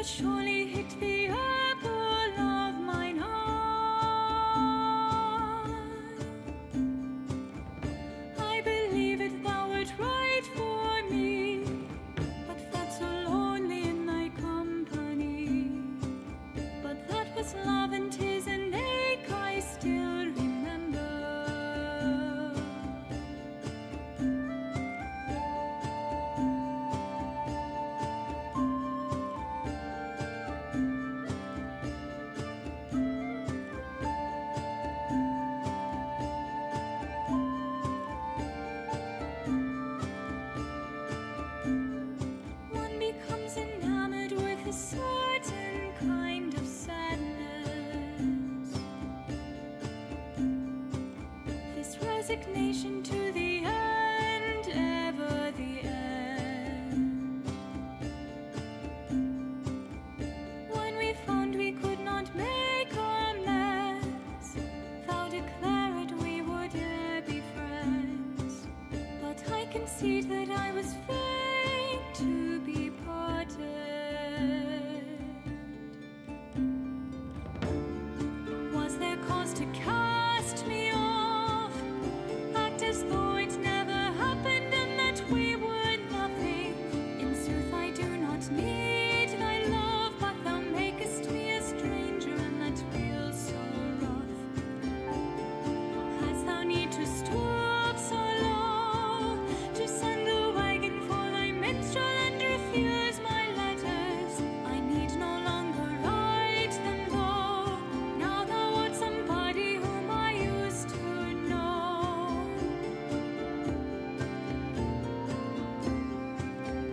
surely hit the apple of mine eye. I believe it, thou wert right for me, but felt so lonely in thy company. But that was love, and 'tis an ache I still remember. One becomes enamored with a certain kind of sadness, this resignation to the end, ever the end. When we found we could not make amends, thou declared we would e'er be friends. But I concede that I was fain to be parted. Was there cause to cast me off? Act as though it never happened and that we were nothing. In sooth, I do not need thy love, but thou makest me a stranger, and that feels so rough. Hast thou need to stoop so low to send a wagon for thy minstrel and refuse my letters? I need no longer write them, though now thou art somebody whom I used to know.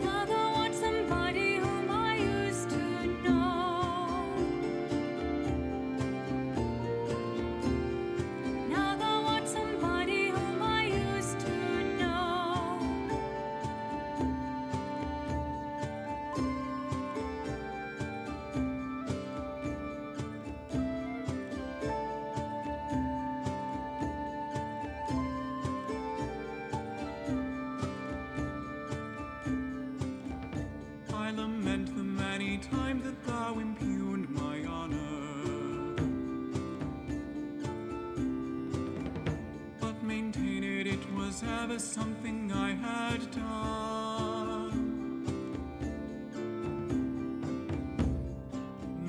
Now thou art somebody whom I used to know. Now thou art somebody whom I used to know. I lament the many times that thou impugned my honor, but maintained it was ever something I had done.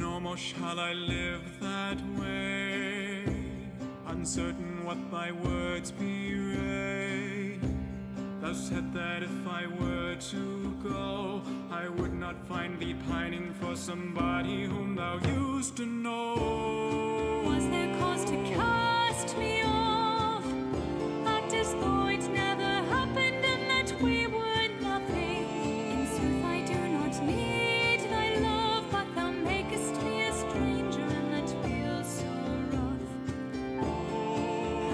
No more shall I live that way, uncertain what thy words bewray. Thou said that if I were to go, I would not find thee pining for somebody whom thou used to know. Was there cause to cast me off? Act as though it never happened and that we were nothing. In sooth, I do not need thy love, but thou makest me a stranger, and that feels so rough.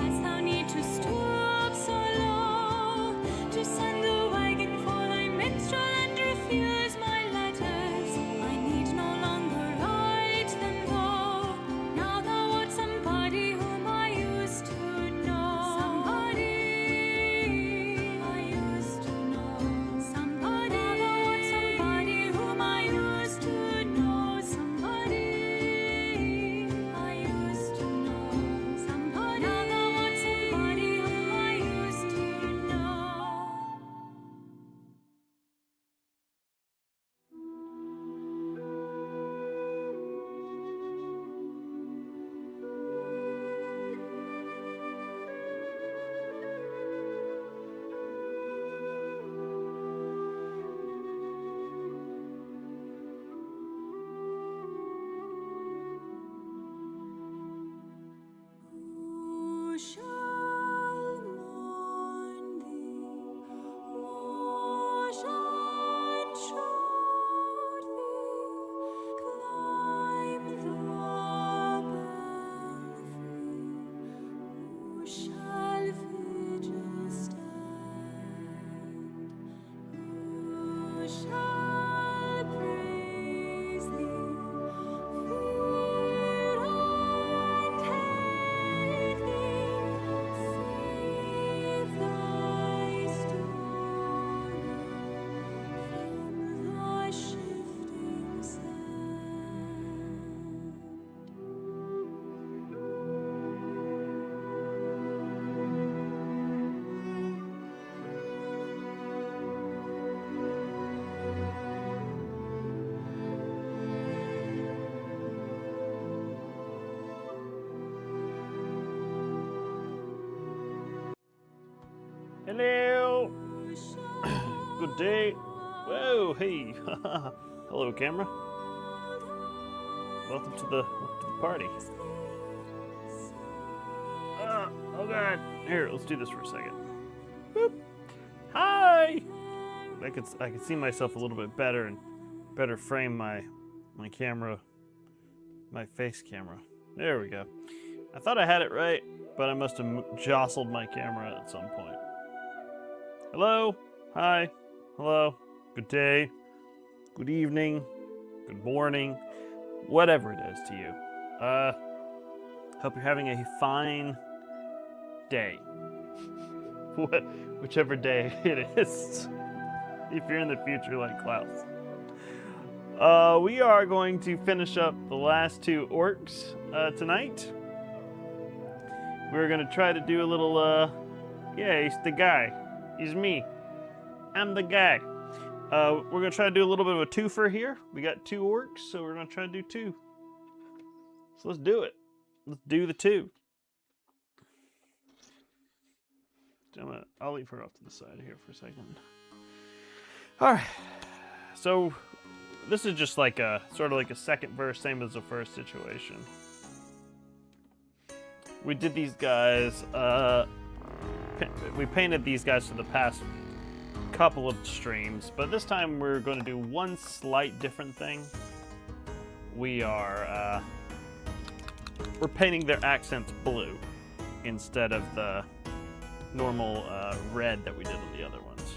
Hast thou need to stoop so low to send a wagon for thy minstrel and refuse my letters? I need no longer write them, though now Hello. Good day. Whoa, hey. Hello, camera. Welcome to the party. Oh god. Here, let's do this for a second. Boop. Hi. I could see myself a little bit better and better frame my camera, my face camera. There we go. I thought I had it right, but I must have jostled my camera at some point. Hello. Hi. Hello. Good day. Good evening. Good morning. Whatever it is to you. Hope you're having a fine day. Whichever day it is. If you're in the future like Klaus. We are going to finish up the last two orcs tonight. We're going to try to do a little, yeah, he's the guy. He's me. I'm the guy. We're going to try to do a little bit of a twofer here. We got two orcs, so we're going to try to do two. So let's do it. Let's do the two. I'll leave her off to the side here for a second. All right. So this is just like a sort of like a second verse, same as the first situation. We did these guys. We painted these guys for the past couple of streams, but this time we're going to do one slight different thing. We're painting their accents blue instead of the normal red that we did on the other ones.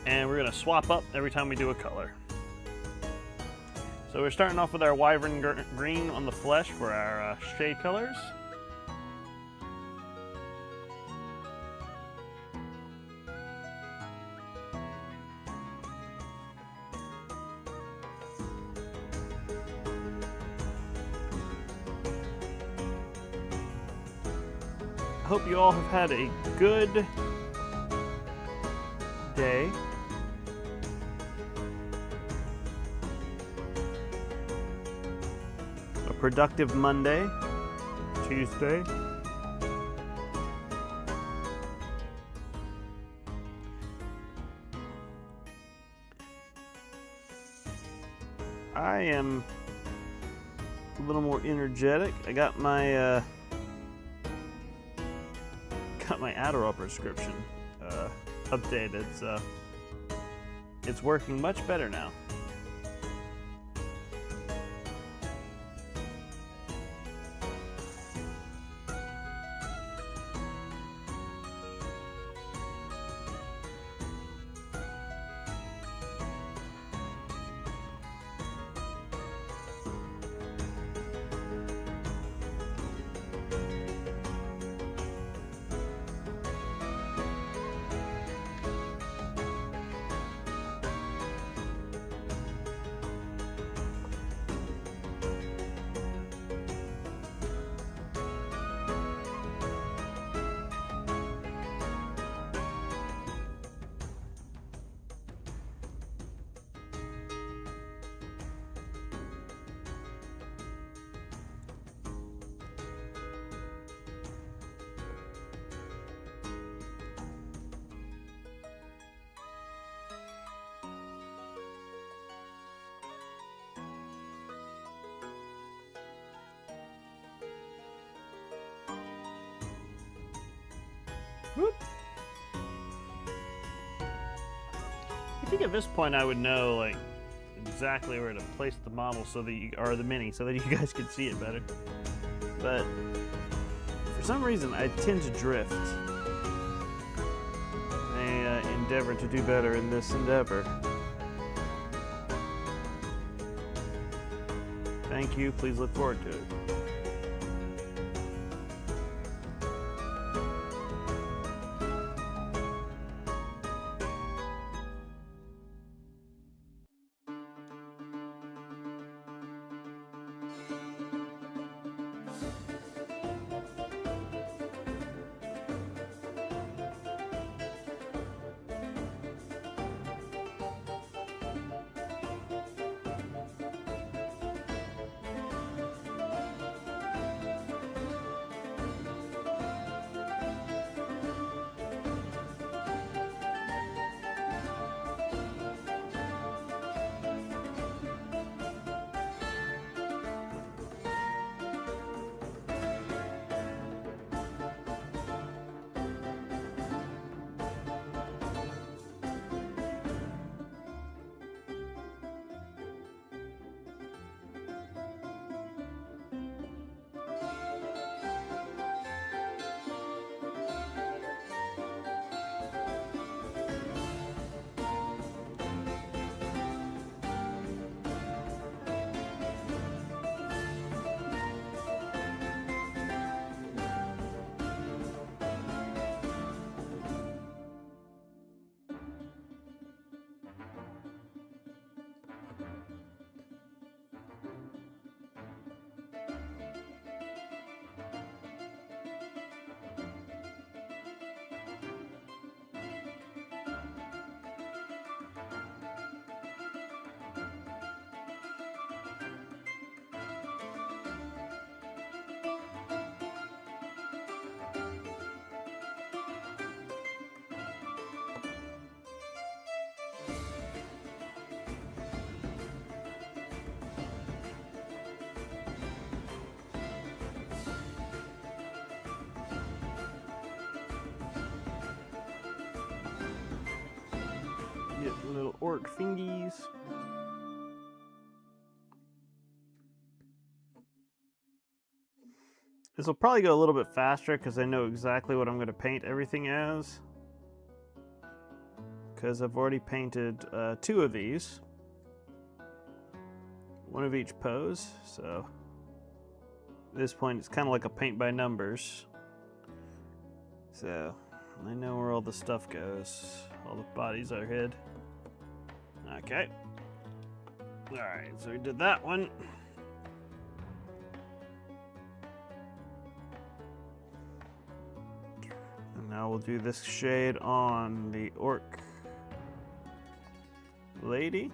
And we're going to swap up every time we do a color. So we're starting off with our wyvern green on the flesh for our shade colors. I hope you all have had a good day. A productive Monday, Tuesday. I am a little more energetic. I got my Adderall prescription updated, so it's working much better now. Whoop. I think at this point I would know like exactly where to place the model so that you, or the mini, so that you guys could see it better. But for some reason I tend to drift. I endeavor to do better in this endeavor. Thank you. Please look forward to it. little orc fingies. This will probably go a little bit faster because I know exactly what I'm going to paint everything as. Because I've already painted 2 of these. One of each pose, so at this point it's kind of like a paint by numbers. So I know where all the stuff goes. All the bodies are hid. Okay. Alright, so we did that one. And now we'll do this shade on the orc lady.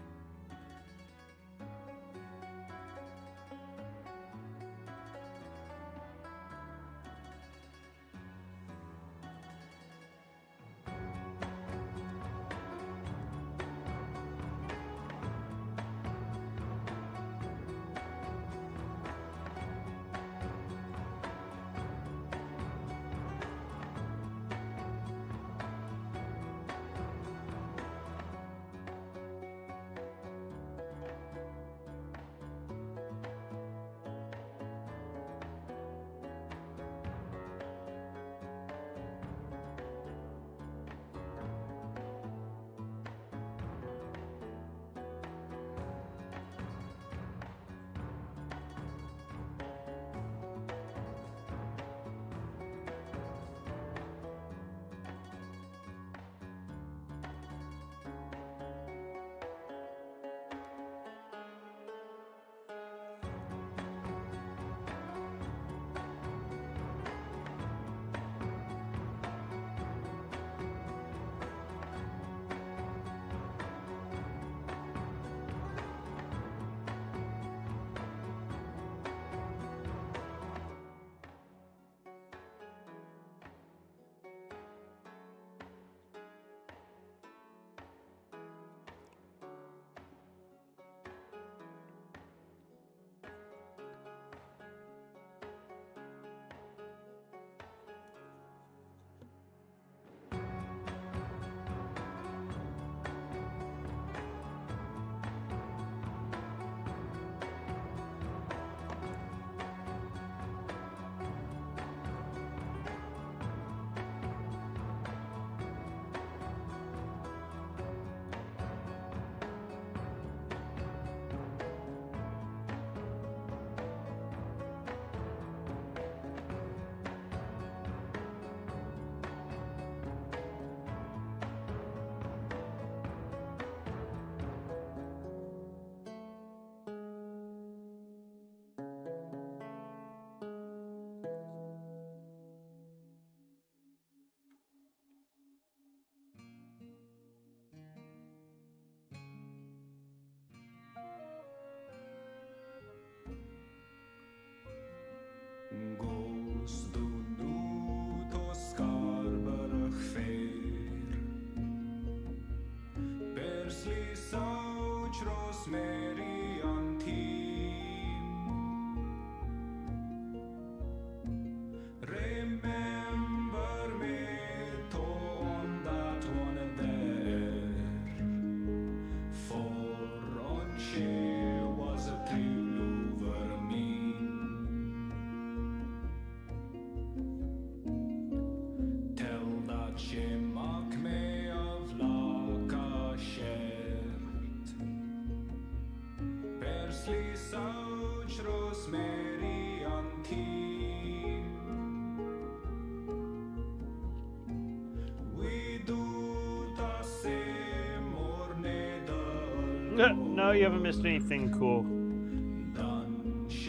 No, you haven't missed anything cool.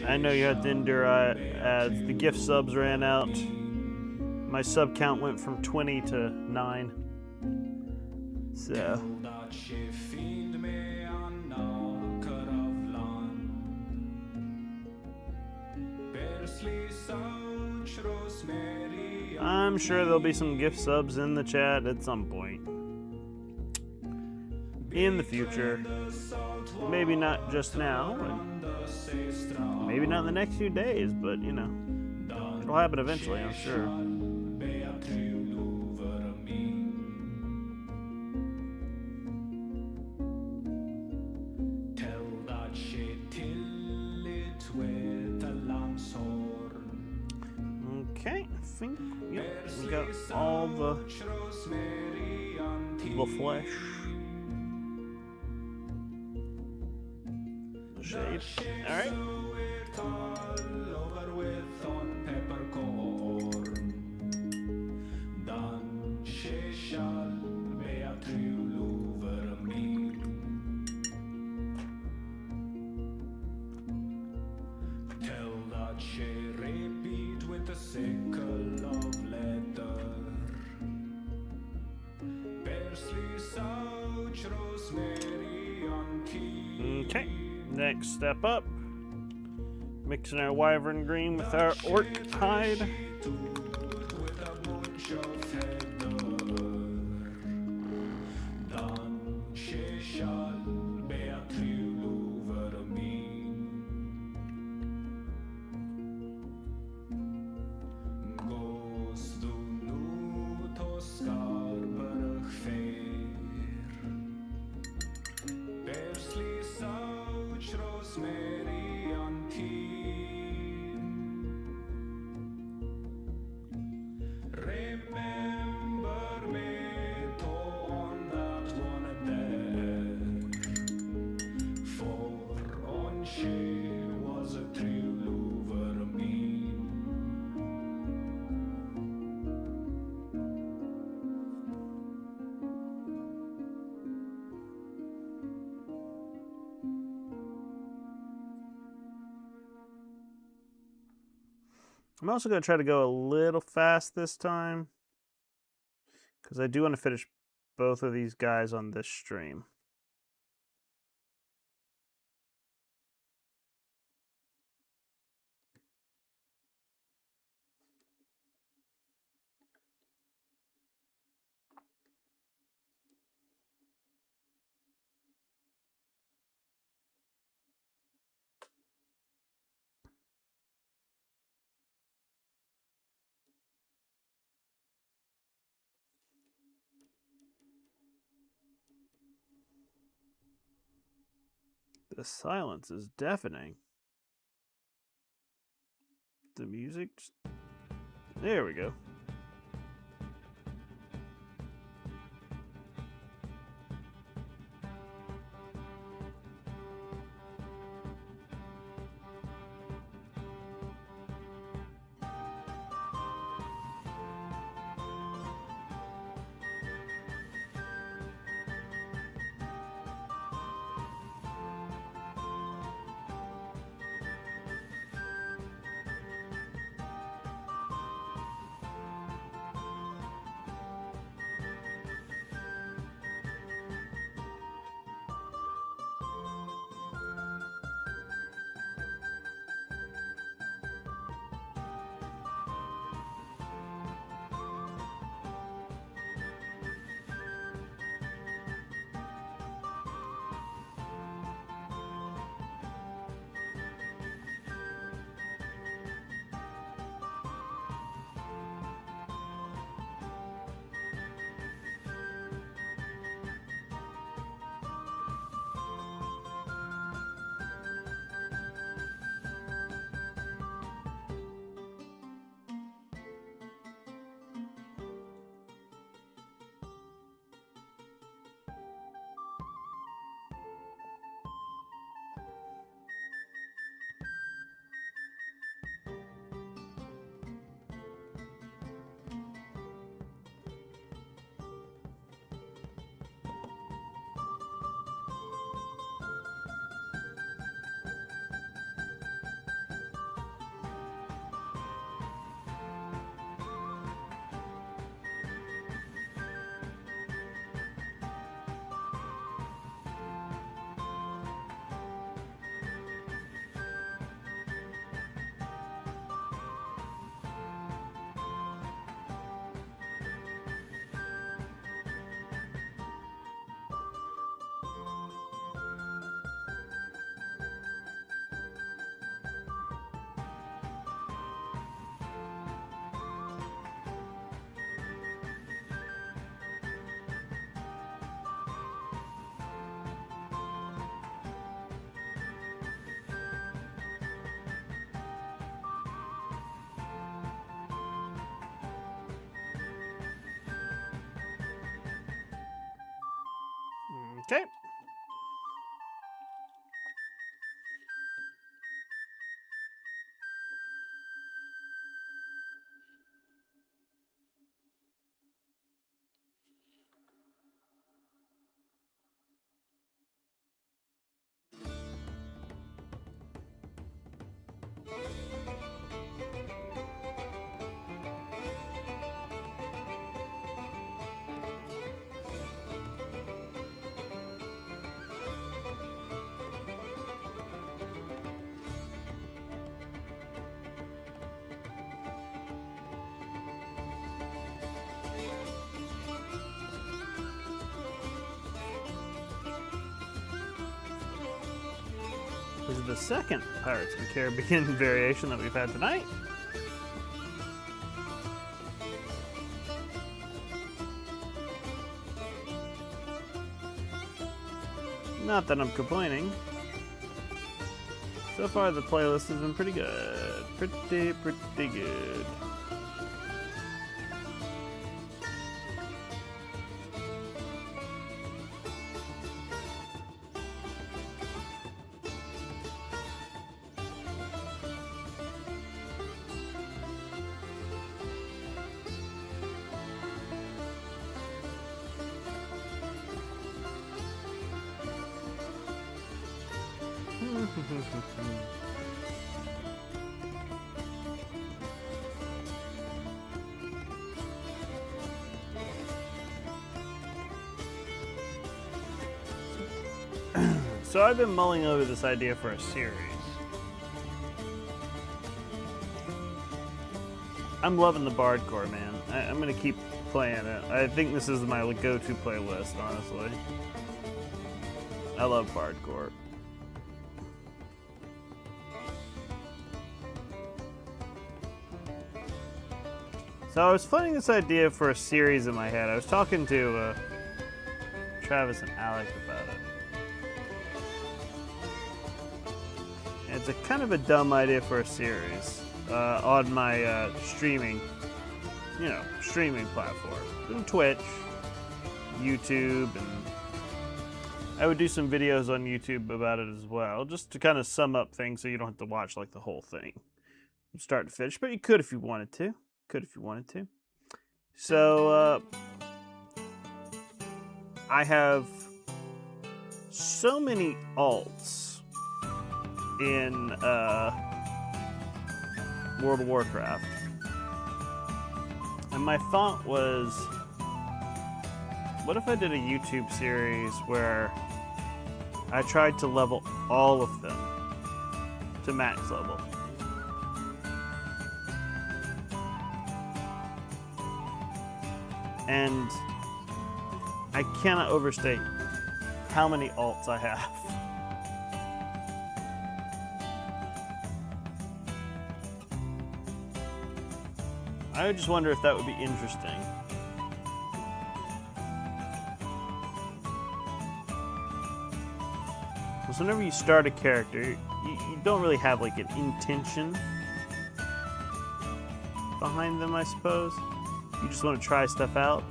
I know you had to endure ads. The gift subs ran out. My sub count went from 20 to 9. So. I'm sure there'll be some gift subs in the chat at some point. In the future. Maybe not just now, and maybe not in the next few days, but you know, it'll happen eventually, I'm sure. out all the flesh. The shade. Alright. Okay, next step up. Mixing our wyvern green with our orc hide. I'm also going to try to go a little fast this time, because I do want to finish both of these guys on this stream. The silence is deafening. The music... There we go. Okay. This is the second Pirates of the Caribbean variation that we've had tonight. Not that I'm complaining. So far the playlist has been pretty good. Pretty good. So I've been mulling over this idea for a series. I'm loving the Bardcore, man. I'm gonna keep playing it. I think this is my go-to playlist, honestly. I love Bardcore. So I was floating this idea for a series in my head. I was talking to Travis and Alec about it. And it's a kind of a dumb idea for a series on my streaming platform. Twitch, YouTube, and I would do some videos on YouTube about it as well, just to kind of sum up things so you don't have to watch like the whole thing from start to finish. But you could if you wanted to. So I have so many alts in World of Warcraft, and my thought was, what if I did a YouTube series where I tried to level all of them to max level? And I cannot overstate how many alts I have. I just wonder if that would be interesting. Because whenever you start a character, you don't really have like an intention behind them, I suppose. You just want to try stuff out.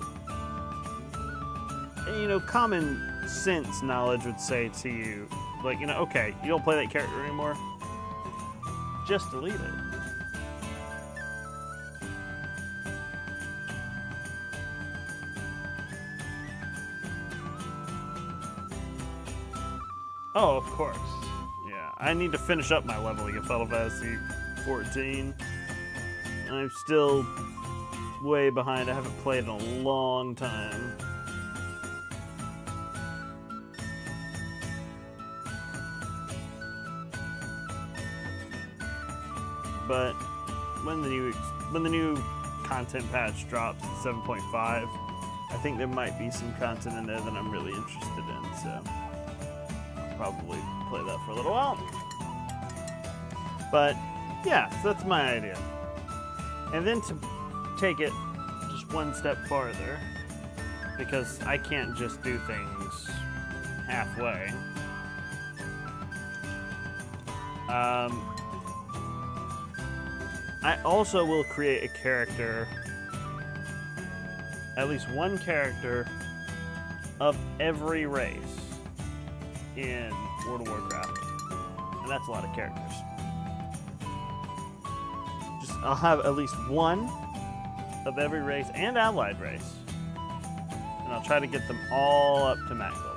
And, common sense knowledge would say to you, like, okay, you don't play that character anymore, just delete it. Oh, of course. Yeah, I need to finish up my leveling in Final Fantasy 14. I'm still way behind. I haven't played in a long time. But when the new content patch drops to 7.5, I think there might be some content in there that I'm really interested in, so I'll probably play that for a little while. But yeah, so that's my idea. And then to take it just one step farther, because I can't just do things halfway. I also will create a character, at least one character, of every race in World of Warcraft. And that's a lot of characters. I'll have at least one of every race and allied race. And I'll try to get them all up to max level.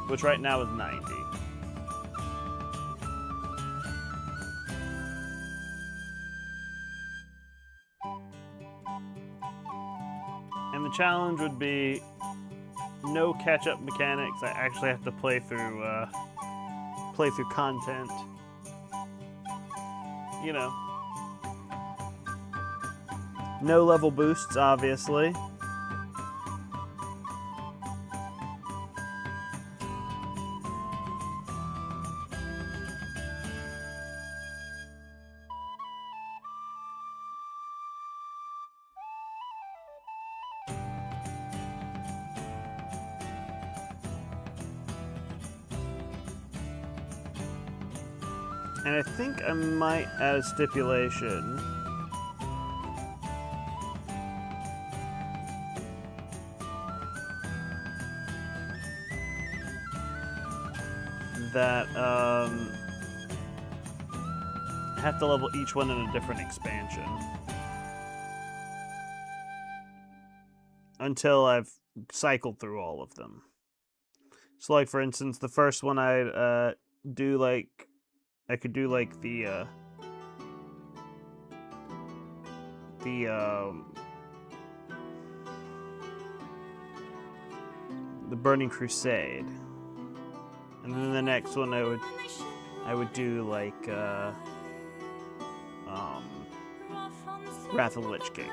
Which right now is 90. And the challenge would be no catch-up mechanics. I actually have to play through content. You know, no level boosts, obviously. And I think I might add a stipulation that I have to level each one in a different expansion until I've cycled through all of them. So, like, for instance, the first one I could do like the Burning Crusade, and then the next one I would do like Wrath of the Lich King.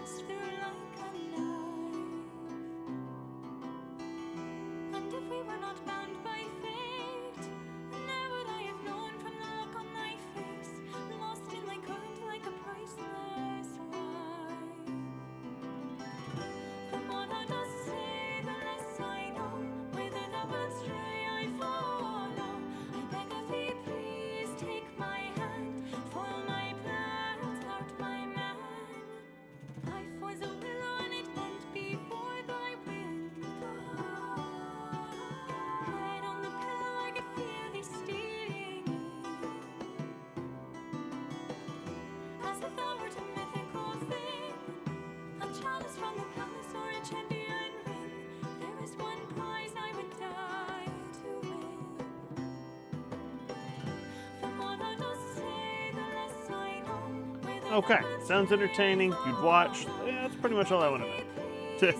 Okay, sounds entertaining. You'd watch. Yeah, that's pretty much all I want to know.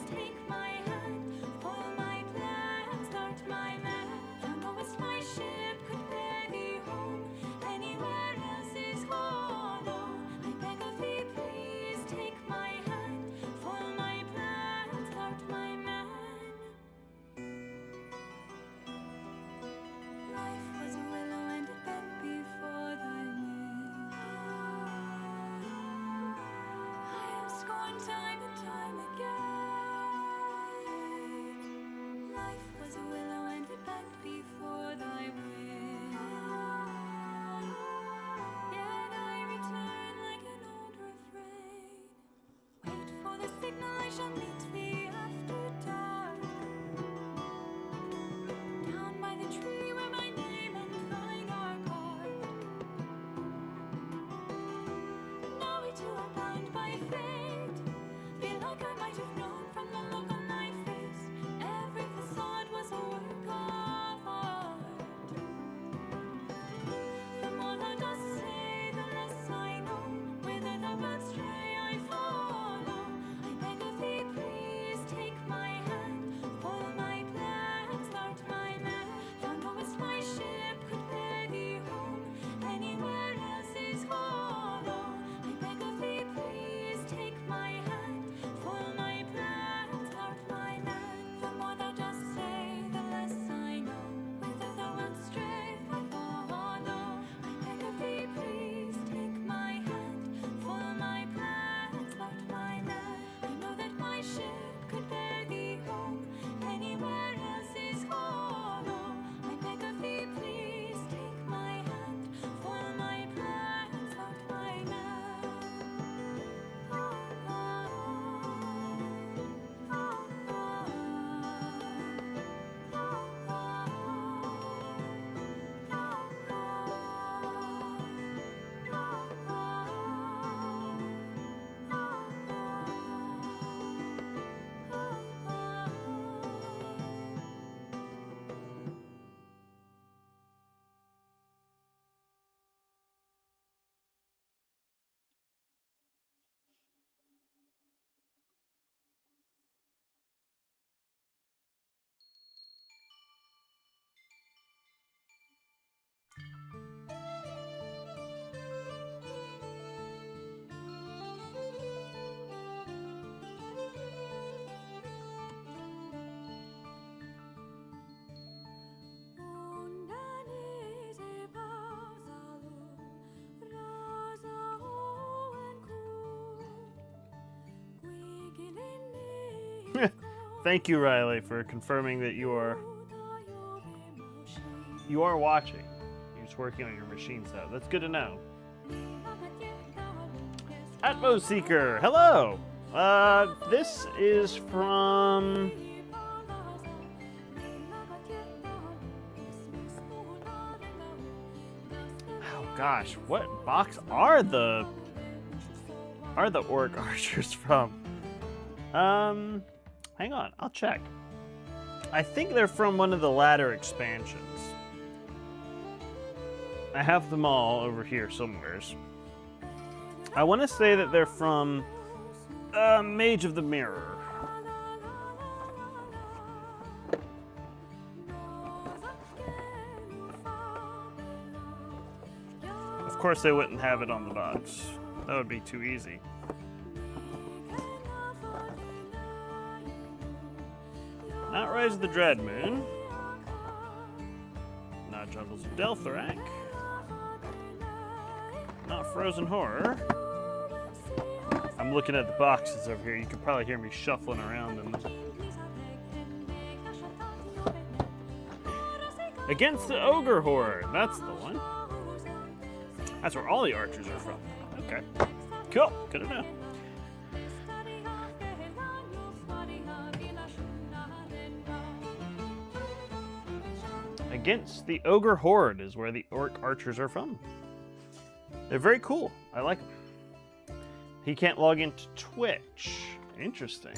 Time and time again. Thank you, Riley, for confirming that you are watching. You're just working on your machine set. That's good to know. Atmos Seeker, hello. This is from. Oh gosh, what box are the Orc Archers from? Hang on, I'll check. I think they're from one of the latter expansions. I have them all over here somewheres. I want to say that they're from Mage of the Mirror. Of course, they wouldn't have it on the box. That would be too easy. Not Rise of the Dread Moon. Not Jungles of Delthorak. Not Frozen Horror. I'm looking at the boxes over here. You can probably hear me shuffling around in them. Against the Ogre Horde. That's the one. That's where all the archers are from. Okay. Cool. Good to know. Against the Ogre Horde is where the Orc Archers are from. They're very cool. I like them. He can't log into Twitch. Interesting.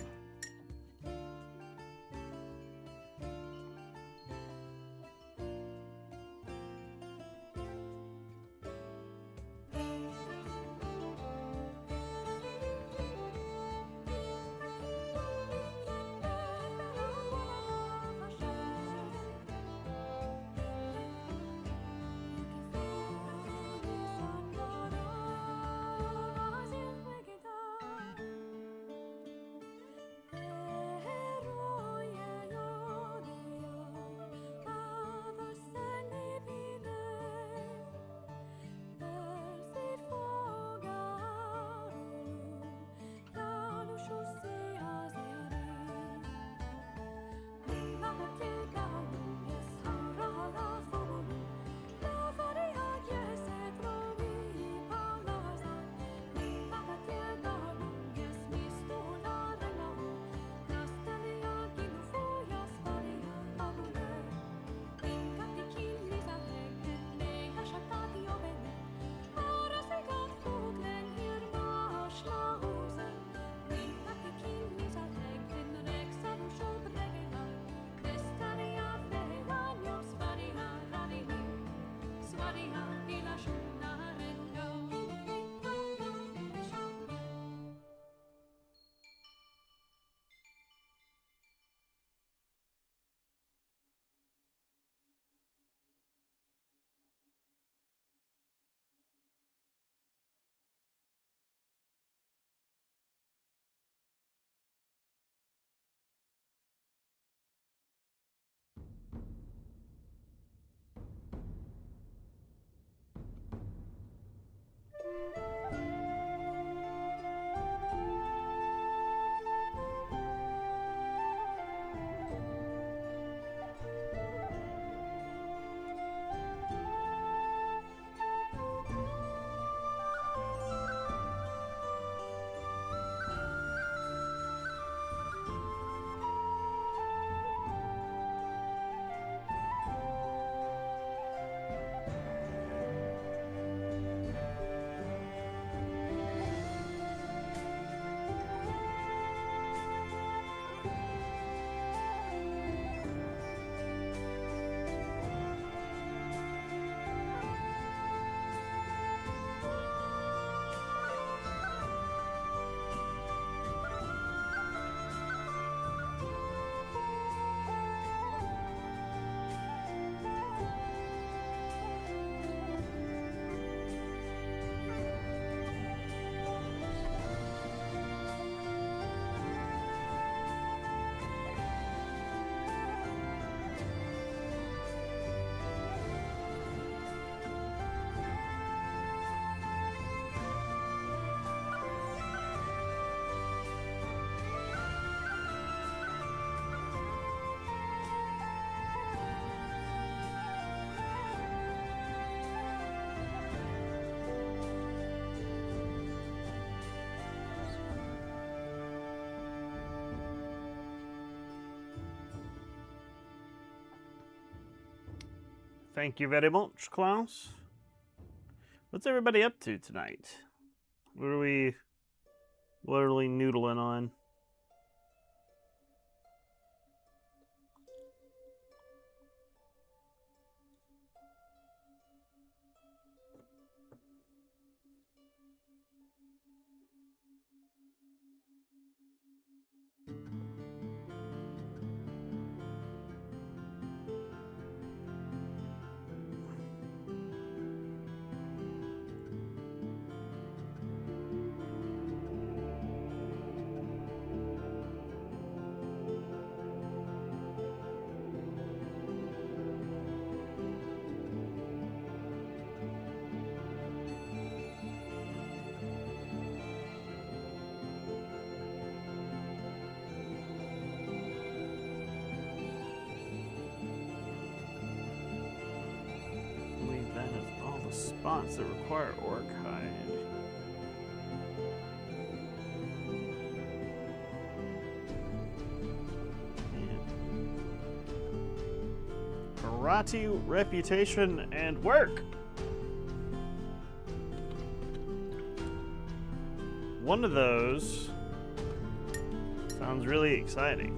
Thank you very much, Klaus. What's everybody up to tonight? What are we noodling on? Spots that require orc hide. Karate, reputation, and work. One of those sounds really exciting.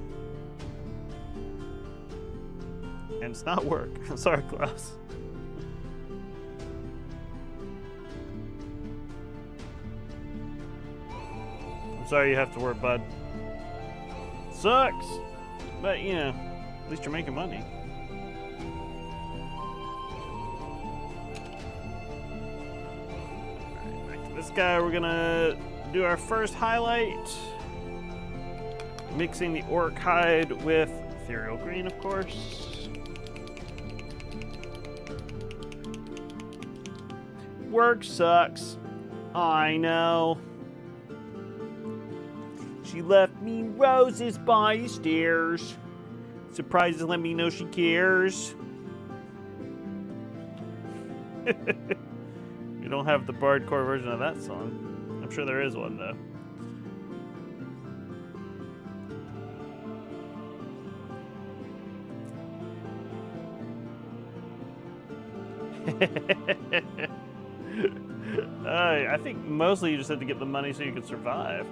And it's not work. Sorry, Klaus. Sorry you have to work, bud. Sucks! But, you know, at least you're making money. Alright, back to this guy. We're gonna do our first highlight. Mixing the orc hide with ethereal green, of course. Work sucks. I know. She left me roses by the stairs. Surprised to let me know she cares. You don't have the bardcore version of that song. I'm sure there is one, though. I think mostly you just had to get the money so you could survive.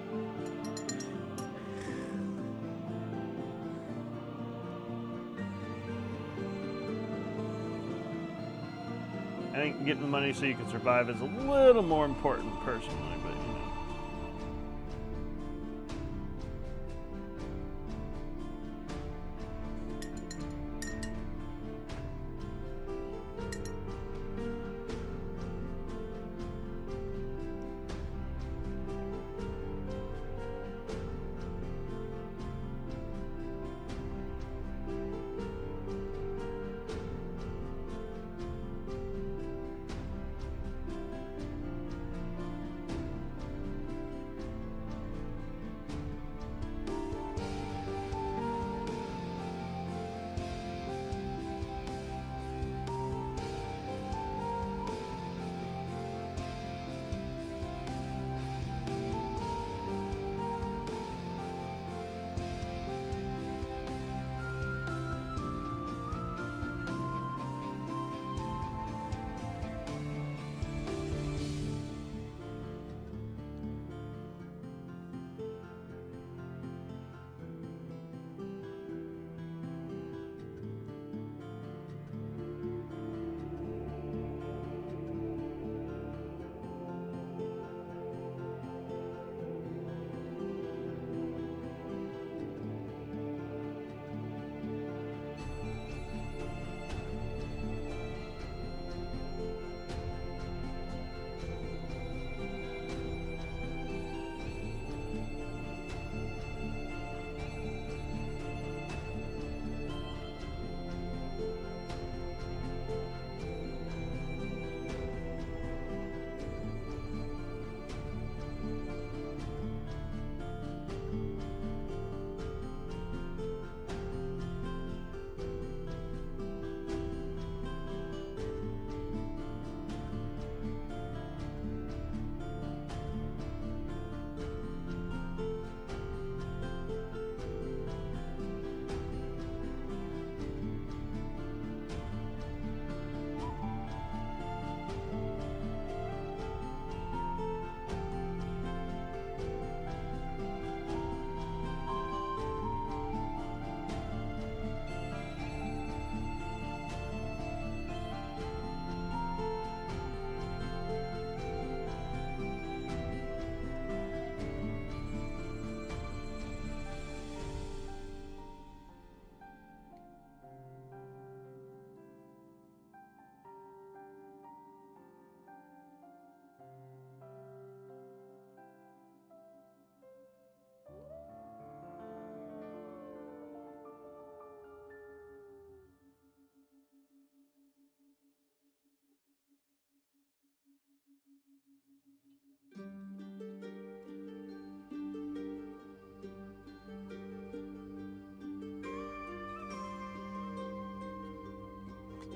I think getting the money so you can survive is a little more important personally, but you know.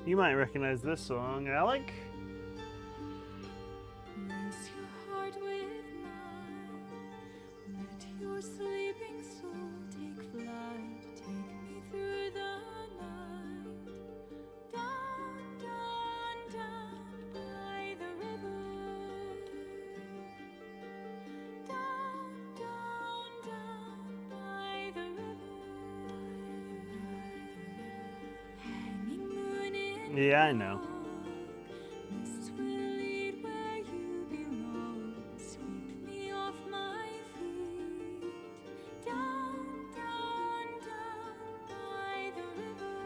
You might recognize this song, Alec. Lace your heart with mine. Let your sleeping soul take flight. Take me through the night. Down, down, down by the river. Down, down, down by the river. Hanging moon in Yeah, I know. mists will lead where you belong. Sweep me off my feet. Down, down, down by the river.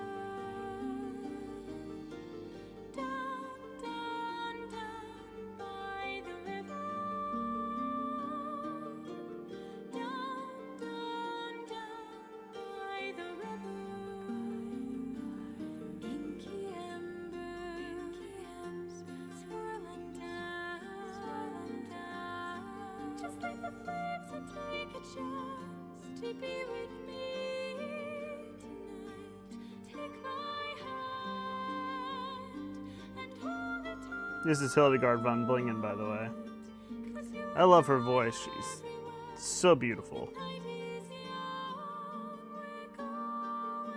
Down, down, down by the river. Down, down, down by the river. Inky embers swirling down, just like the flames that take a chance to be with me tonight. Take my hand and hold it tight. This is Hildegard von Blingen, by the way. 'Cause you I love her voice. She's so beautiful. night is young, we're going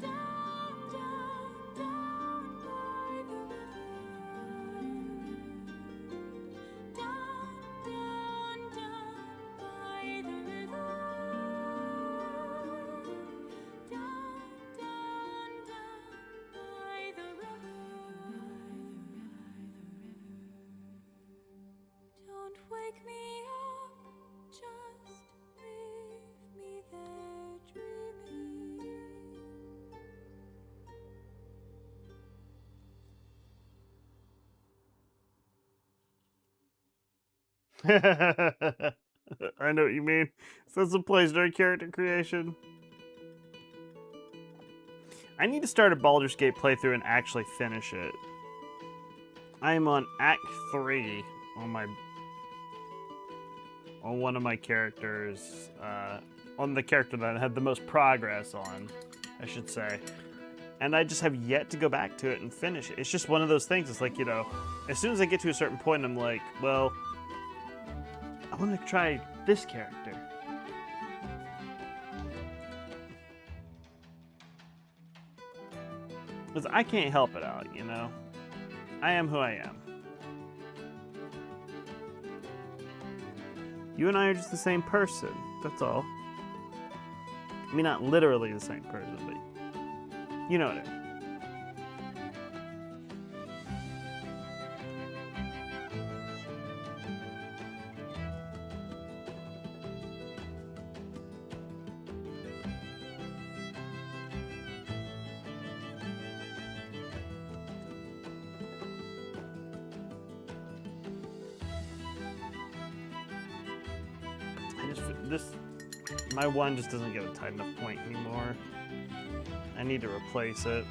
down, down, down by the river. Down, down, down by the river. Down, down, down by the river. Don't wake me up, just leave me there dreaming. I know what you mean. Sense of place during character creation. I need to start a Baldur's Gate playthrough and actually finish it. I am on Act 3 on one of my characters, on the character that I had the most progress on, I should say. And I just have yet to go back to it and finish it. It's just one of those things. It's like, you know, as soon as I get to a certain point, I'm like, well, I want to try this character. Because I can't help it out, you know? I am who I am. You and I are just the same person, that's all. I mean, not literally the same person, but you know what I mean. My one just doesn't get a tight enough point anymore. I need to replace it.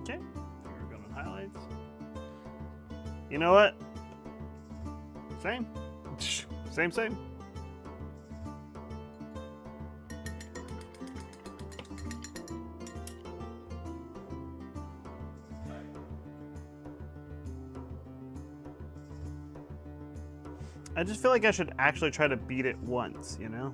Okay, we're going to highlights. You know what? Same. Same. I just feel like I should actually try to beat it once, you know?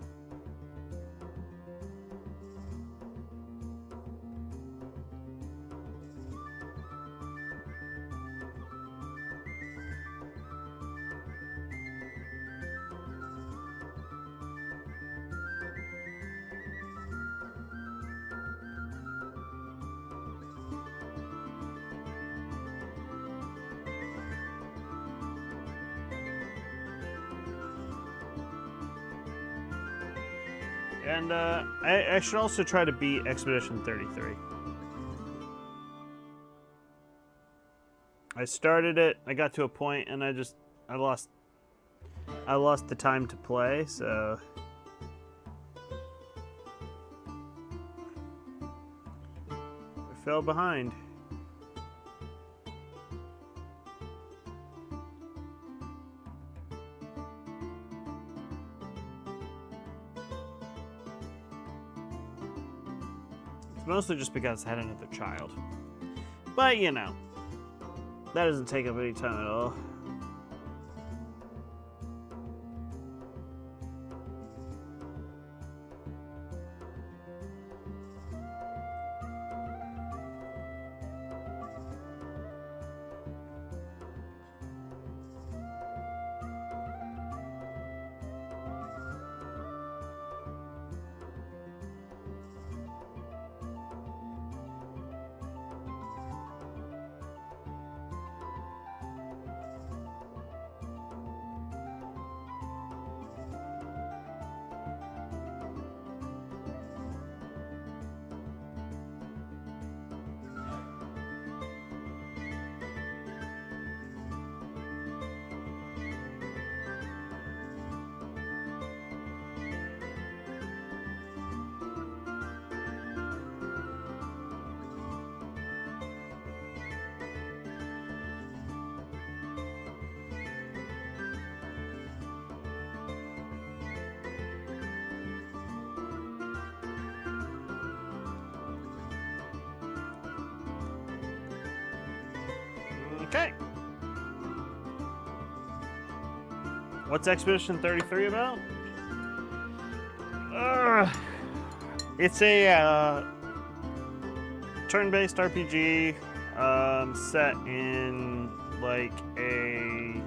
And I should also try to beat Expedition 33. I started it, I got to a point, and I lost the time to play, so I fell behind. Mostly just because I had another child. But, you know, that doesn't take up any time at all. Okay. What's Expedition 33 about? It's a turn-based RPG set in like a...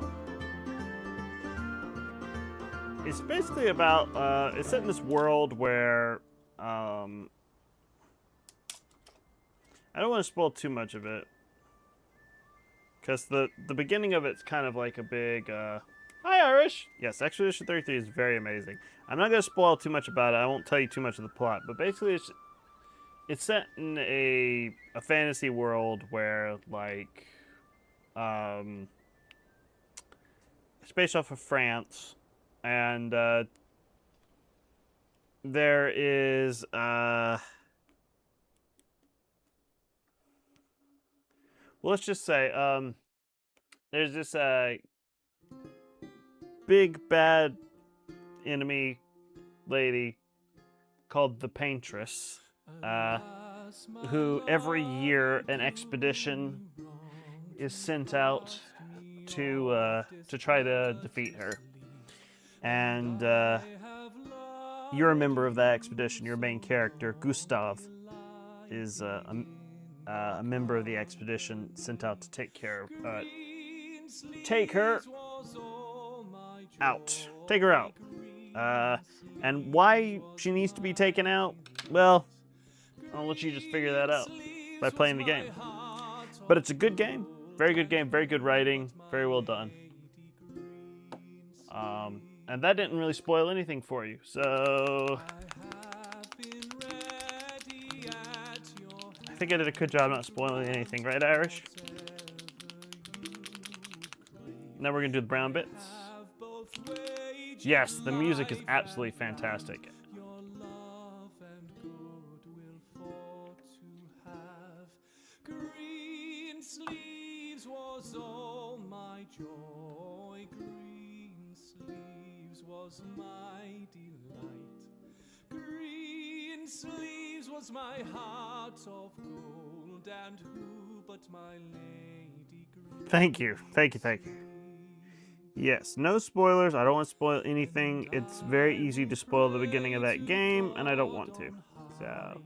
It's basically about... it's set in this world where... I don't want to spoil too much of it. Because the beginning of it's kind of like a big, Hi, Irish! Yes, Expedition 33 is very amazing. I'm not going to spoil too much about it. I won't tell you too much of the plot. But basically, it's set in a fantasy world where, like, it's based off of France. And, there is, well, let's just say, there's this big bad enemy lady called the Paintress, who every year an expedition is sent out to try to defeat her. And you're a member of that expedition. Your main character, Gustav, is a member of the expedition sent out to take her out. Take her out. And why she needs to be taken out? Well, I'll let you just figure that out by playing the game. But it's a good game. Very good game. Very good writing. Very well done. And that didn't really spoil anything for you. So I think I did a good job not spoiling anything, right, Irish? Now we're going to do the brown bits. Yes, the music is absolutely fantastic. Green sleeves was all my joy. Green sleeves was my delight. Green sleeves was my heart of gold, and who but my lady green? Thank you. Yes, no spoilers. I don't want to spoil anything. It's very easy to spoil the beginning of that game, and I don't want to. So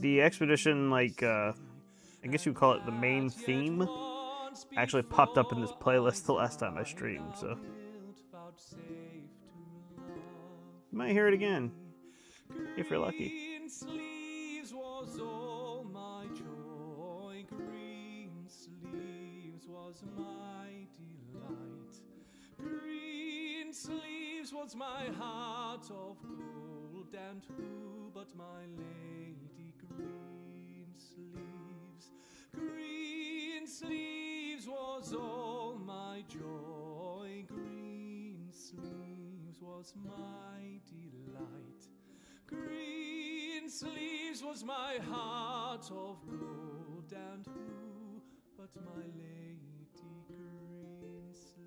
the expedition, like, I guess you would call it the main theme, actually popped up in this playlist the last time I streamed, so you might hear it again, if you're lucky. Green sleeves was all my joy. Green sleeves was my delight. Green sleeves was my heart of gold, and who but my lady green sleeves? Green sleeves was all my joy. Green sleeves was my delight. Green sleeves was my heart of gold, and who but my lady green sleeves?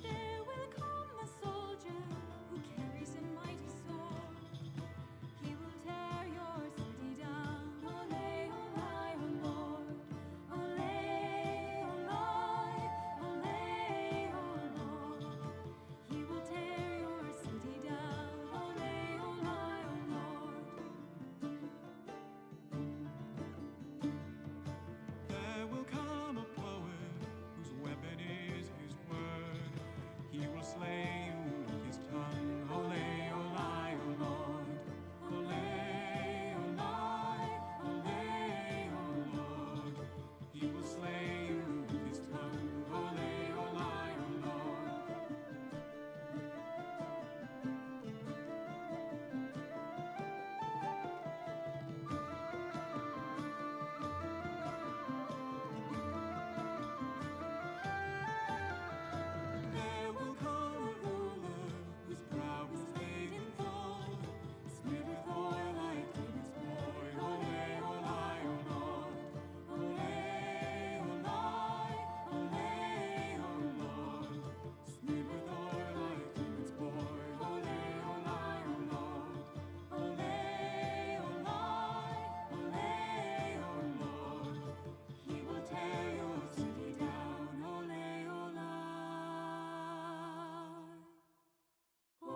There will come a soldier who carries a mighty sword. He will tear your city down. Ole, ole, O Lord. Ole, ole, ole, O Lord. He will tear your city down. Ole, ole, O Lord. There will come a poet whose weapon is his word. He will slay you with his tongue. Ole, ole, O Lord. Ole, ole, ole, O Lord. He will slay you with his tongue. Ole, ole, O Lord. There will come a ruler whose brow is laid in gold, smeared with oil like David's boy. Ole, ole, O Lord. Ole, ole, ole, O Lord. Smeared with oil like David's boy. Ole, ole, O Lord. Ole, ole, ole, O Lord. He will tear your city down. Ole, ole. Oh.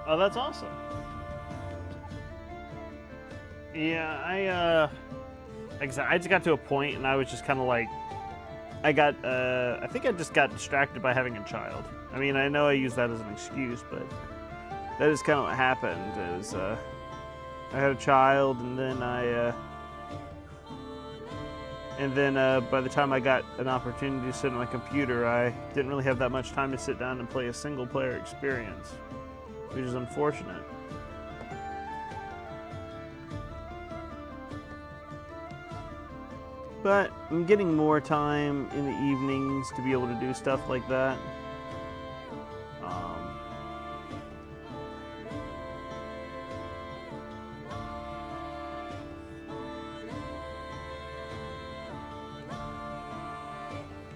Oh, that's awesome. Yeah, like I said, I just got to a point and I was just kind of like I think I just got distracted by having a child. I mean, I know I use that as an excuse, but that is kind of what happened. Is I had a child, and then by the time I got an opportunity to sit on my computer, I didn't really have that much time to sit down and play a single-player experience, which is unfortunate. But I'm getting more time in the evenings to be able to do stuff like that.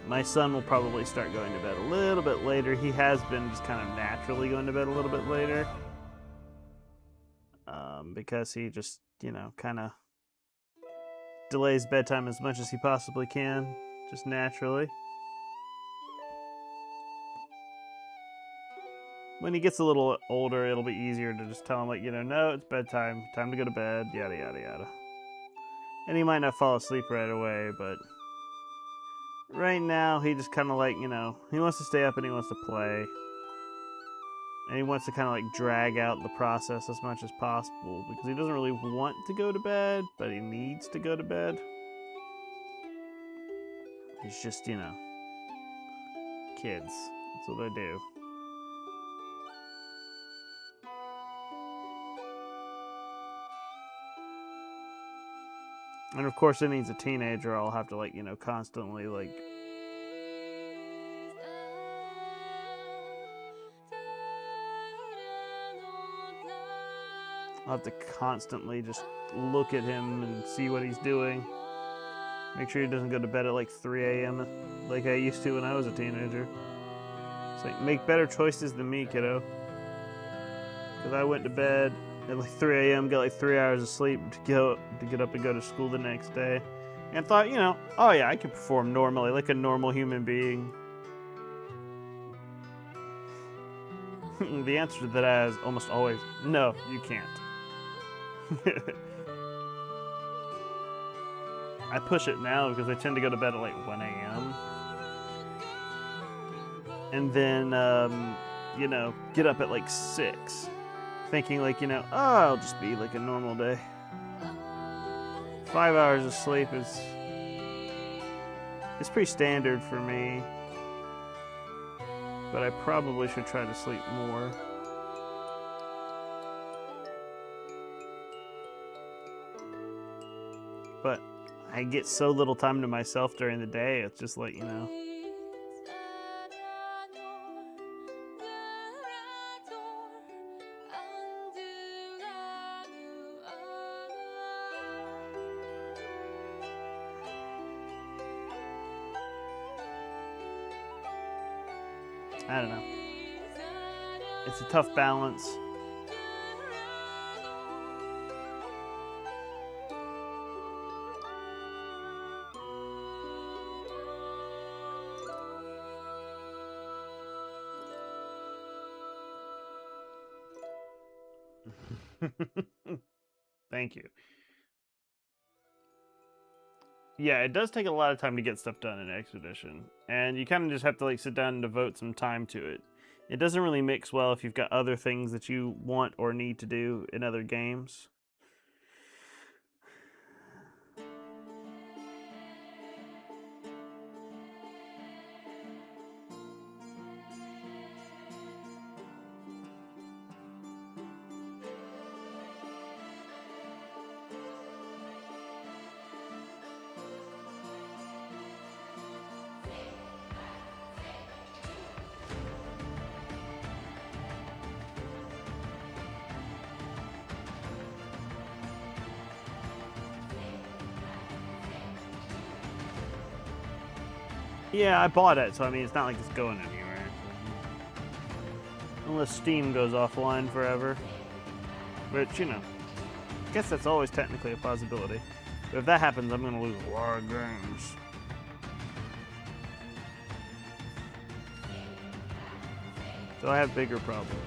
My son will probably start going to bed a little bit later. He has been just kind of naturally going to bed a little bit later. Because he just, kind of delays bedtime as much as he possibly can, just naturally. When he gets a little older, it'll be easier to just tell him, like, no, it's bedtime, time to go to bed, yada, yada, yada. And he might not fall asleep right away, but right now, he just kind of like, he wants to stay up and he wants to play. And he wants to kind of like drag out the process as much as possible because he doesn't really want to go to bed, but he needs to go to bed. It's just, kids. That's what they do. And of course, if he's a teenager, I'll have to like, constantly like I'll have to constantly just look at him and see what he's doing. Make sure he doesn't go to bed at like 3 a.m. like I used to when I was a teenager. It's like, make better choices than me, kiddo. Because I went to bed at like 3 a.m., got like 3 hours of sleep to get up and go to school the next day. And thought, oh yeah, I can perform normally, like a normal human being. The answer to that is almost always, no, you can't. I push it now because I tend to go to bed at like 1 a.m. And then, get up at like 6. Thinking like, oh, I'll just be like a normal day. 5 hours of sleep is pretty standard for me. But I probably should try to sleep more. But I get so little time to myself during the day, it's just like, I don't know. It's a tough balance. Thank you. Yeah, it does take a lot of time to get stuff done in Expedition, and you kind of just have to like sit down and devote some time to it. It doesn't really mix well if you've got other things that you want or need to do in other games. Yeah, I bought it, so I mean, it's not like it's going anywhere. Unless Steam goes offline forever. Which, I guess that's always technically a possibility. But if that happens, I'm going to lose a lot of games. So I have bigger problems.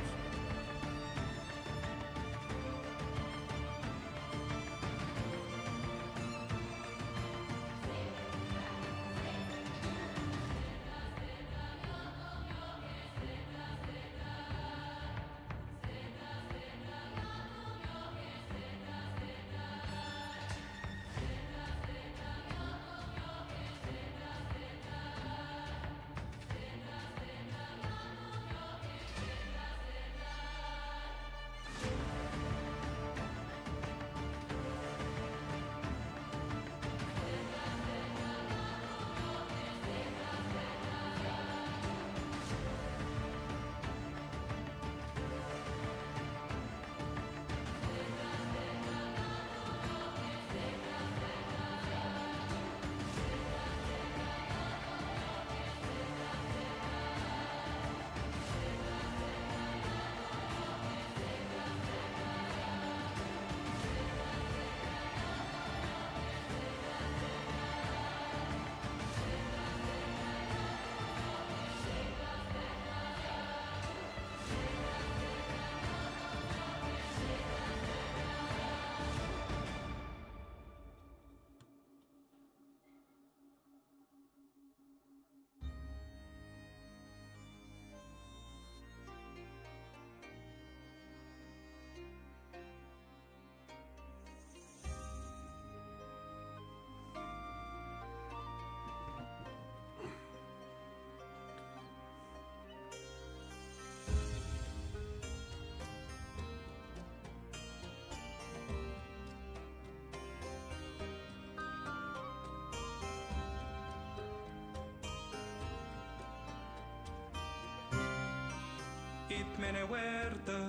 mene werde.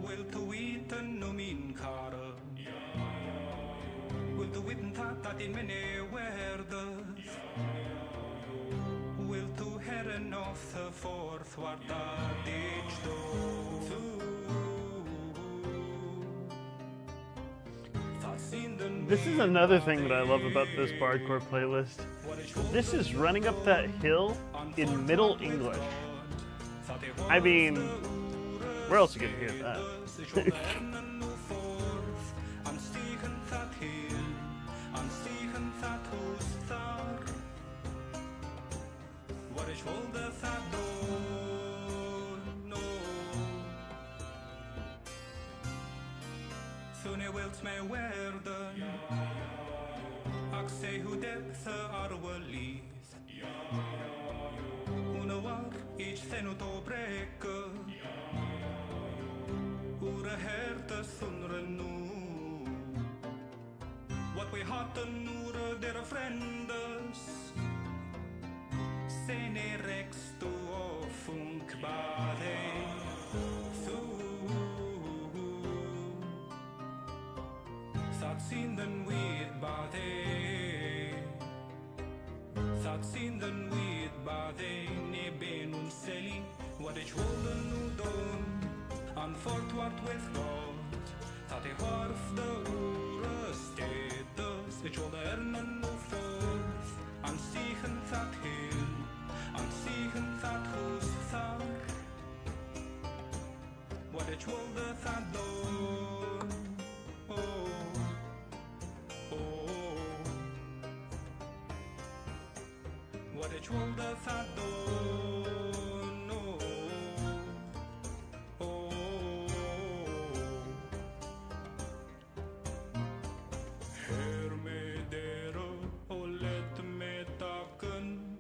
Wil tu weten no min kare. Wil tu weten dat in mene werde. Wil tu herren of the fourth wat dat ik This is another thing that I love about this Bardcore playlist. This is running up that hill in Middle English. I mean, where else are you gonna hear that? Wilt mij werden. Ik zei hoe depth arwe lies. Una war iets sen ut obreke. Ure herte sunre nu. Wat we hadden ure der frendes. Sene rex tu of funkbare. Sinden with bade. Sinden with bade. Ne ben un seli. Wat ik wilde nu doen. Aan voortwaart with God. Dat ik harf de ure stedes. Ik wilde ernen nu voort. Aan ziegen dat heel. Aan ziegen dat hus zag. Wat ik wilde dat doen. What it will the fado no. Oh, her me dero o let me taken.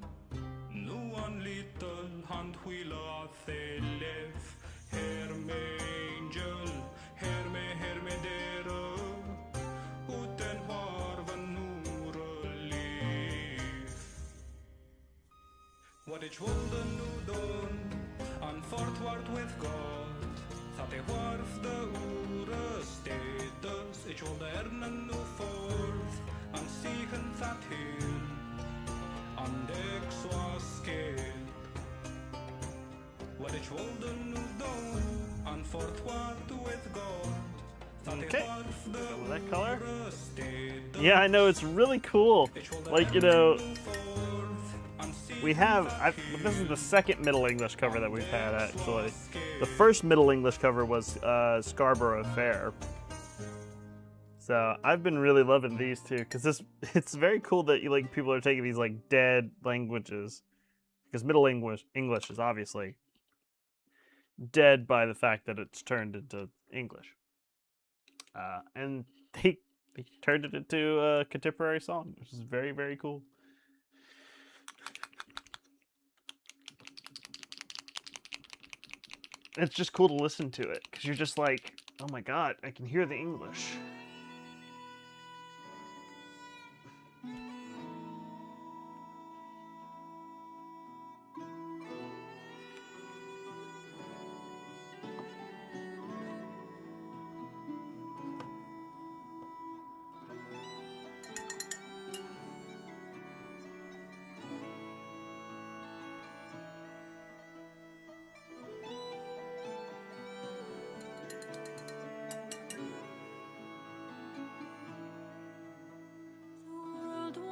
Nu an little hand wheel of the left. Her me angel, her me dero. Uten harvan what ik wilde nu doen, aan voortwaart with God. Dat ik warf de ure stedes, ik wilde ernen nu voort. Aan ziegen dat heel, aan dek zoals skip. Wat ik wilde nu doen, aan voortwaart with God. Okay, so that color? Yeah, I know, it's really cool. Like, you know, we have, this is the second Middle English cover that we've had, actually. The first Middle English cover was Scarborough Fair. So I've been really loving these two, because it's very cool that people are taking these like dead languages, because Middle English is obviously dead by the fact that it's turned into English. And they turned it into a contemporary song, which is very, very cool. It's just cool to listen to it, because you're just like, oh my god, I can hear the English.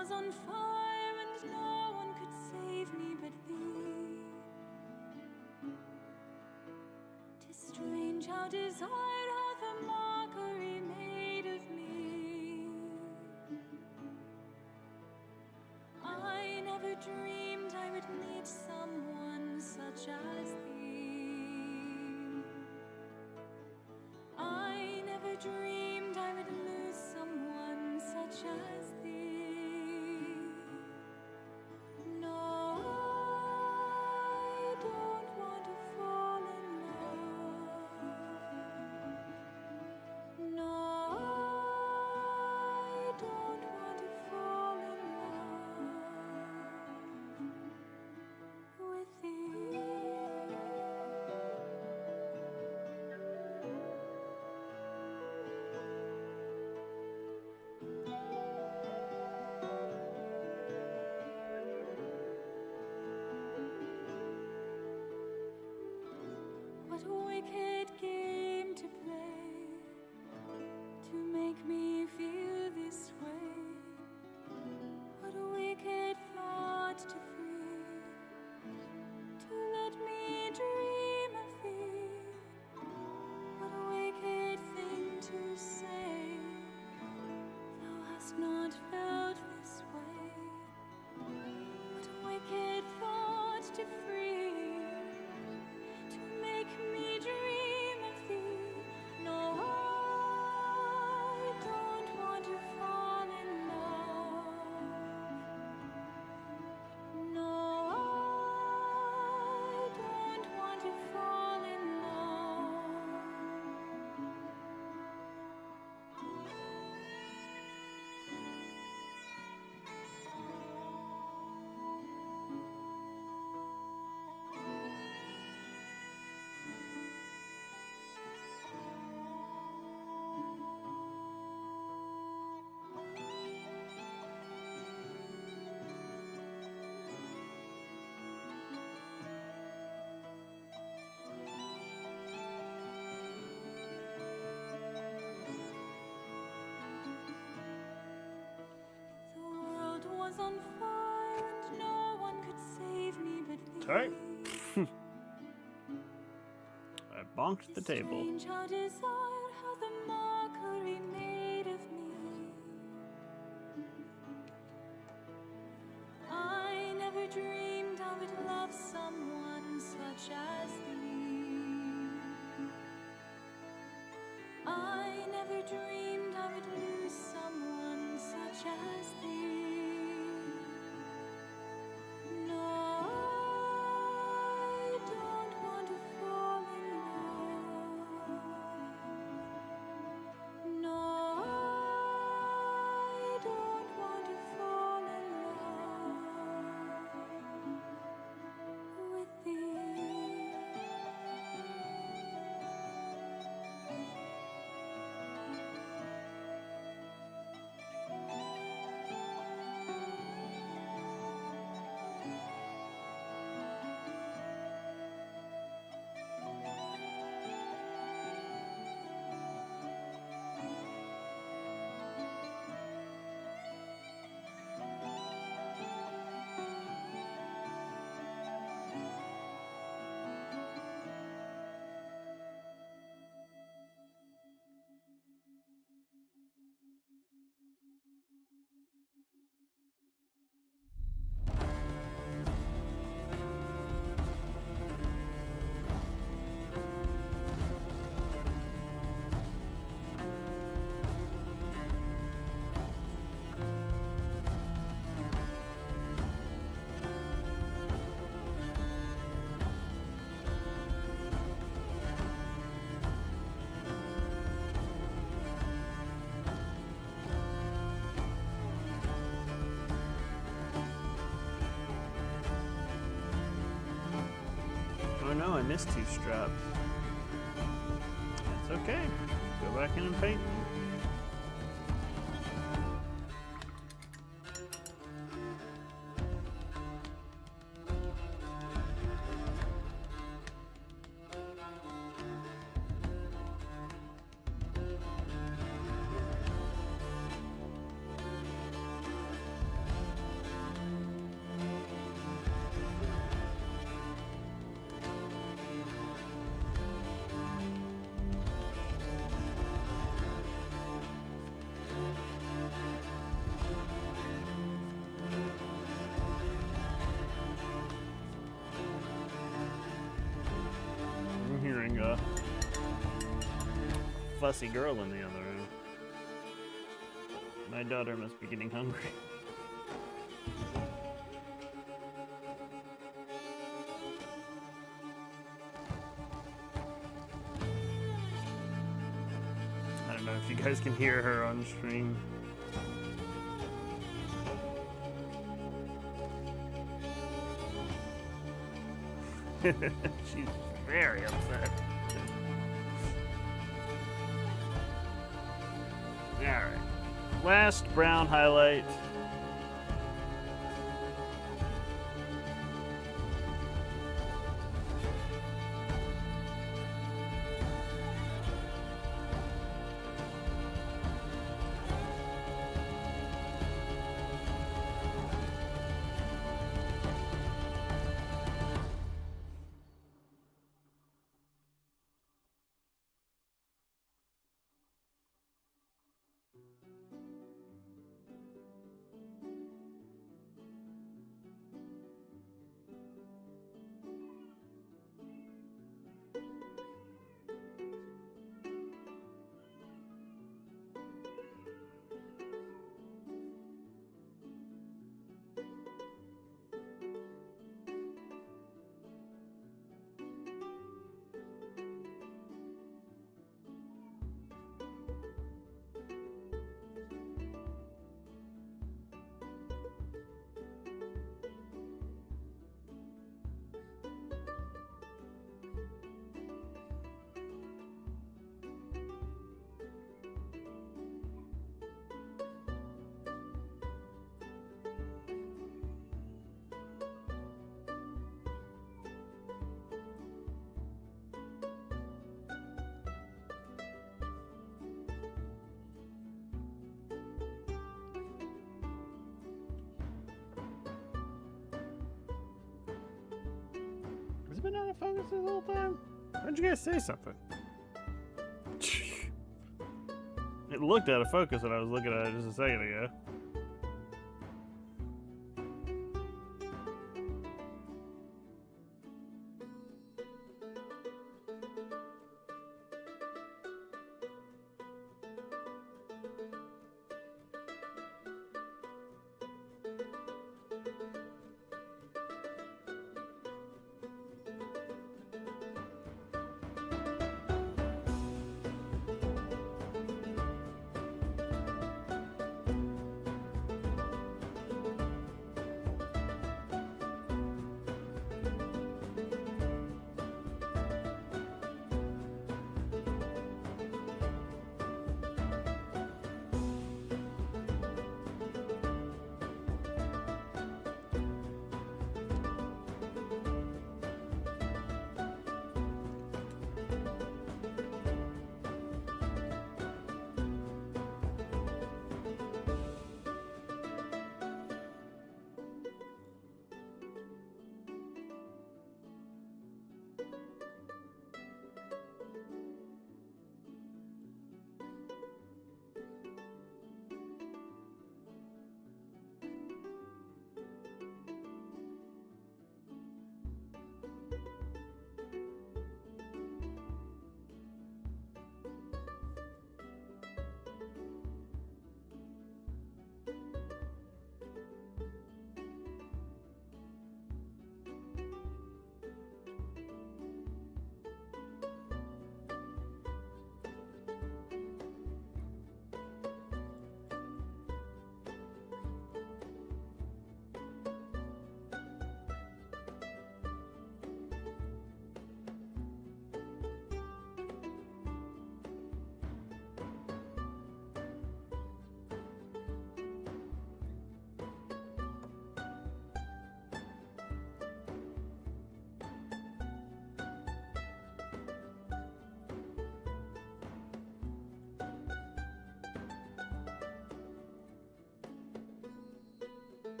Was on fire and no one could save me but thee. 'Tis strange how desire hath a mockery made of me. I never dreamed I would meet someone such as thee. I never dreamed I would lose someone such as thee. wicked game to play to make me feel this way. What a wicked thought to free, to let me dream of thee. What a wicked thing to say, thou hast not felt this way. What a wicked thought to free, to make me dream of thee. No, I don't want to fall in love. No, I don't want to fall in love. The world was on fire and no one could save me but thee. Sorry. I bonked the table. Strange how desire hath a mockery made of me. I never dreamed I would love someone such as thee. I never dreamed I would lose someone such as thee. No, I don't want to fall in love. No, I don't want to fall in love with thee. Oh no, I missed 2 straps. It's okay. Go back in and paint them. I'm hearing a fussy girl in the other room. My daughter must be getting hungry. I don't know if you guys can hear her on stream. She's very upset. Alright. Last brown highlight. been out of focus this whole time? Why'd you guys say something? It looked out of focus when I was looking at it just a second ago.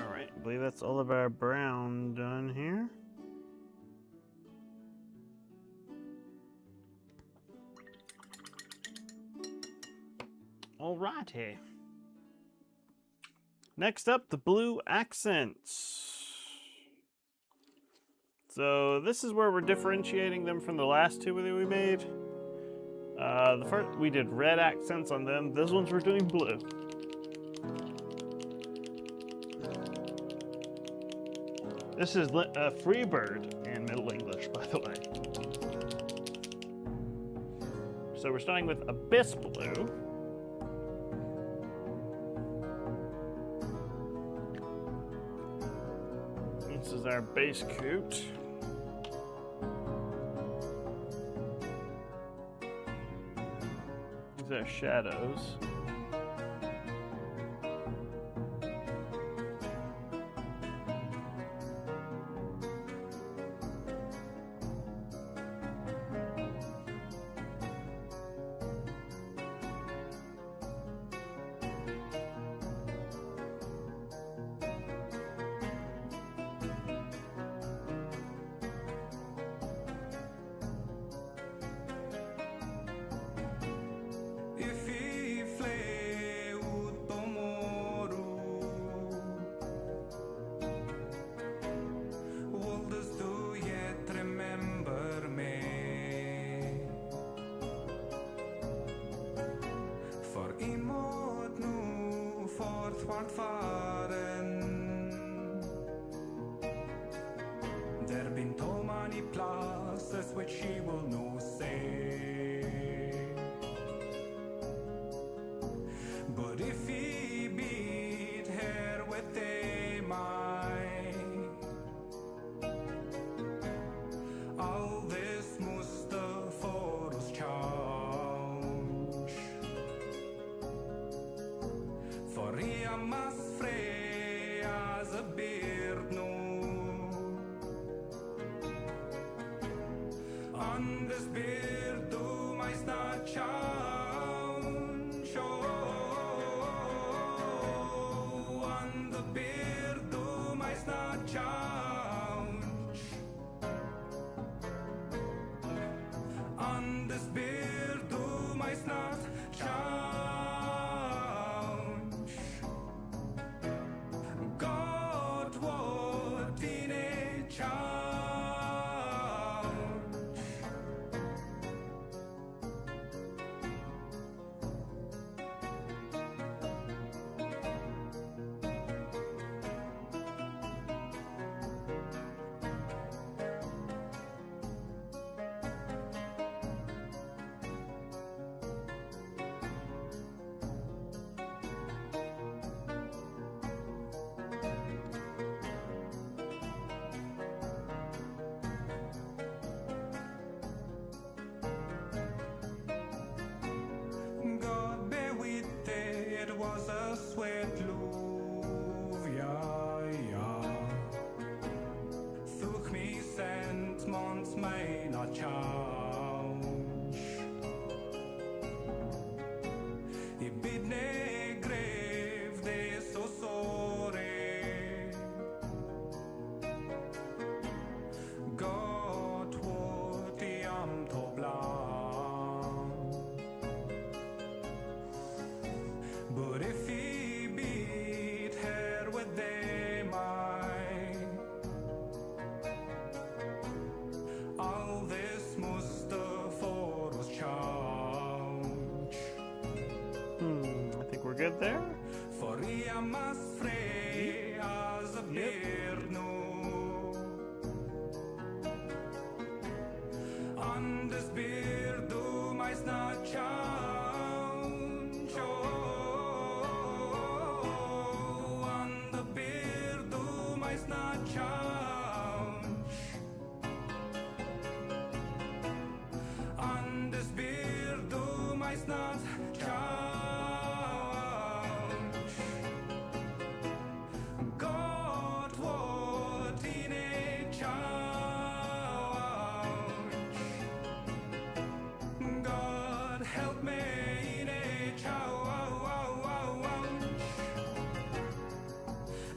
I believe that's all of our brown done here. Alrighty. Next up, the blue accents. So this is where we're differentiating them from the last two that we made. The first we did red accents on them. This ones we're doing blue. This is a free bird in Middle English, by the way. So we're starting with Abyss Blue. This is our base coat. These are shadows. If he fortwart fahren. There been so many places which she will no say. But if he beat her with a mine, all this muste for us change. For he must free as a beard no. On this beard do my snart change. On the beard do my snart change. On this beard do my snart change. God what in a change. God be with thee, it was a sweet love, ja. Through me sent months may not change. I bid ne grave det så sorry. God what I am to bland. But if he beat her with a mine, all this muste for us change. I think we're good there. For he must free as a beard no. On this beard do my snart change. On the beard do my snart change. On this beard do my snart change. God what in a change. God help me in a change.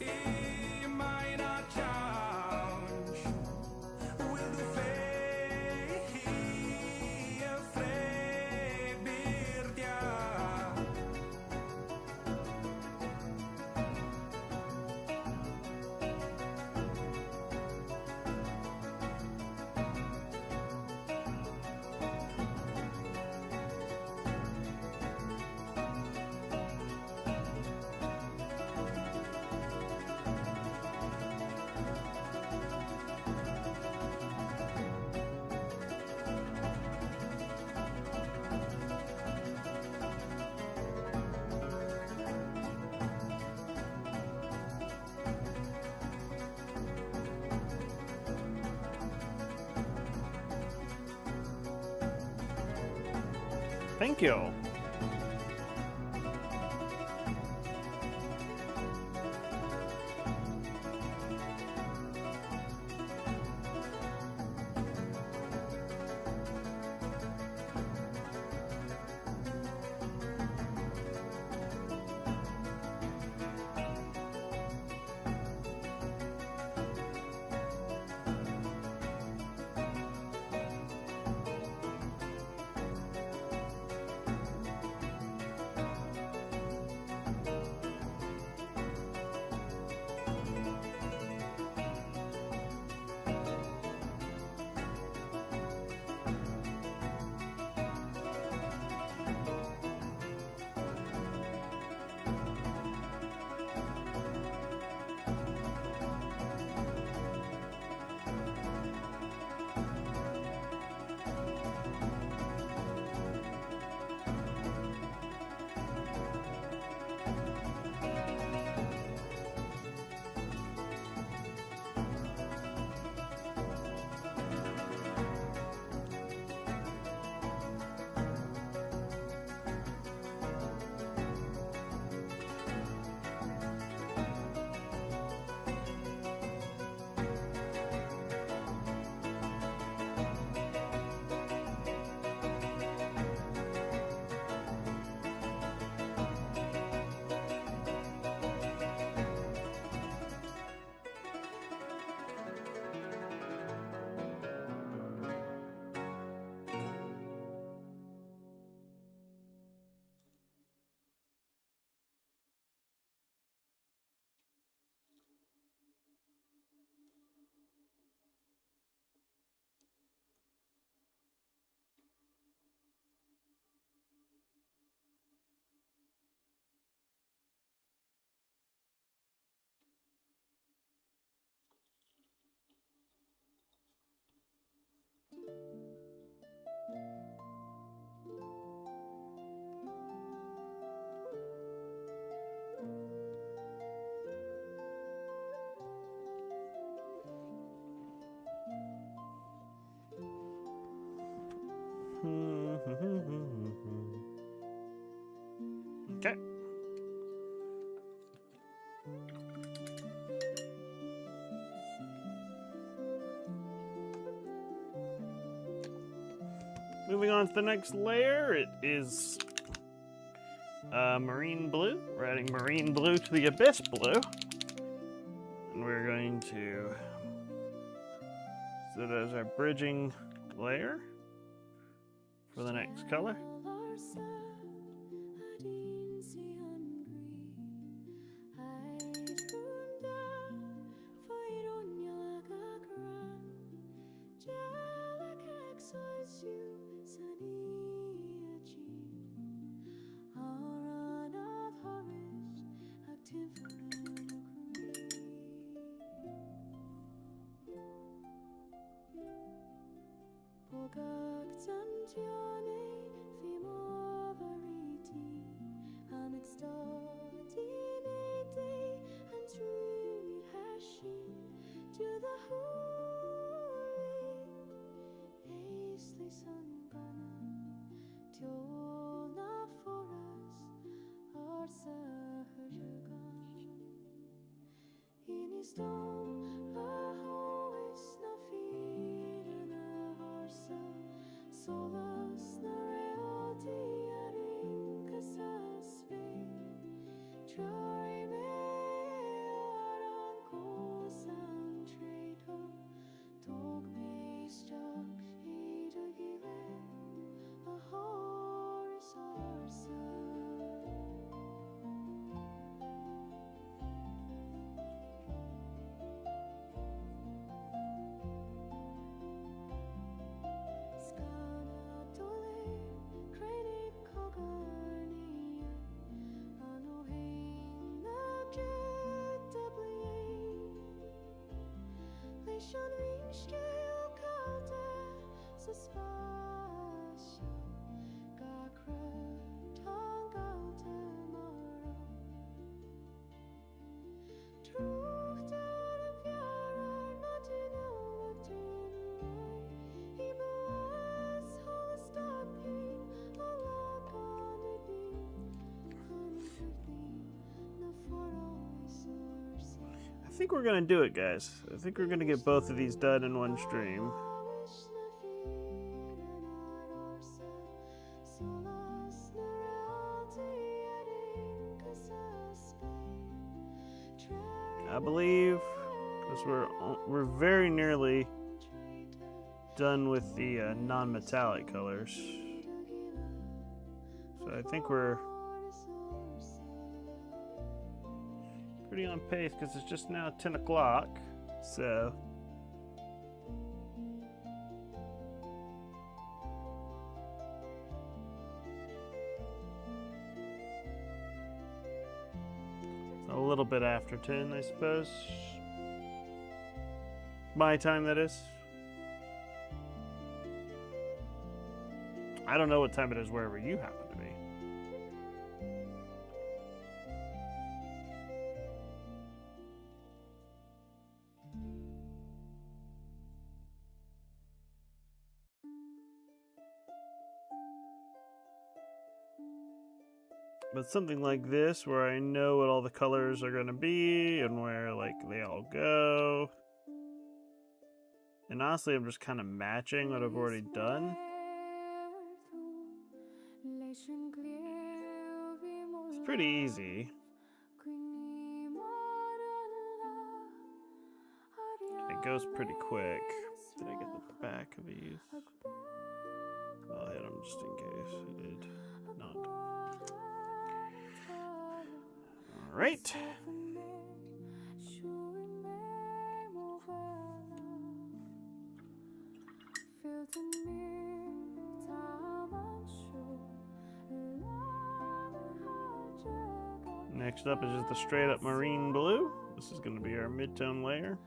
He might not change. Will the faith afraid beard ya? Thank you. moving on to the next layer, it is marine blue. We're adding marine blue to the abyss blue. And we're going to set it as our bridging layer for the next color. I think we're gonna do it, guys. I think we're gonna get both of these done in one stream. I believe, because we're very nearly done with the non-metallic colors. So I think we're pretty on pace because it's just now 10 o'clock. So it's a little bit after 10, I suppose. My time, that is. I don't know what time it is wherever you happen to be. But something like this, where I know what all the colors are going to be and where like they all go. And honestly, I'm just kind of matching what I've already done. It's pretty easy. It goes pretty quick. Did I get the back of these? I'll hit them just in case I did not. All right. Next up is just the straight up marine blue. This is going to be our mid-tone layer.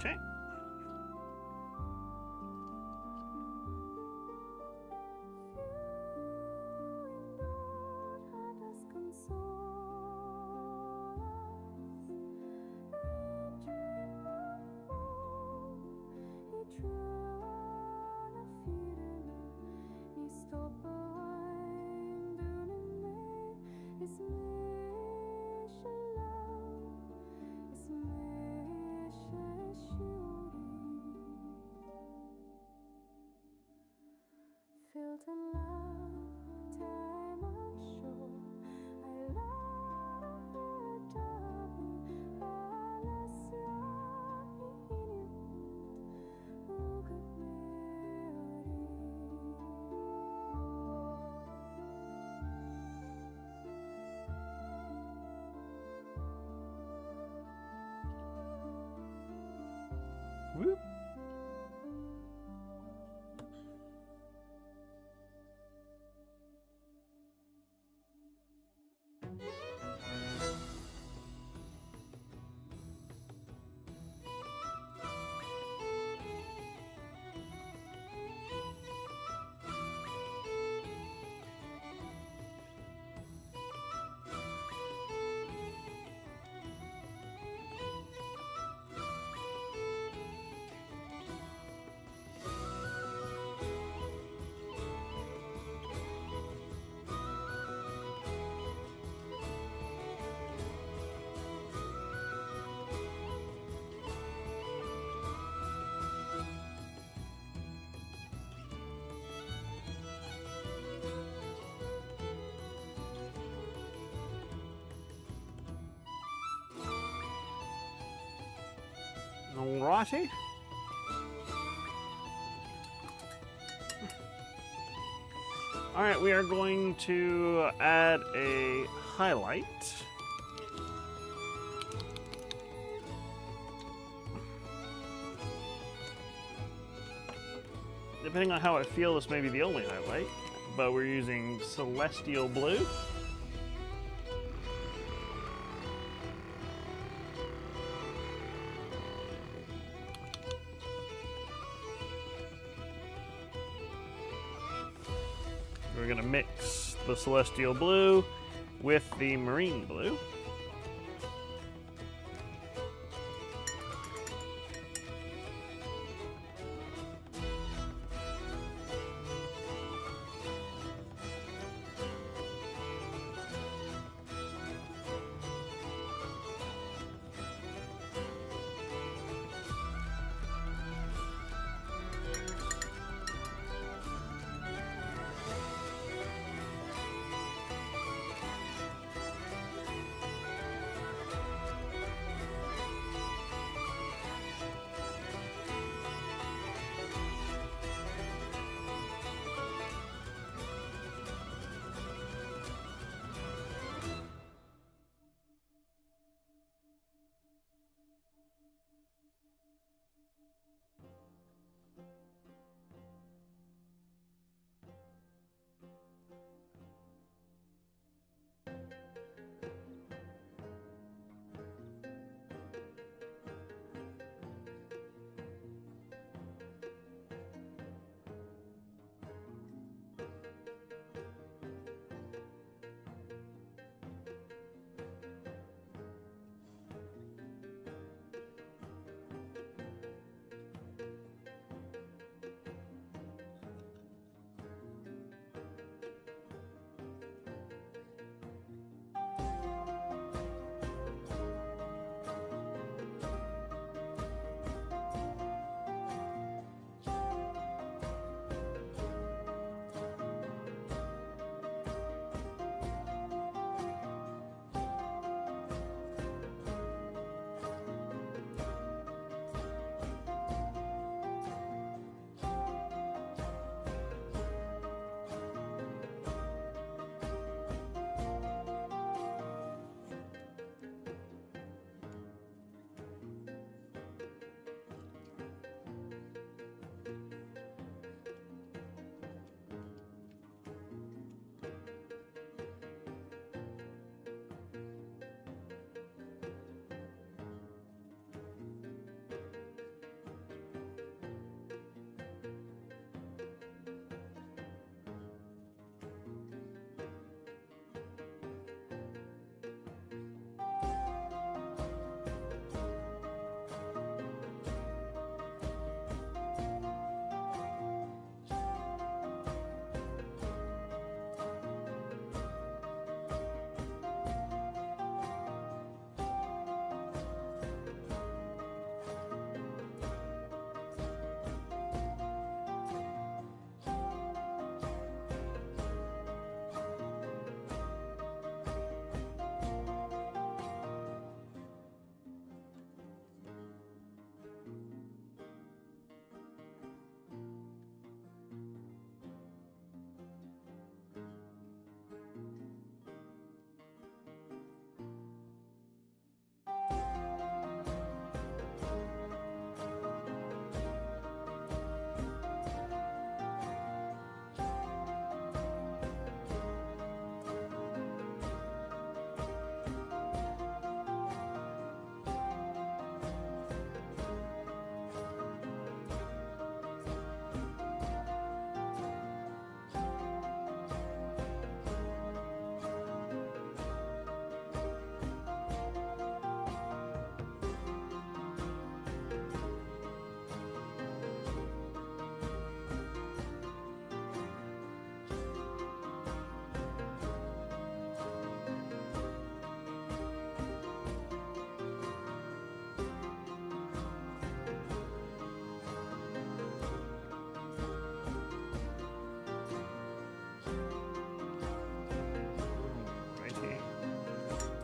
Okay. Filled in love, time unsure. I love double, alles Whoop. Alrighty. Alright, we are going to add a highlight. Depending on how I feel, this may be the only highlight, but we're using Celestial Blue. We're going to mix the Celestial Blue with the Marine Blue.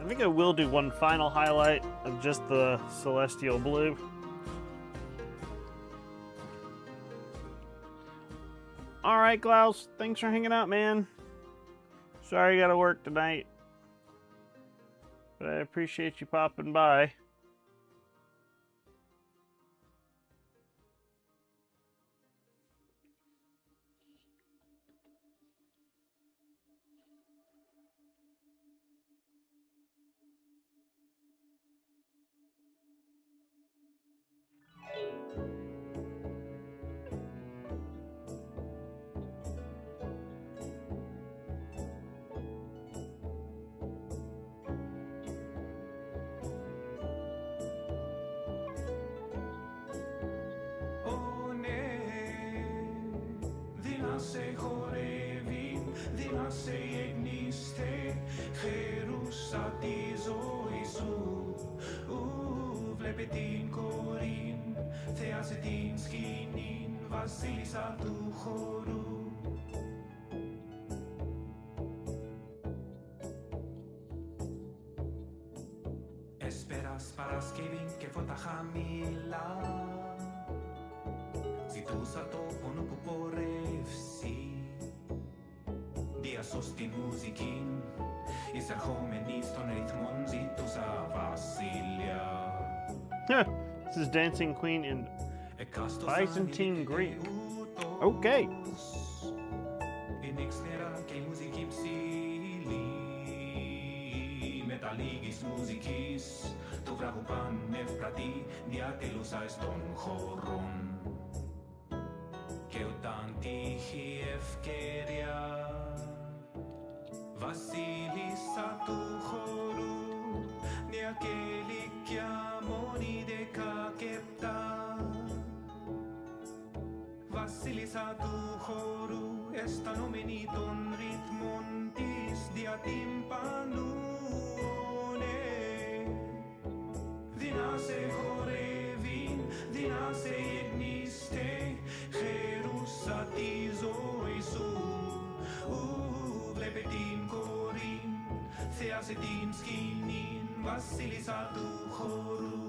I think I will do one final highlight of just the celestial blue. Alright, Klaus, thanks for hanging out, man. Sorry you gotta work tonight, but I appreciate you popping by. σε χορεύει, δίνα σε εγνίστε, χερούσα τη ζωή σου. Βλέπε την κορήν, θεάσε την σκηνήν, βασίλισσα του χορού. Έσπερας Παρασκευή και φώτα χαμηλά, ζητούσα το πόνο που πορεύσει, διασώς την μουσική, εισερχόμενη στον ρυθμό, ζητούσα βασίλεια. This is Dancing Queen in Byzantine Greek. Okay. Είναι ξέρα και η μουσική ψηλή, μετά λίγης μουσικής, το βράχο πανευπρατή, διατελούσα στον χώρο. Και όταν τύχει ευκαιρία, βασίλισσα του χώρου, μια και ηλικία μόνη 17. Βασίλισσα του χώρου, αισθανόμενη των ρυθμών της δια τυμπανού. Δεινά σε χορεύει, δεινά σε γεμνίστε, χερούσα τη ζωή σου. Βλέπε την κορήν, θεάσε την σκηνήν, βασίλισσα του χώρου.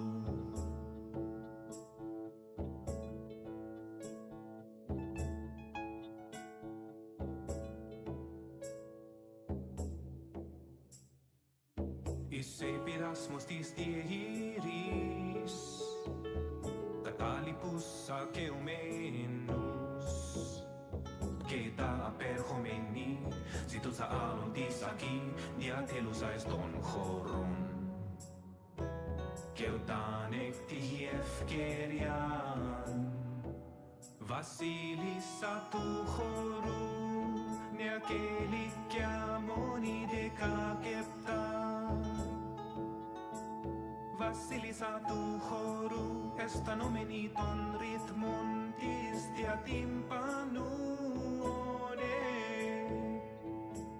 Είσαι πειρασμός της διεγύρης, κατάλοιπους ακαιωμένους, και τα απερχομένη ζητούσα άλλον της ακή, διατελούσα στον χώρο. Και όταν εκτύχει ευκαιρία, βασίλισσα του χώρου, νέα και ηλικία μόνη 17. Βασίλισσα του χώρου, αισθανόμενη των ρυθμών της δια τυμπανού.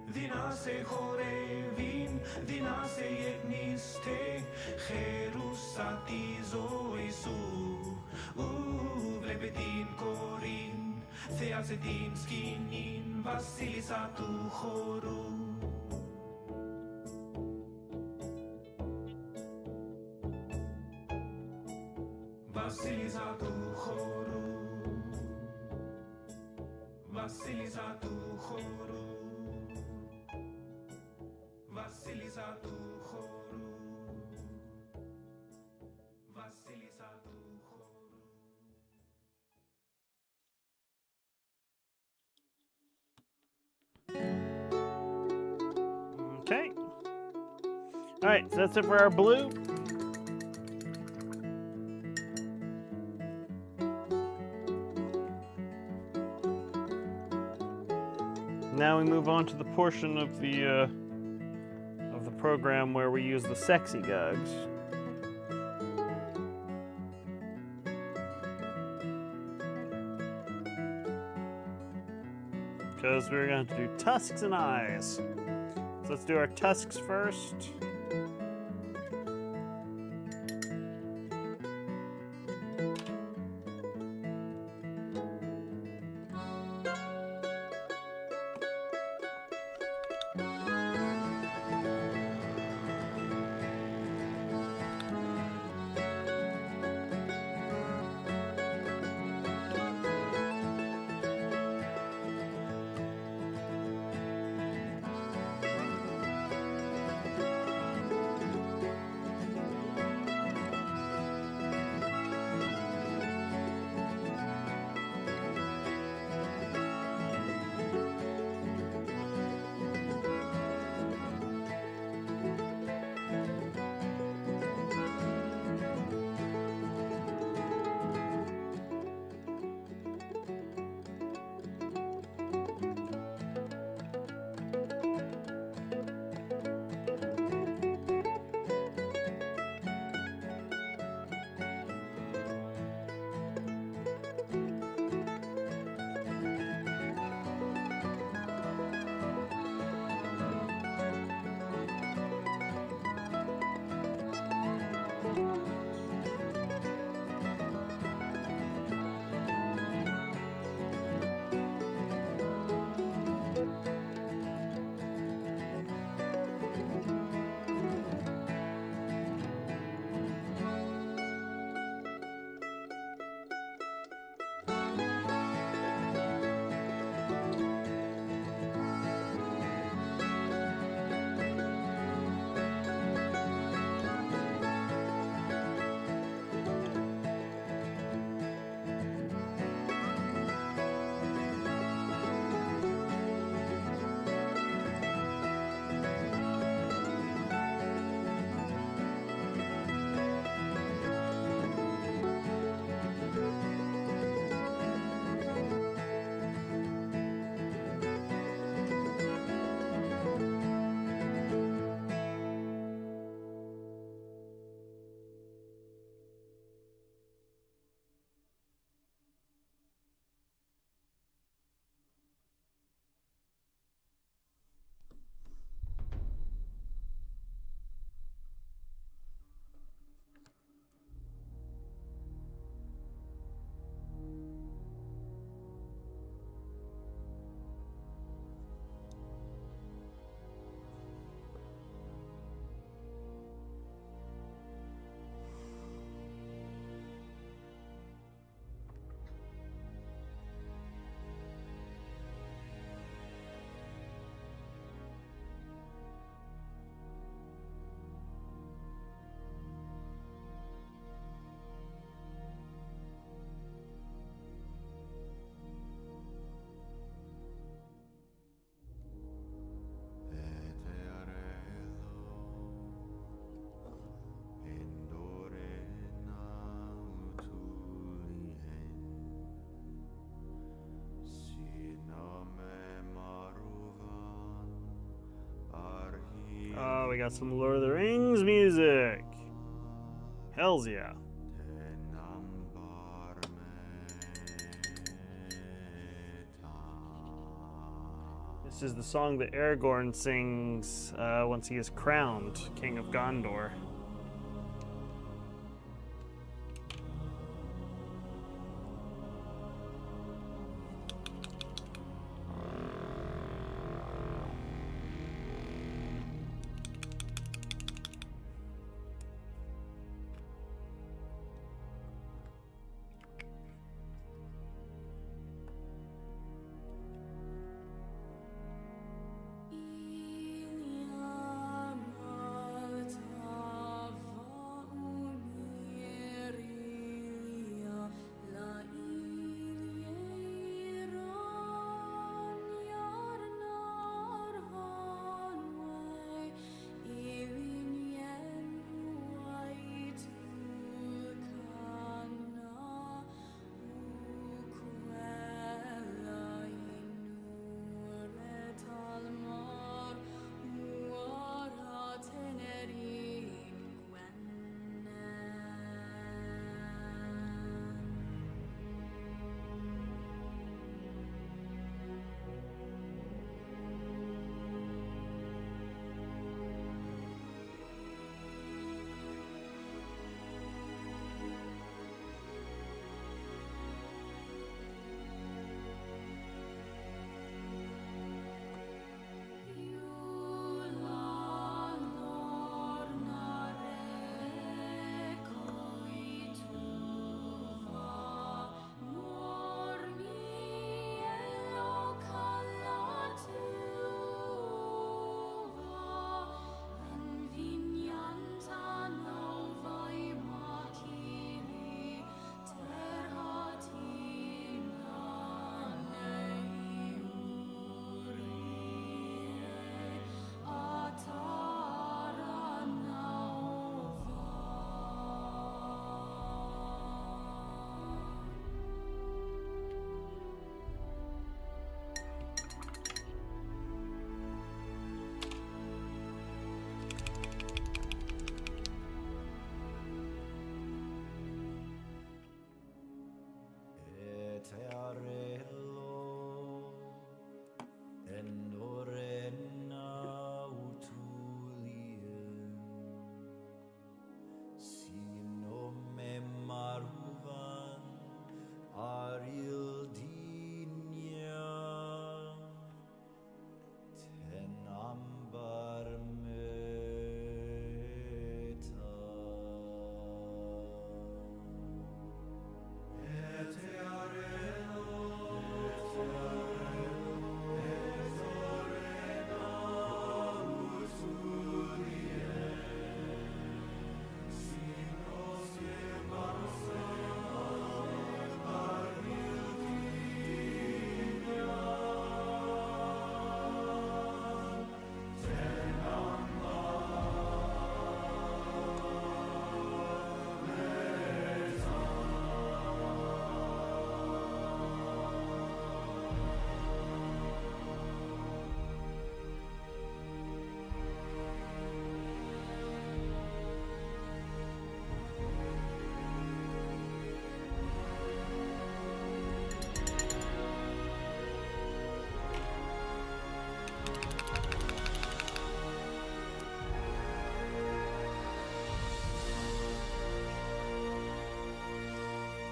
Δεινά σε χορεύει, δεινά σε γεμνίστε, χερούσα τη ζωή σου. Βλέπε την κορήν, θεάσε την σκηνήν, βασίλισσα του χώρου. Βασίλισσα του χώρου, βασίλισσα του χώρου, βασίλισσα του χώρου, βασίλισσα του χώρου. Okay. All right, so that's it for our blue. Now we move on to the portion of the program where we use the sexy gugs. Because we're going to do tusks and eyes. So let's do our tusks first. got some Lord of the Rings music. Hells yeah. This is the song that Aragorn sings once he is crowned King of Gondor.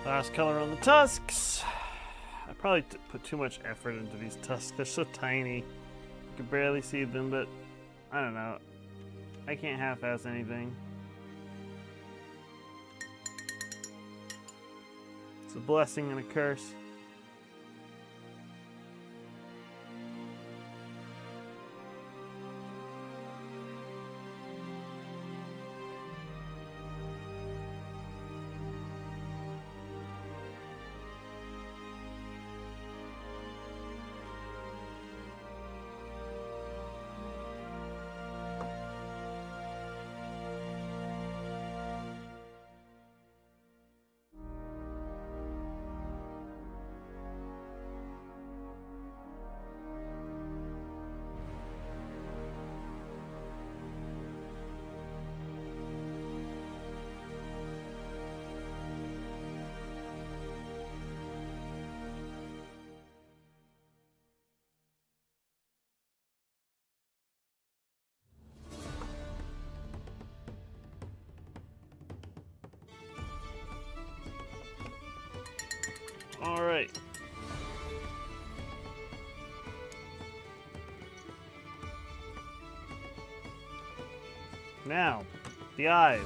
Last color on the tusks. I probably put too much effort into these tusks. They're so tiny. You can barely see them, but I don't know. I can't half-ass anything. It's a blessing and a curse. Now, the eyes.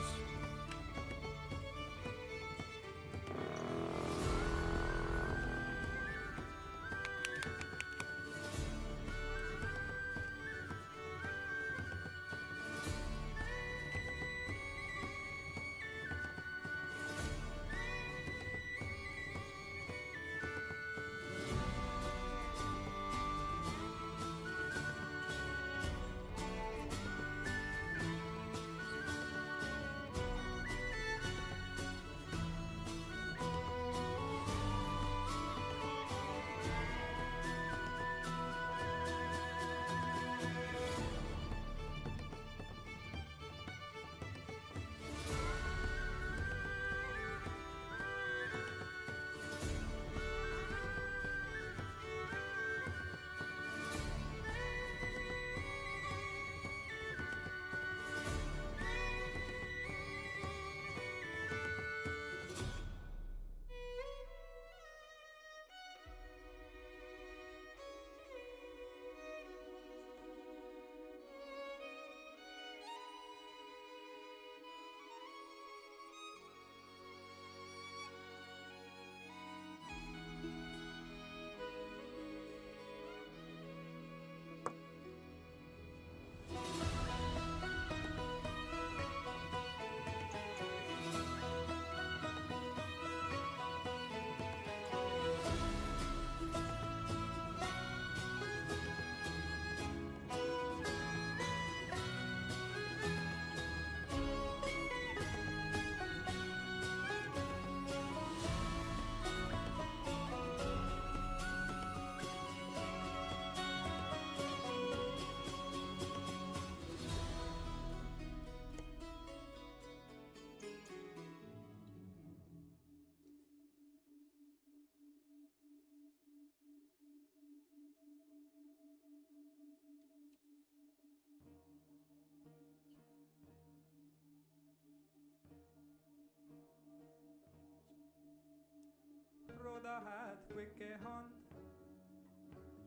Roda hat quicke hand.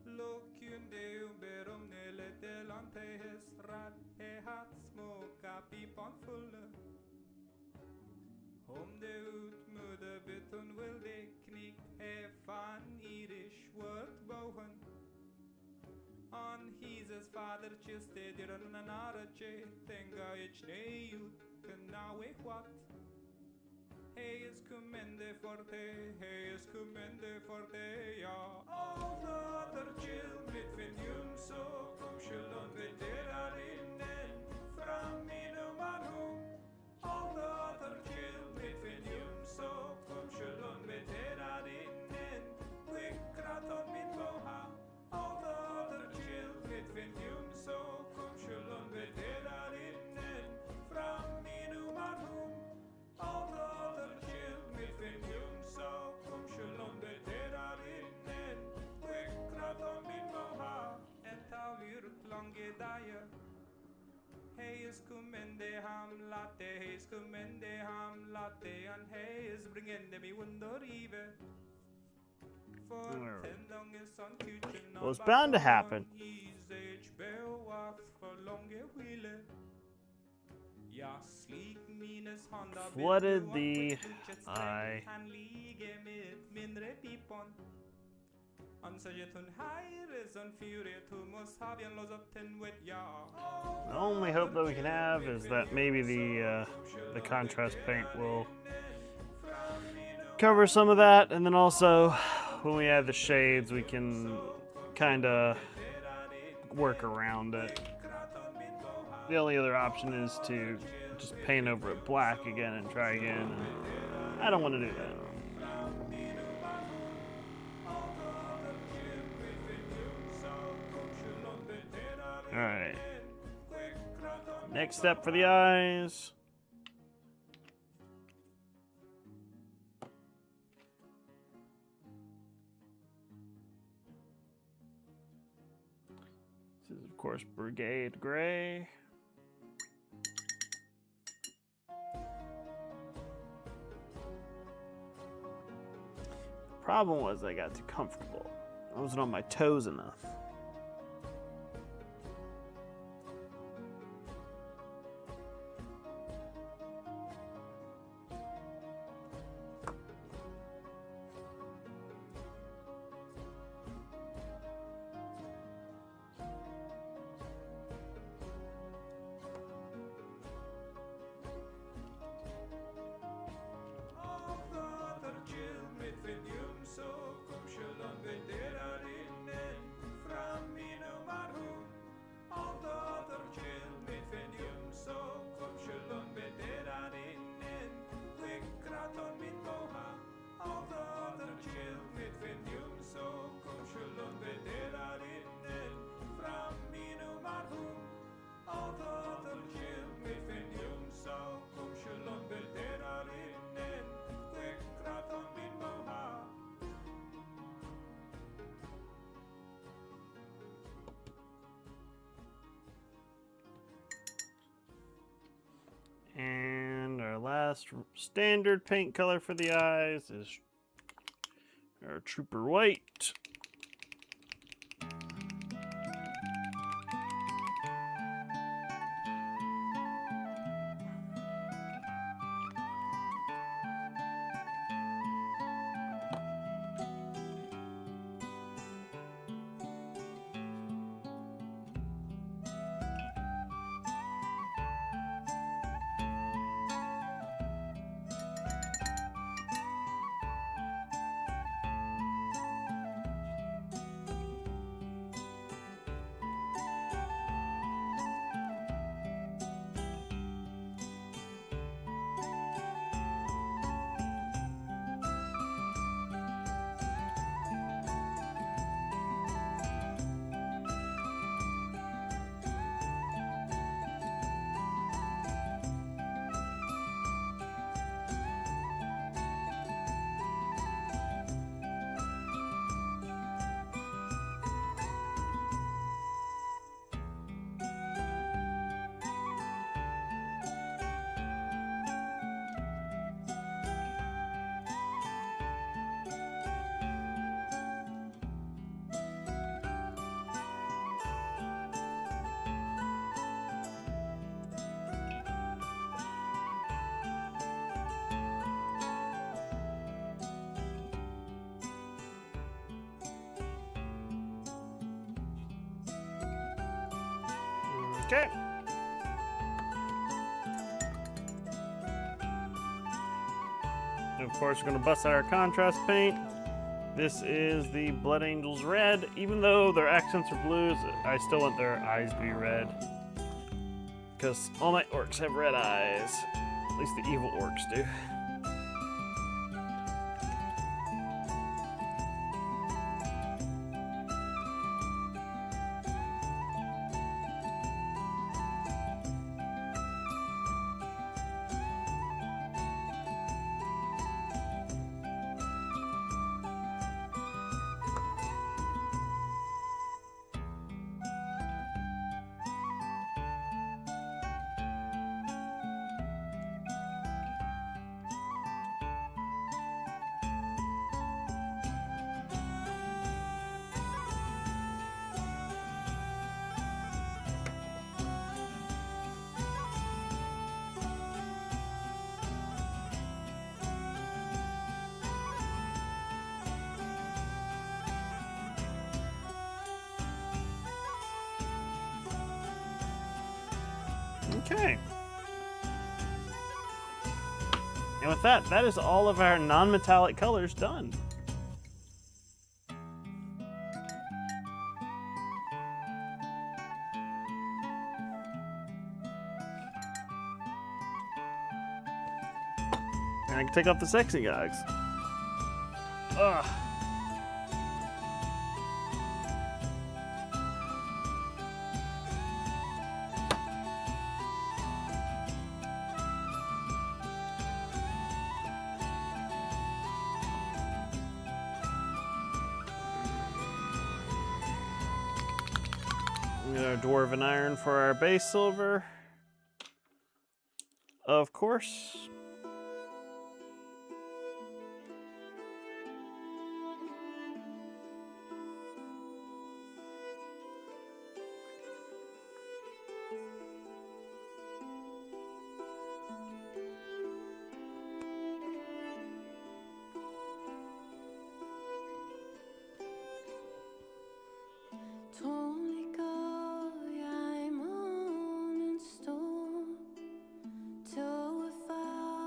Look yun de berum nele delante his rat. He hat smoke a peep on full. Om de ut mudde button will de knick. He fan Irish word bowen. On his father just de dirren an arache. Tenga ich ne ut now what? He is commende forte, he is commende forte, ja. All the other chill mit vinjum så kom skylden vid derar innen fram inom anhom. All the other chill mit vinjum så kom skylden vid derar innen skickrat om mitt boha. All the other chill mit vinjum så kom skylden vid derar innen fram inom anhom. All the other chill mit vinjum så kom skylden vid derar innen skickrat om mitt boha. Ett av yrt lange dager. Hej is kommende ham latte, hej is kommende ham latte, and hej is bringende mi under ive. For tendonges on kuchen. Well, it's bound to happen. Flooded the eye. The only hope that we can have is that maybe the contrast paint will cover some of that, and then also when we add the shades we can kind of work around it. The only other option is to just paint over it black again and try again. I don't want to do that. Alright. Next step for the eyes. This is, of course, Brigade Gray. Problem was I got too comfortable. I wasn't on my toes enough. last standard paint color for the eyes is our Trooper White. Okay. And of course, we're going to bust out our contrast paint. This is the Blood Angels Red. Even though their accents are blues, I still want their eyes to be red. Because all my orcs have red eyes. At least the evil orcs do. Okay. And with that, that is all of our non-metallic colors done. And I can take off the sexy guys. Ugh. We got our Dwarven Iron for our base silver. Of course. Tåliga i månens storm, tårfall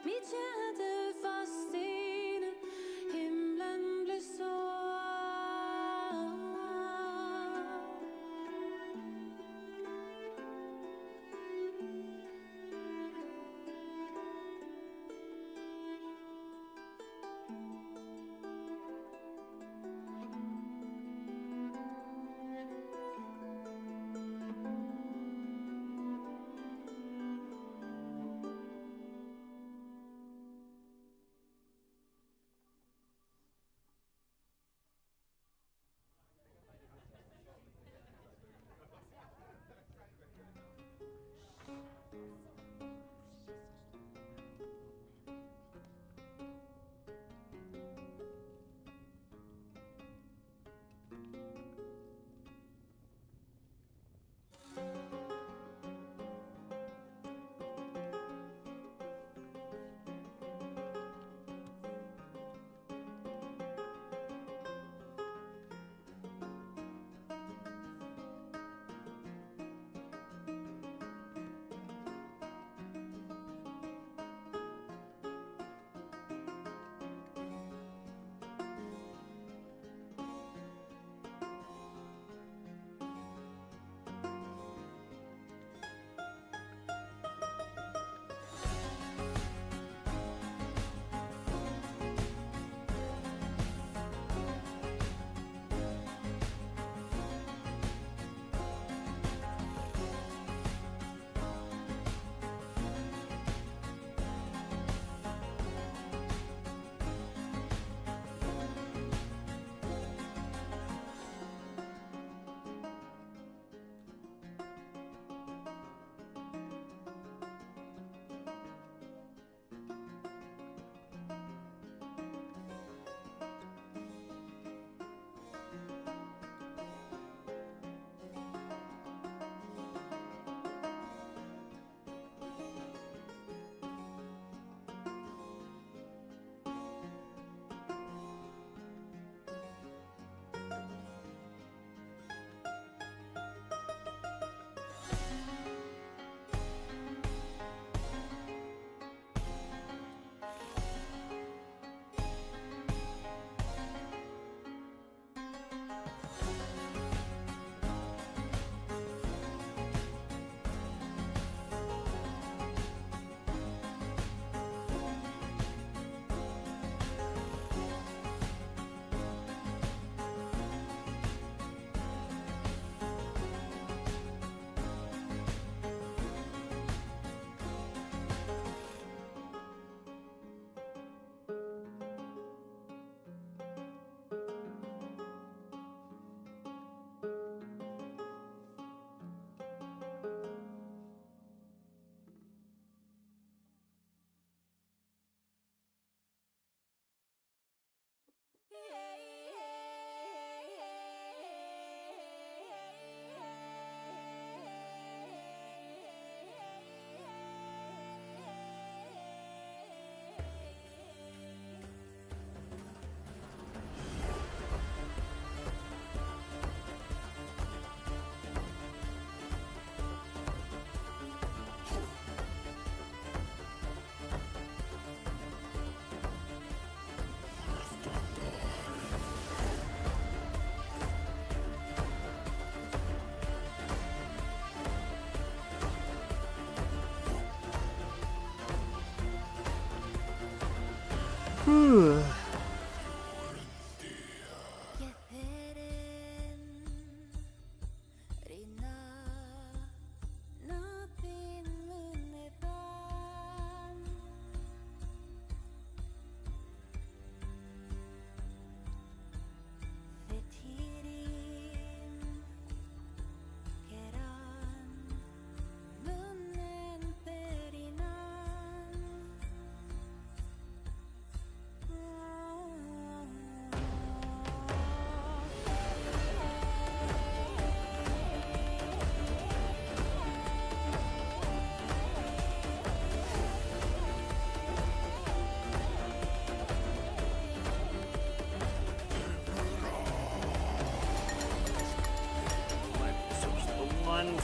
Mitt hjärta fast inne, himlen blir så.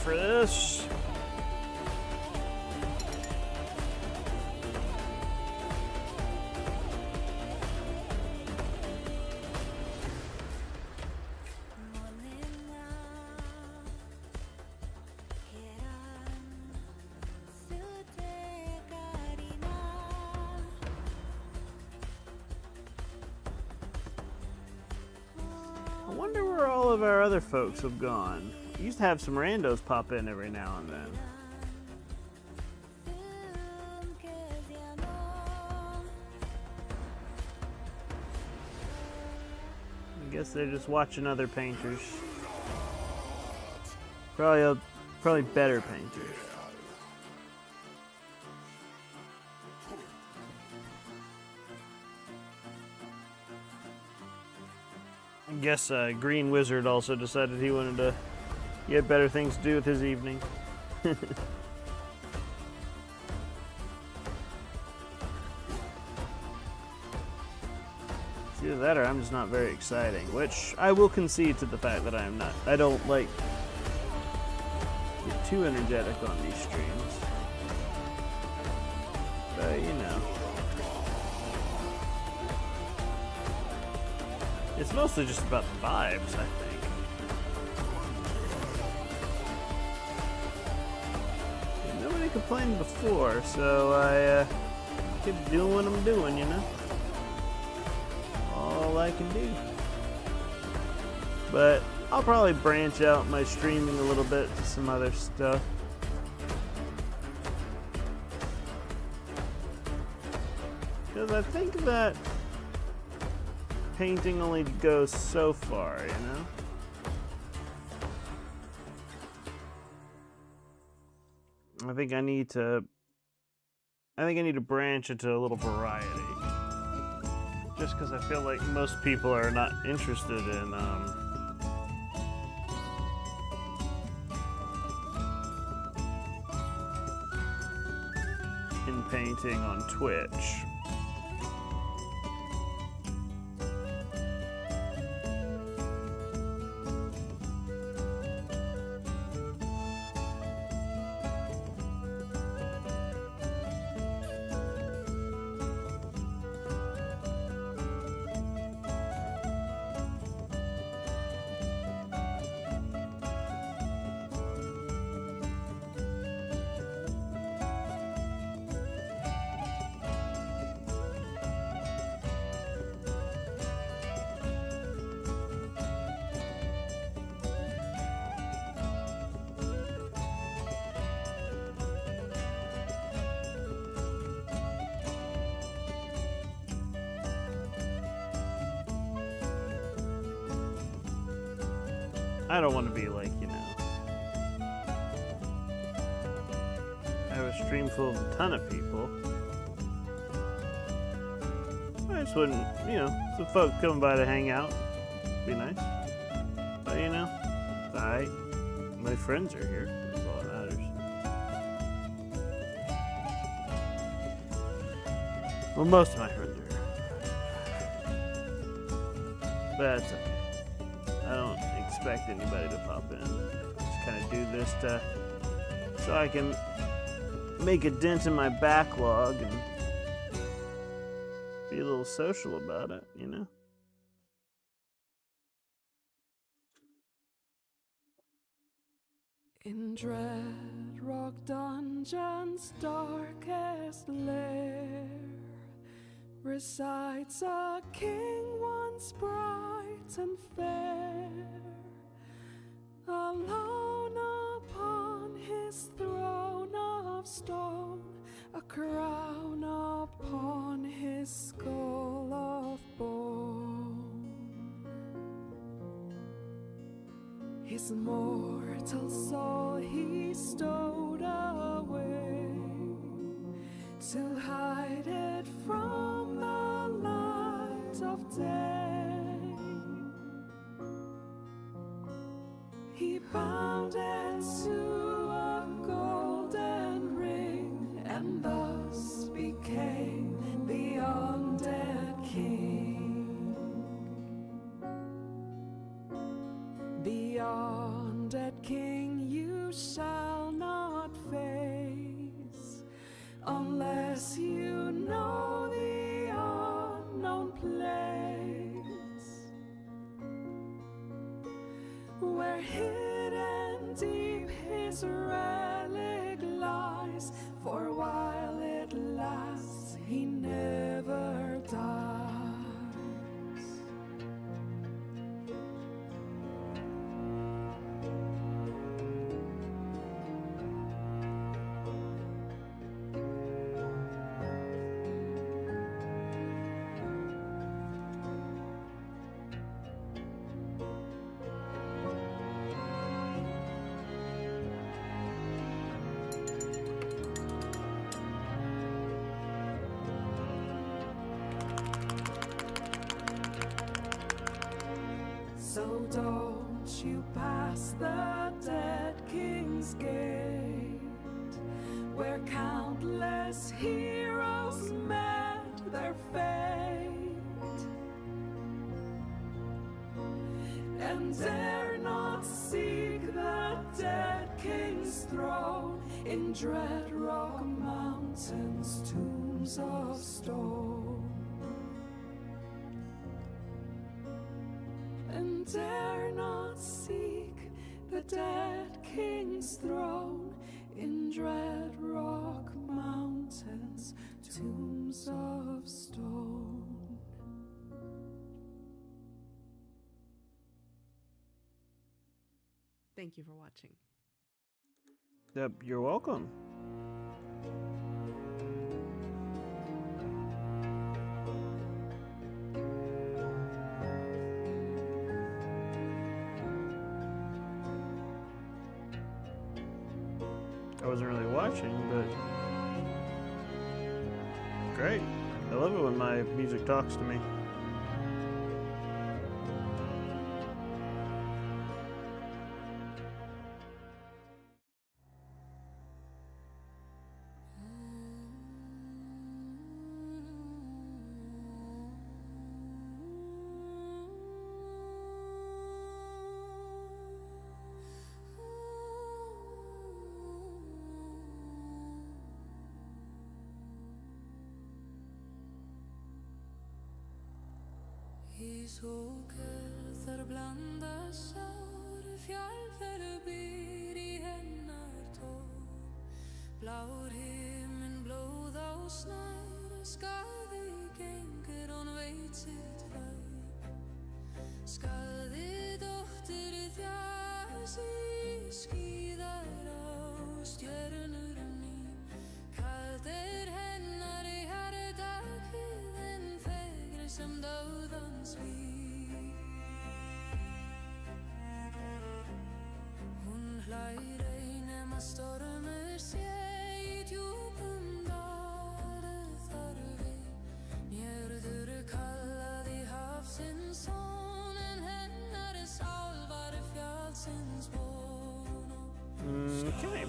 For this. wonder where all of our other folks have gone. We used to have some randos pop in every now and then. I guess they're just watching other painters. Probably better painters. I guess Green Wizard also decided he had better things to do with his evening. It's either that or I'm just not very exciting, which I will concede to the fact that I am not. I don't like get too energetic on these streams. But you know. It's mostly just about the vibes, I think. And nobody complained before, so I keep doing what I'm doing, you know? All I can do. But I'll probably branch out my streaming a little bit to some other stuff. Because I think that painting only goes so far, you know? I think I need to branch into a little variety. Just because I feel like most people are not interested in painting on Twitch. I don't want to be like, you know, I have a stream full of a ton of people. I just wouldn't, you know, some folk coming by to hang out. Be nice. But, you know, my friends are here. That's all that matters. Well, most of my friends are here. But that's okay. I don't expect anybody to pop in. Just kind of do this so I can make a dent in my backlog and be a little social about it, you know? In Dread Rock Dungeon's darkest lair resides a king once bright and fair, alone upon his throne of stone, a crown upon his skull of bone. His mortal soul he stowed away to hide it from the light of day. He bound it to a golden ring and thus became the undead king. The undead king you shall not face unless you know the unknown place where hidden deep his So don't you pass the dead king's gate, where countless heroes met their fate, and dare not seek the dead king's throne in dread rock mountains, tombs of stone. And dare not seek the dead king's throne in dread rock mountains, tombs of stone. Thank you for watching. Yep, you're welcome. I wasn't really watching, but great. I love it when my music talks to me. I soker þar blanda sár, fjallferð byr í hennar tól. Blár himinn, blóð á snær, skaði gengur, hún veit sitt fær. Skaði dóttir þjasi, skíðar á stjörnur mín. Kalt hennar í hjarta kviðin, fegri sem dauðans vín. Hún hlær einum að stormur sé í djúpum dali þar við. Njörður kallaði hafsins son, en hennar sál var fjallsins von. Okay.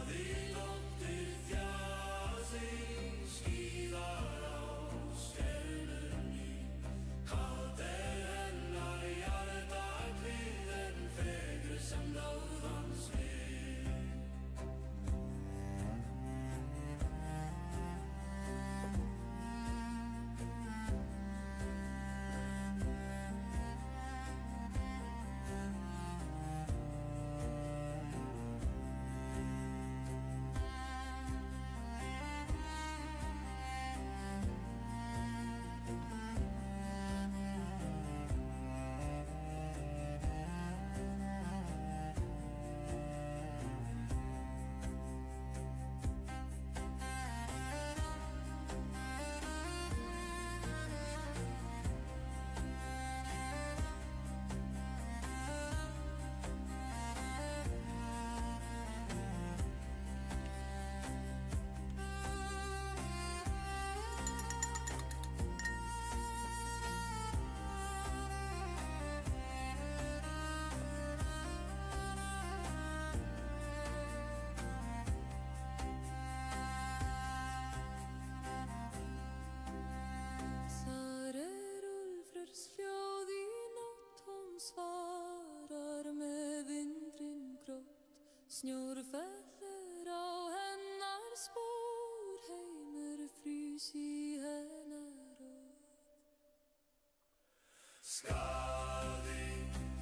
Sljóð í nótt, hún svarar með vindrinn grótt. Snjór fellur á hennar spór, heimur frýs í hennar rót. Skaði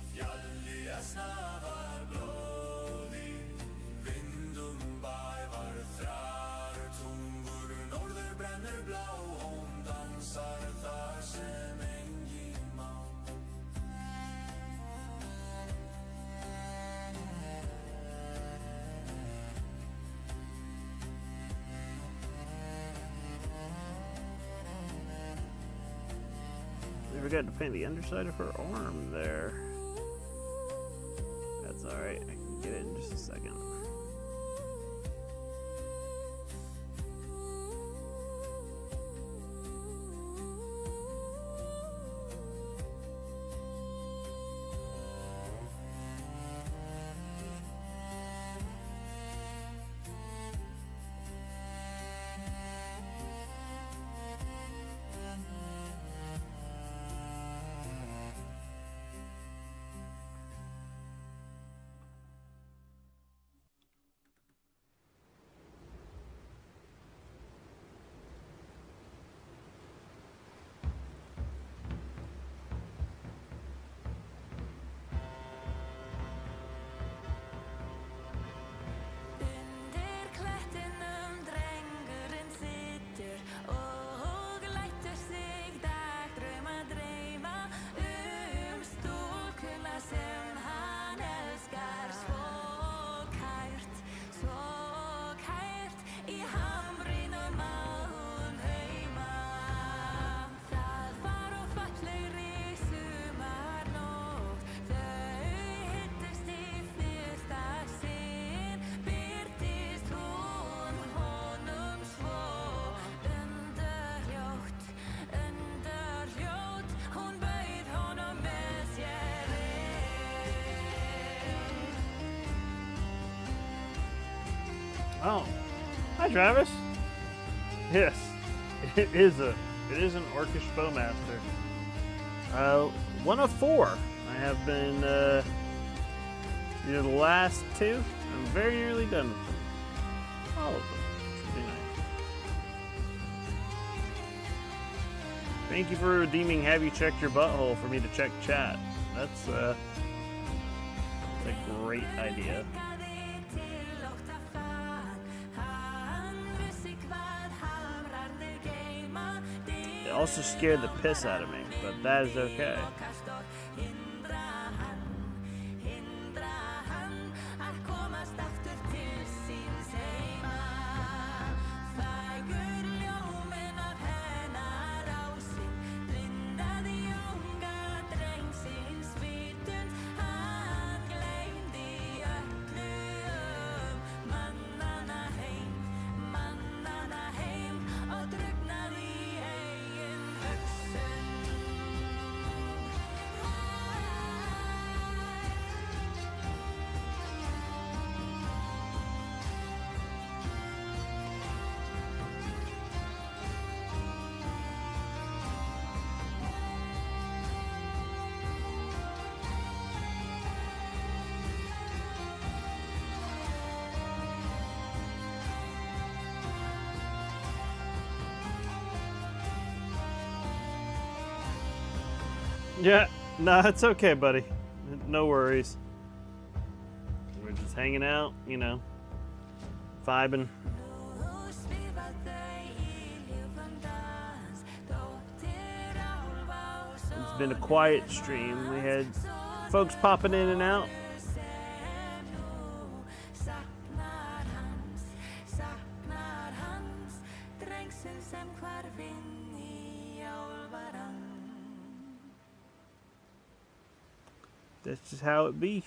fjalli var blóði, vindum bævar þrar, tungur norður brennur blá, hún dansar þar sem enginn má. I forgot to paint the underside of her arm there. That's alright, I can get it in just a second. Oh, hi Travis. Yes, it is an orcish bowmaster. 1 of 4. I have been either the last 2. I'm very nearly done with them. All of them. Should be nice. Thank you for redeeming Have You Checked Your Butthole for me to check chat. That's a great idea. It also scared the piss out of me, but that is okay. Yeah, no, it's okay, buddy. No worries. We're just hanging out, you know, vibing. It's been a quiet stream. We had folks popping in and out. That's just how it be.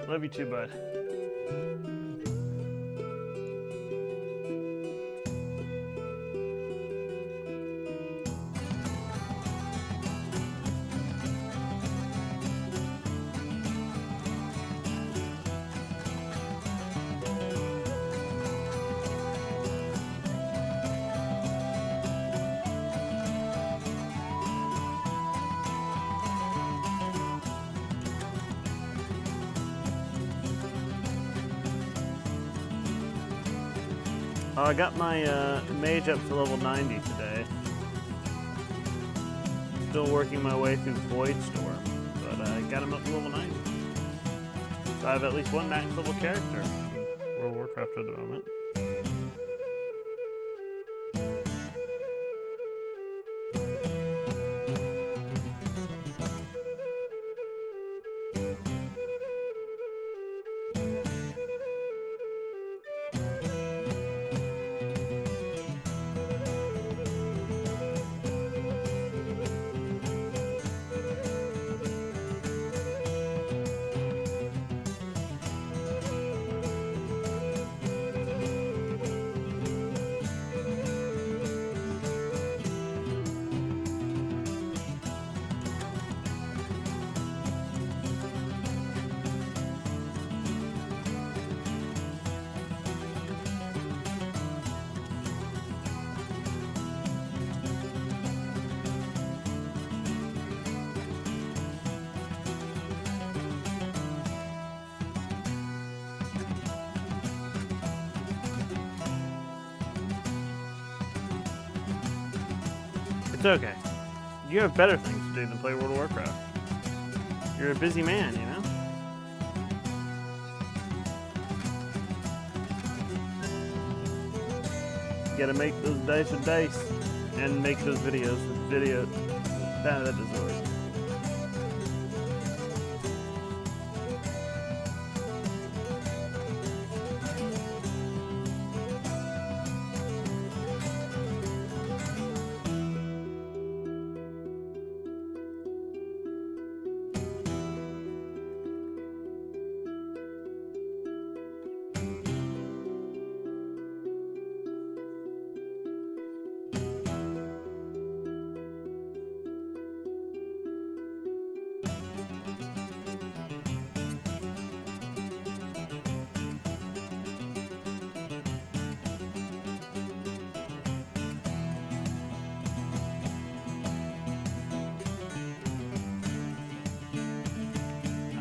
Love you too, bud. I got my mage up to level 90 today. Still working my way through Void Storm, but I got him up to level 90. So I have at least one max level character in World of Warcraft at the moment. It's okay. You have better things to do than play World of Warcraft. You're a busy man, you know? You gotta make those dice with dice and make those videos with videos. That doesn't work.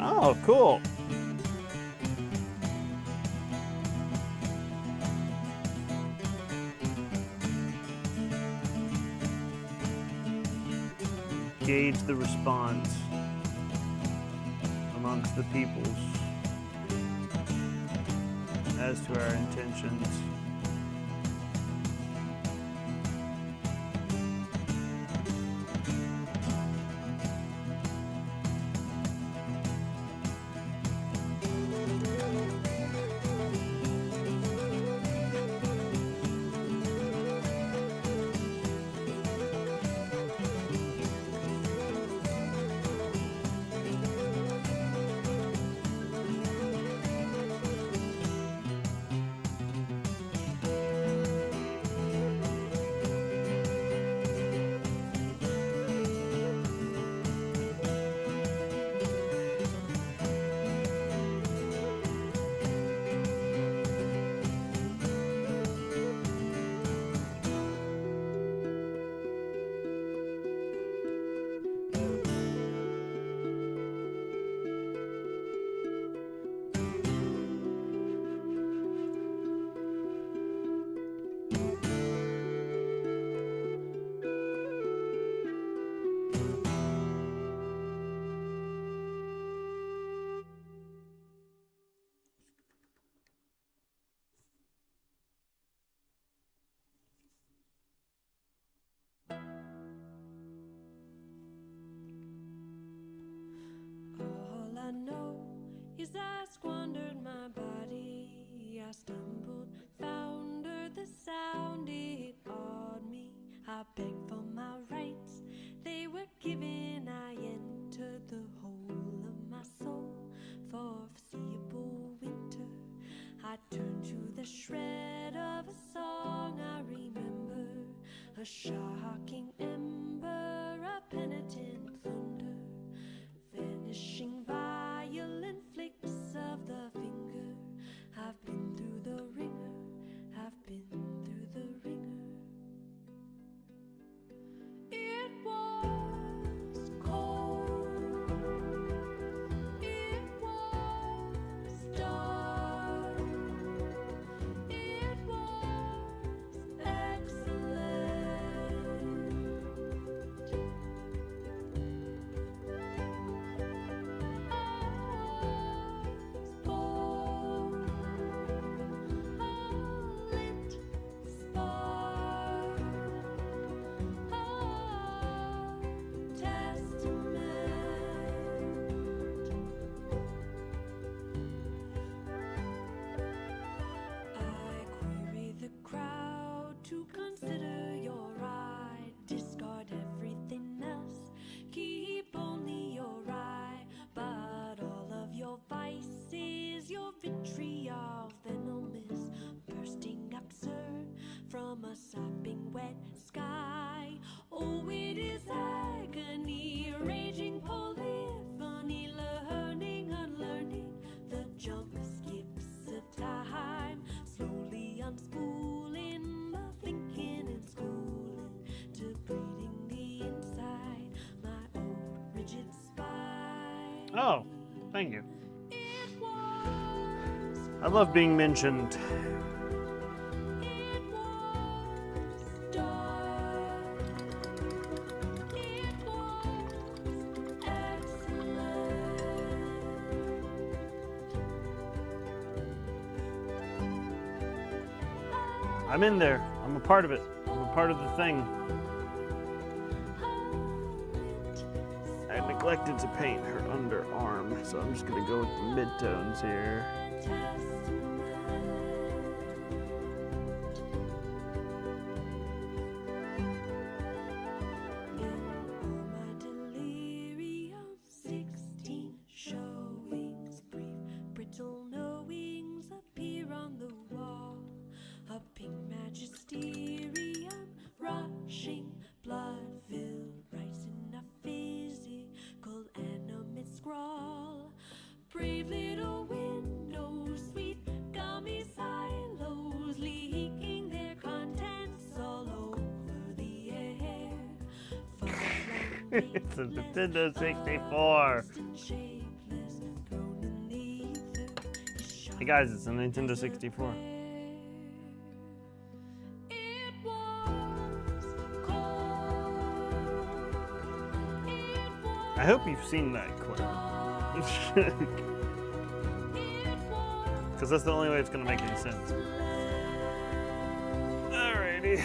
Oh, cool. Gauge the response amongst the peoples as to our intentions. All I know is I squandered my body. I stumbled, found her, the sound it awed me. I begged for my rights, they were given. I entered the whole of my soul for foreseeable winter. I turned to the shred of a song I remember, a shocking ember, a penitent thunder, vanishing violent flicks of the finger. I've been through the ringer, I've been through the ringer. It was cold, it was dark, it was excellent. To consider your right, discard everything else, keep only your right. But all of your vices, your vitriol venomous, bursting absurd from a sopping wet sky. Oh, it is agony, raging polyphony, learning, unlearning, the jump skips of time, slowly unspooling the thinking and schooling, to breeding the inside my old rigid spine. Oh, thank you. It was I love being mentioned. It was dark. I'm in there. I'm a part of it. I'm a part of the thing. I neglected to paint her underarm, so I'm just gonna go with the midtones here. Brave little windows, sweet gummy silos, leaking their contents all over the air. It's a Nintendo 64. Hey guys, it's a Nintendo 64. I hope you've seen that clip. Because that's the only way it's going to make any sense. Alrighty.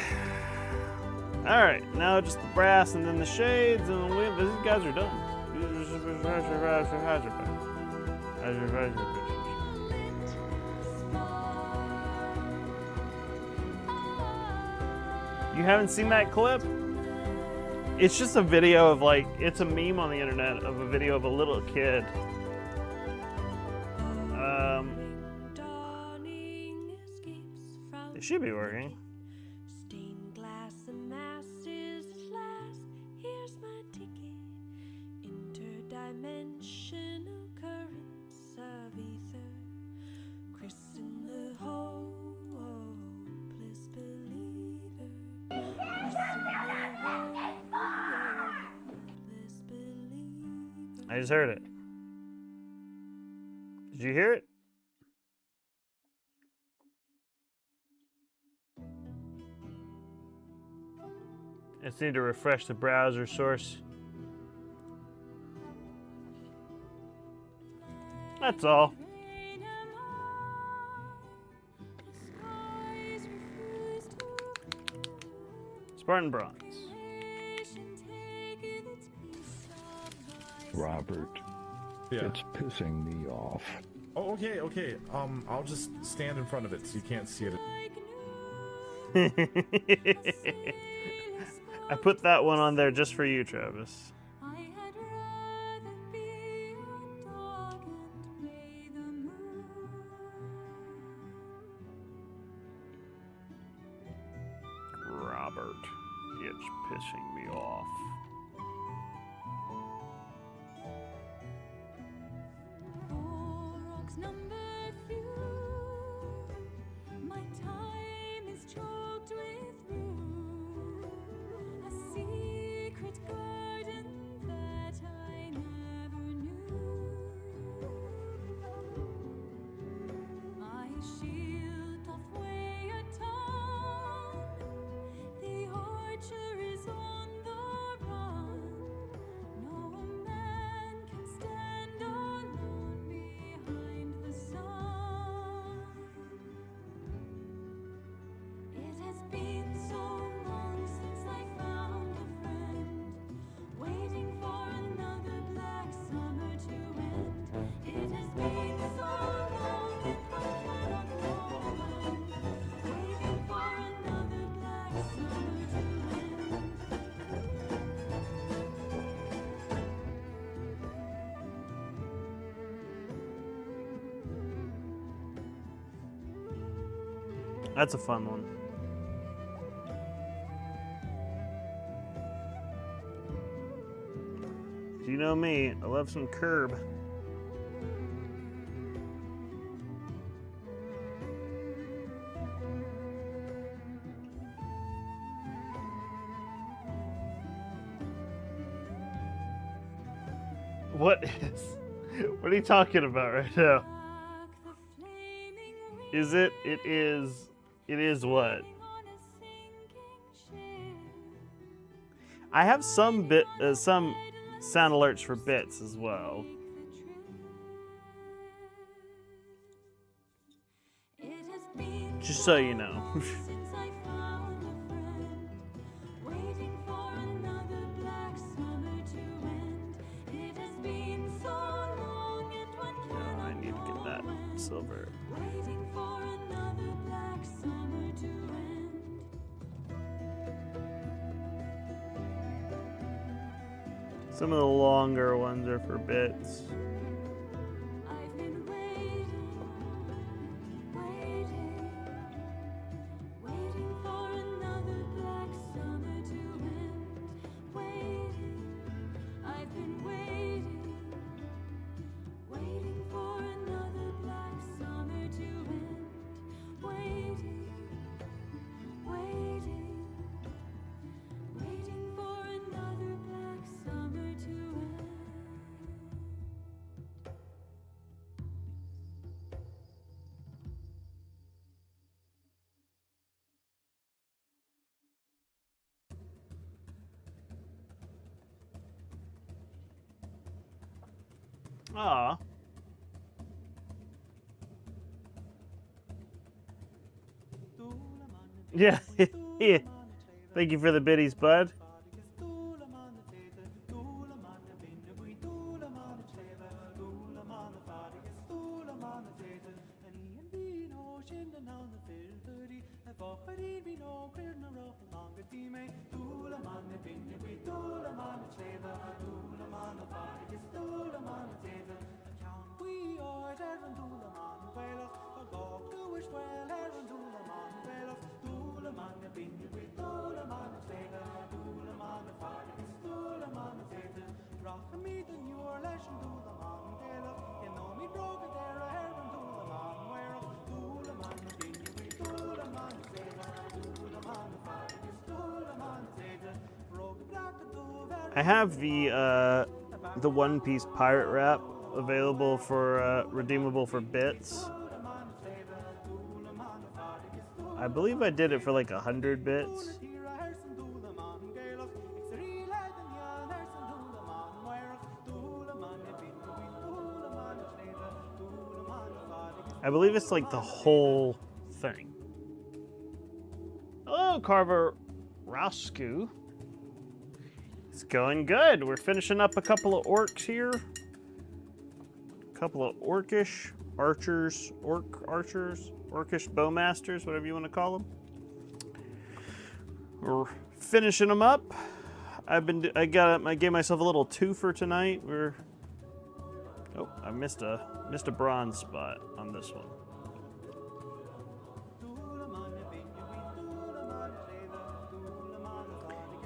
Alright, now just the brass and then the shades, and these guys are done. You haven't seen that clip? It's just a video of like, it's a meme on the internet of a video of a little kid. It should be working. Stained glass and masses at last. Here's my ticket. Interdimensional currents of ether. Christen the hopeless believer. Christen the hopeless believer. I just heard it. Did you hear it? I just need to refresh the browser source. That's all. Spartan Bronze. Robert, Yeah. it's pissing me off. Oh, okay, okay. I'll just stand in front of it so you can't see it. I put that one on there just for you, Travis. I had rather be a dog and play the moon. Robert, it's pissing me off. Rocks number few. My time is choked with rue. A secret garden that I never knew. My shield doth weigh a ton. The archer is on the run. No man can stand alone behind the sun. It has been so long since I found a friend, waiting for another black summer to end. It has been so long that I cannot go on, waiting for another black summer to end. That's a fun one. You know me, I love some Curb. What is? What are you talking about right now? Like the flaming Is it? It is. It is what? wing on a sinking ship. I have some some sound alerts for bits as well. It has been Just so you know. since I silver. Waiting for another black summer to end. Some of the longer ones are for bits. I've been waiting, waiting, waiting for another black summer to end. Waiting, I've been waiting, waiting for another black summer to end. Waiting, waiting, waiting for another black summer to end. Aw. Yeah. Yeah. Thank you for the biddies, bud. I have the One Piece pirate wrap available for redeemable for bits. I believe I did it for like 100 bits. I believe it's like the whole thing. Hello, Carver Rasku. It's going good. We're finishing up a couple of orcs here. A couple of orcish archers, orc archers, orcish bowmasters, whatever you want to call them. We're finishing them up. I gave myself a little twofer tonight. Oh, I missed a bronze spot on this one.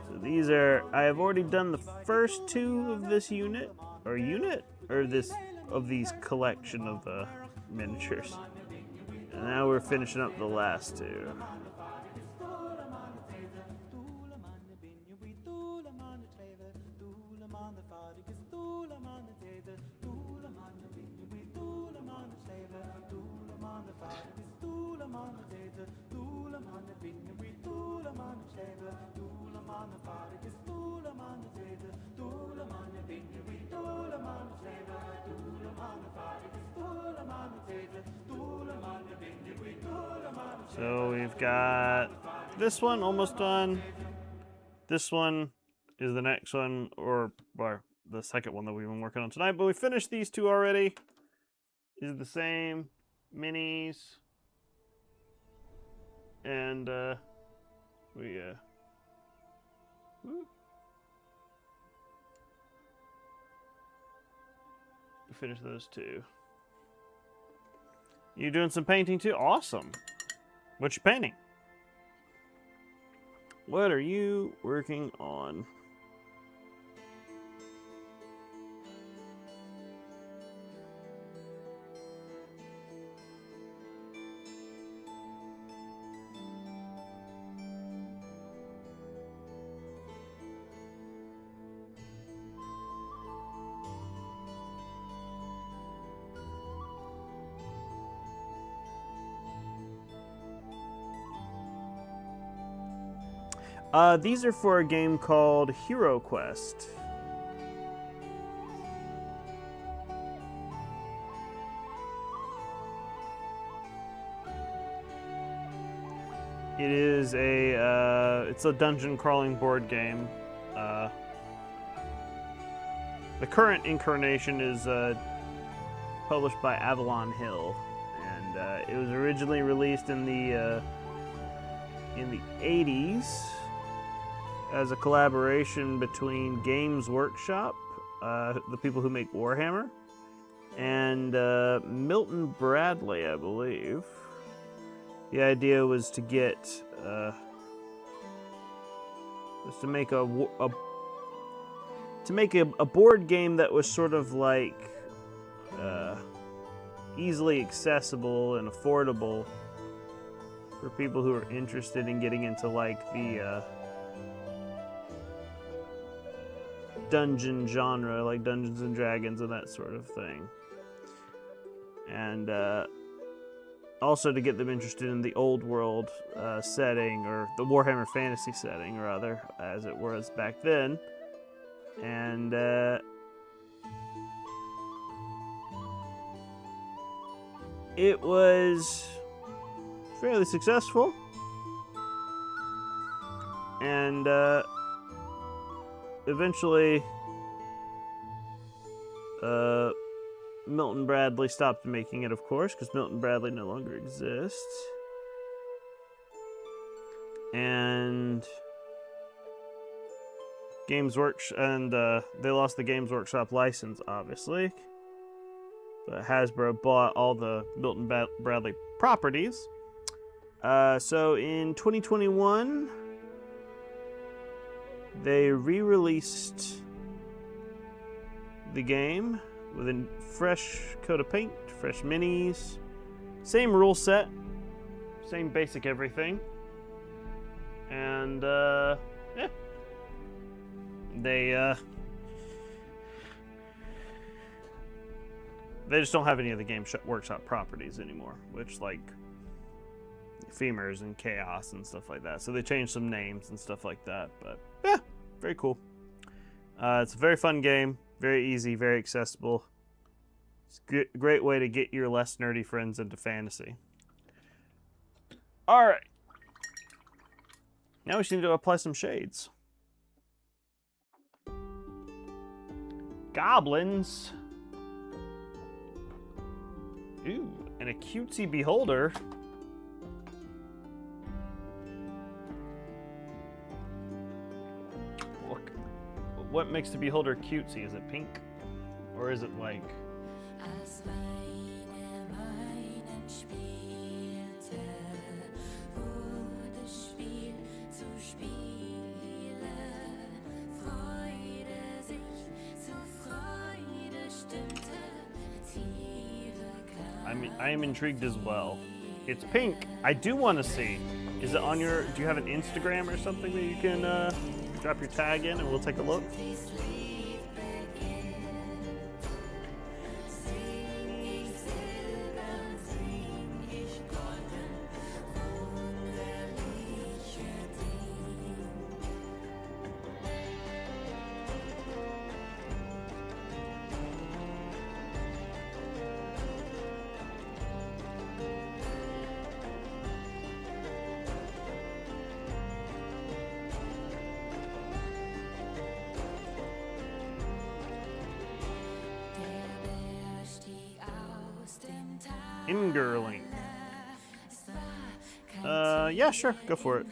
So these are, I have already done the first two of this unit, or these collection of miniatures. And now we're finishing up the last two. So we've got this one almost done. This one is the next one, or the second one that we've been working on tonight. But we finished these two already. These are the same minis, and we finished those two. You doing some painting too? Awesome. What you painting? What are you working on? These are for a game called HeroQuest. It is it's a dungeon crawling board game. The current incarnation is published by Avalon Hill, it was originally released in the 80s as a collaboration between Games Workshop, the people who make Warhammer, and Milton Bradley, I believe. The idea was to get to make a board game that was sort of like easily accessible and affordable for people who are interested in getting into like the dungeon genre, like Dungeons and Dragons and that sort of thing. And also to get them interested in the old world setting, or the Warhammer Fantasy setting, rather, as it was back then. And it was fairly successful. And eventually Milton Bradley stopped making it, of course, because Milton Bradley no longer exists. And they lost the Games Workshop license, obviously. But Hasbro bought all the Milton Bradley properties. So in 2021, they re-released the game with a fresh coat of paint, fresh minis, same rule set, same basic everything. And yeah, they just don't have any of the Game Workshop properties anymore, which like Femurs and Chaos and stuff like that. So they changed some names and stuff like that. But yeah, very cool. It's a very fun game, very easy, very accessible. It's a great way to get your less nerdy friends into fantasy. All right. Now we just need to apply some shades. Goblins. Ooh, and a cutesy beholder. Look, what makes the beholder cutesy? Is it pink? Or is it like... I am intrigued as well. It's pink. I do want to see. Is it on your... Do you have an Instagram or something that you can drop your tag in and we'll take a look? Imgerling. Yeah, sure, go for it.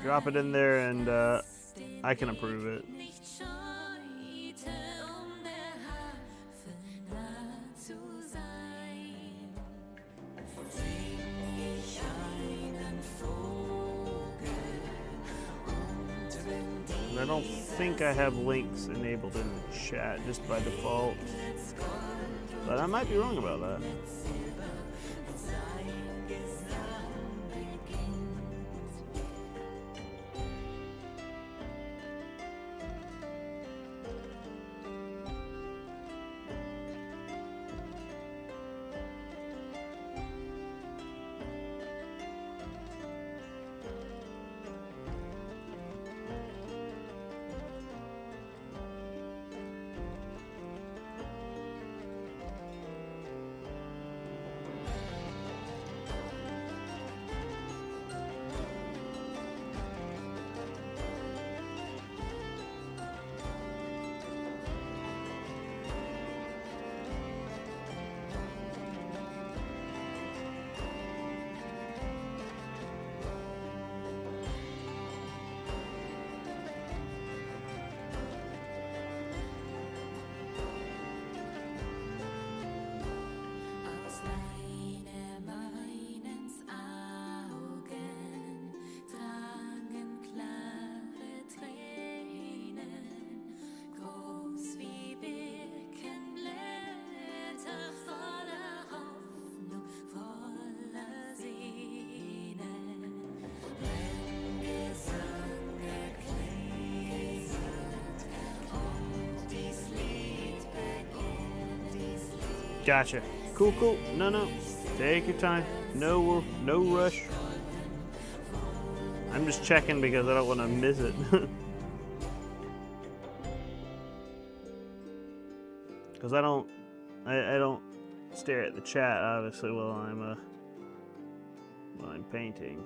Drop it in there and I can approve it. I don't think I have links enabled in the chat just by default. But I might be wrong about that. Gotcha. Cool, cool. No, no. Take your time. No rush. I'm just checking because I don't want to miss it. Because I don't stare at the chat obviously while I'm painting.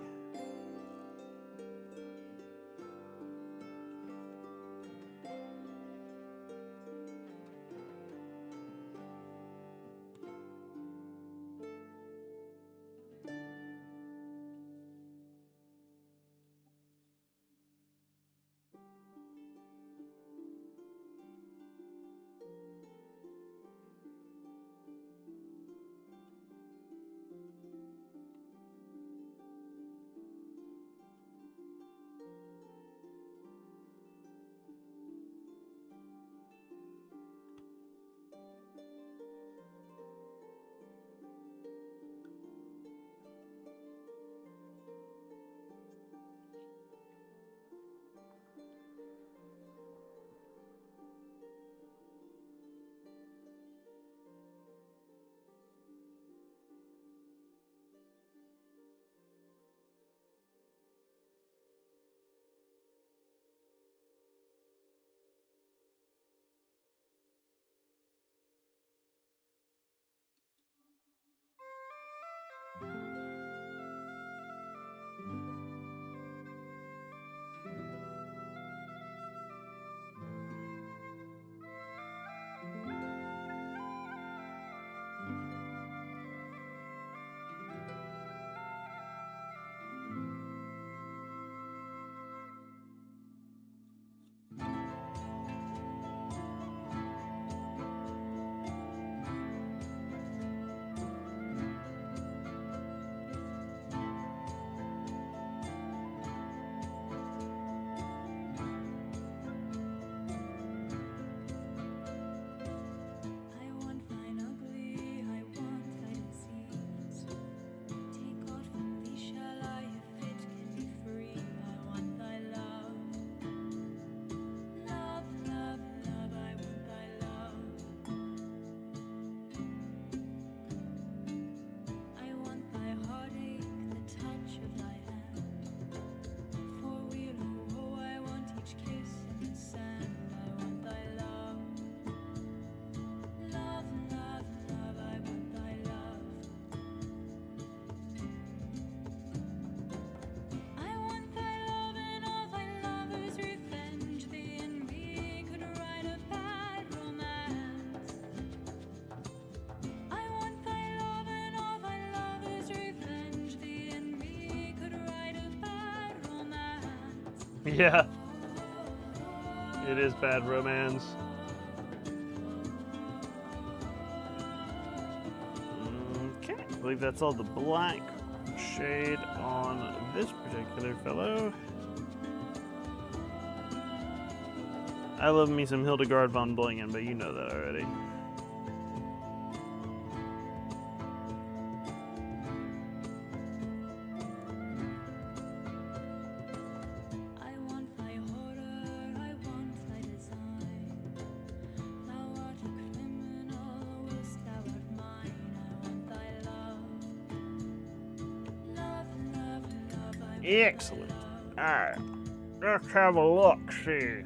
Yeah. It is bad romance. Okay, I believe that's all the black shade on this particular fellow. I love me some Hildegard von Blingen, but you know that already. Excellent. Alright, let's have a look, see.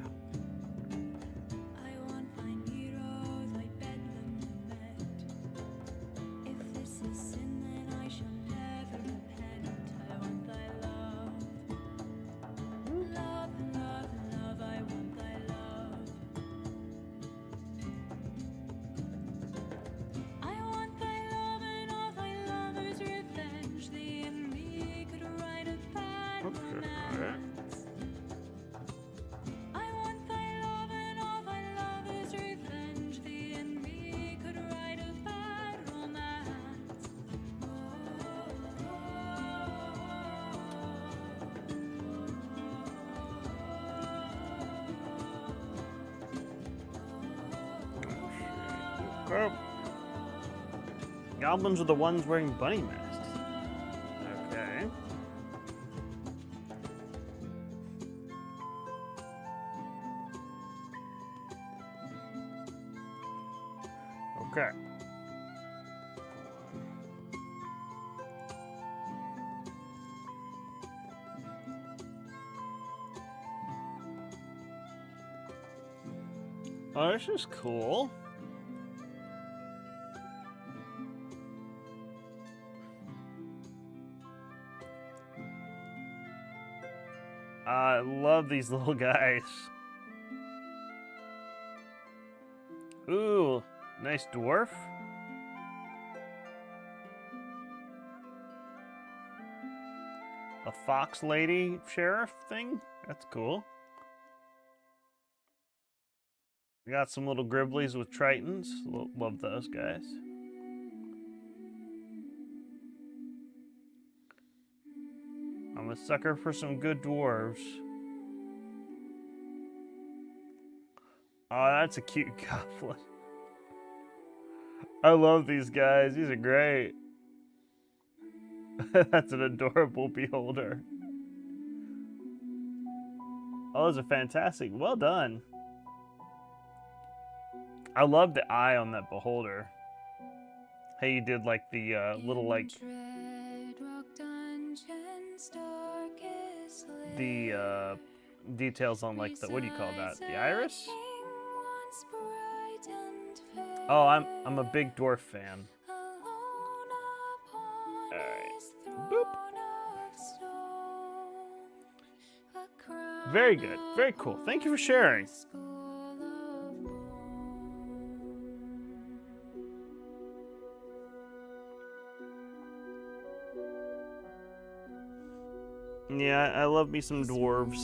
Goblins are the ones wearing bunny masks. Okay. Okay. Oh, this is cool. I love these little guys. Ooh, nice dwarf. A fox lady sheriff thing? That's cool. We got some little gribblies with tritons. Love those guys. I'm a sucker for some good dwarves. Oh, that's a cute goblin. I love these guys. These are great. That's an adorable beholder. Oh, those are fantastic. Well done. I love the eye on that beholder. Hey, you did like the little like the details on like the, what do you call that? The iris? Oh, I'm a big dwarf fan. Alright. Boop. Very good. Very cool. Thank you for sharing. Yeah, I love me some dwarves.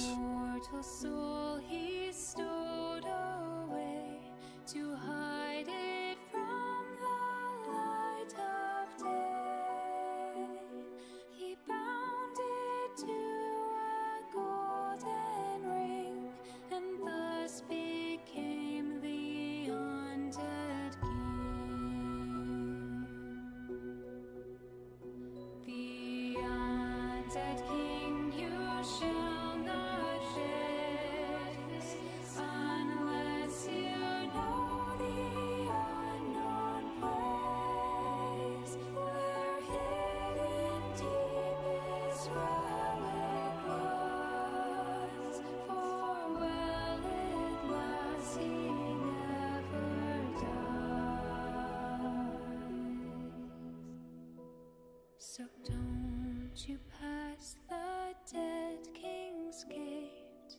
So don't you pass the dead king's gate,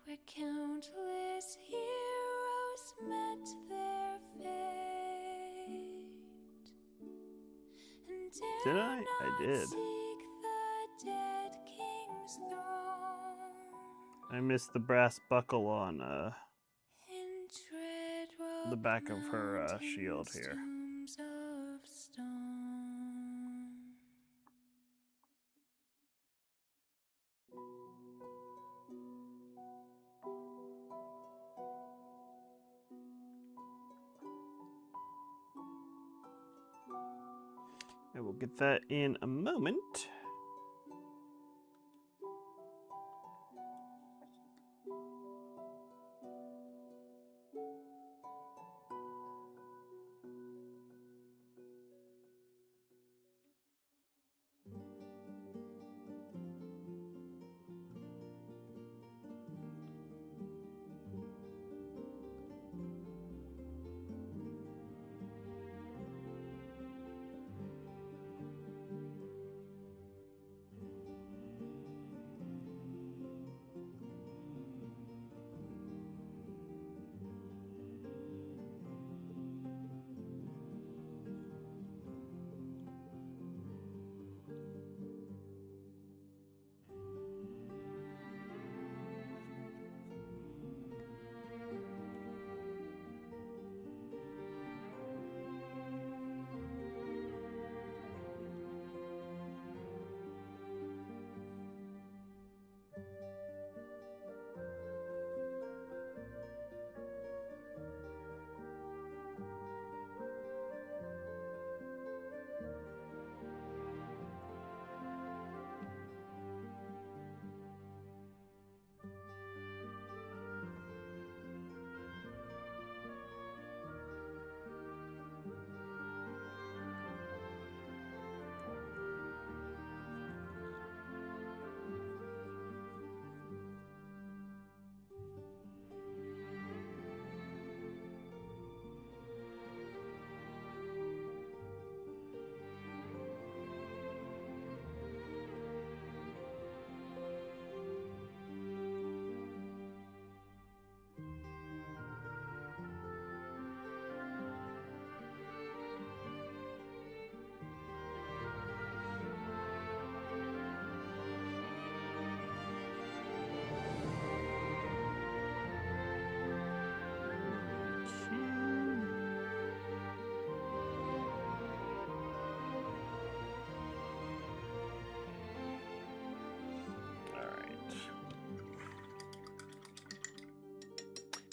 where countless heroes met their fate. And Did I? I did. seek the dead king's throne. I missed the brass buckle on In dread the back of her shield here. tombs of stone. I will get that in a moment.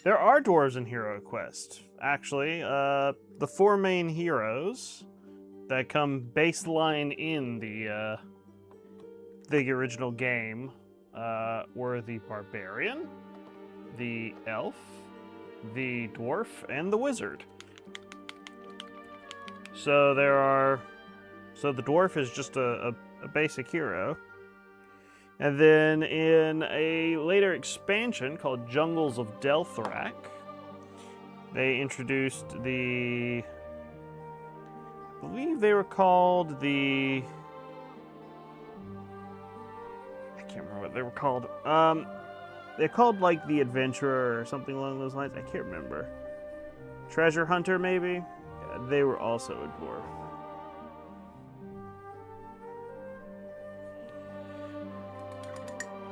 There are dwarves in HeroQuest. Actually, the 4 main heroes that come baseline in the original game were the barbarian, the elf, the dwarf, and the wizard. So so the dwarf is just a basic hero. And then in a later expansion called Jungles of Delthorak, they introduced I believe they were called I can't remember what they were called. They're called like the Adventurer or something along those lines. I can't remember. Treasure Hunter, maybe? Yeah, they were also a dwarf.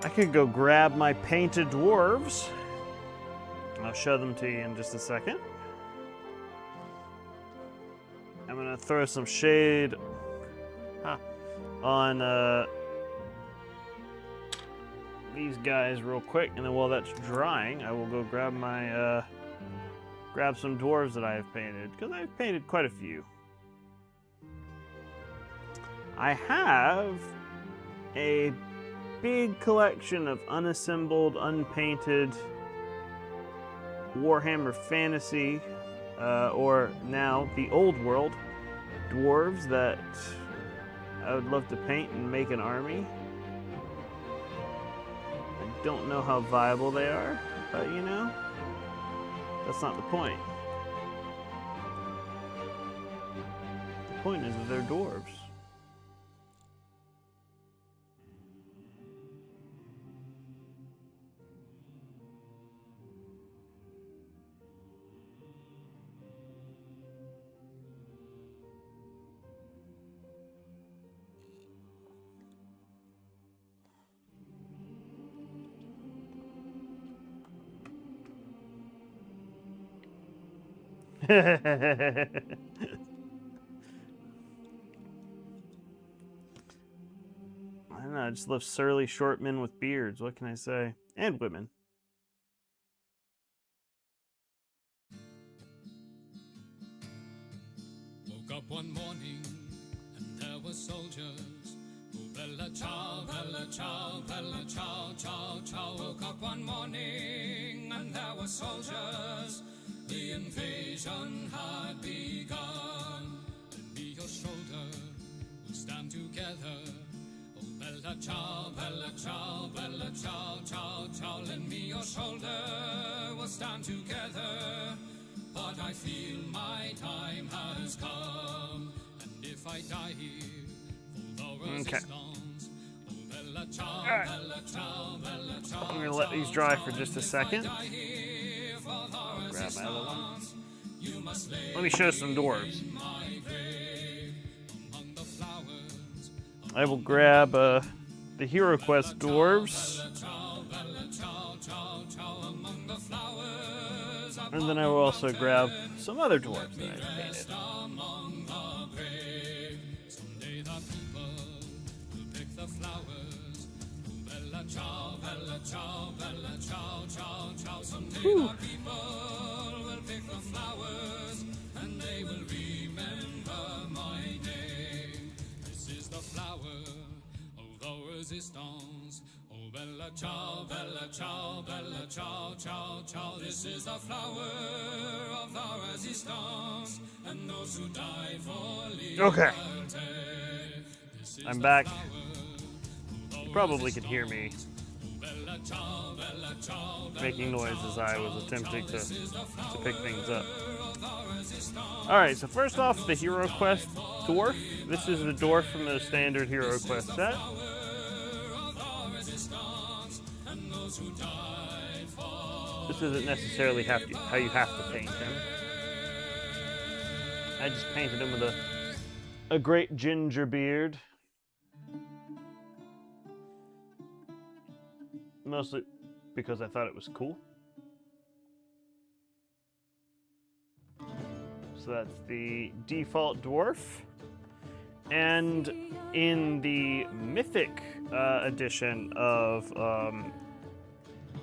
I could go grab my painted dwarves. I'll show them to you in just a second. I'm gonna throw some shade on these guys real quick, and then while that's drying, I will go grab my grab some dwarves that I have painted, because I've painted quite a few. I have a big collection of unassembled, unpainted Warhammer Fantasy, or now the Old World dwarves that I would love to paint and make an army. I don't know how viable they are, but you know, that's not the point. The point is that they're dwarves. I don't know, I just love surly short men with beards. What can I say? And women. Woke up one morning and there were soldiers. Oh, bella ciao, bella ciao, bella ciao, ciao, ciao. Woke up one morning and there were soldiers. The invasion had begun. Lend me your shoulder, we'll stand together. Oh, bella ciao, bella ciao, bella ciao, ciao, ciao. Lend me your shoulder, we'll stand together. But I feel my time has come, and if I die here, for the resistance. Oh, bella ciao, bella ciao, bella ciao. I'm gonna let these dry for just a second. I'll grab my other one. Let me show some dwarves. I will grab the HeroQuest dwarves. And then I will also grab some other dwarves that I've painted. Whew. Resistance. Oh, bella ciao, bella ciao, bella ciao, ciao, ciao. This is the flower of the resistance, and those who died for liberty. Okay. I'm back. You probably could hear me making noise as I was attempting to pick things up. Alright, so first off, the HeroQuest dwarf. This is the dwarf from the standard HeroQuest set. This isn't necessarily how you have to paint him. I just painted him with a great ginger beard. Mostly because I thought it was cool. So that's the default dwarf. And in the mythic edition of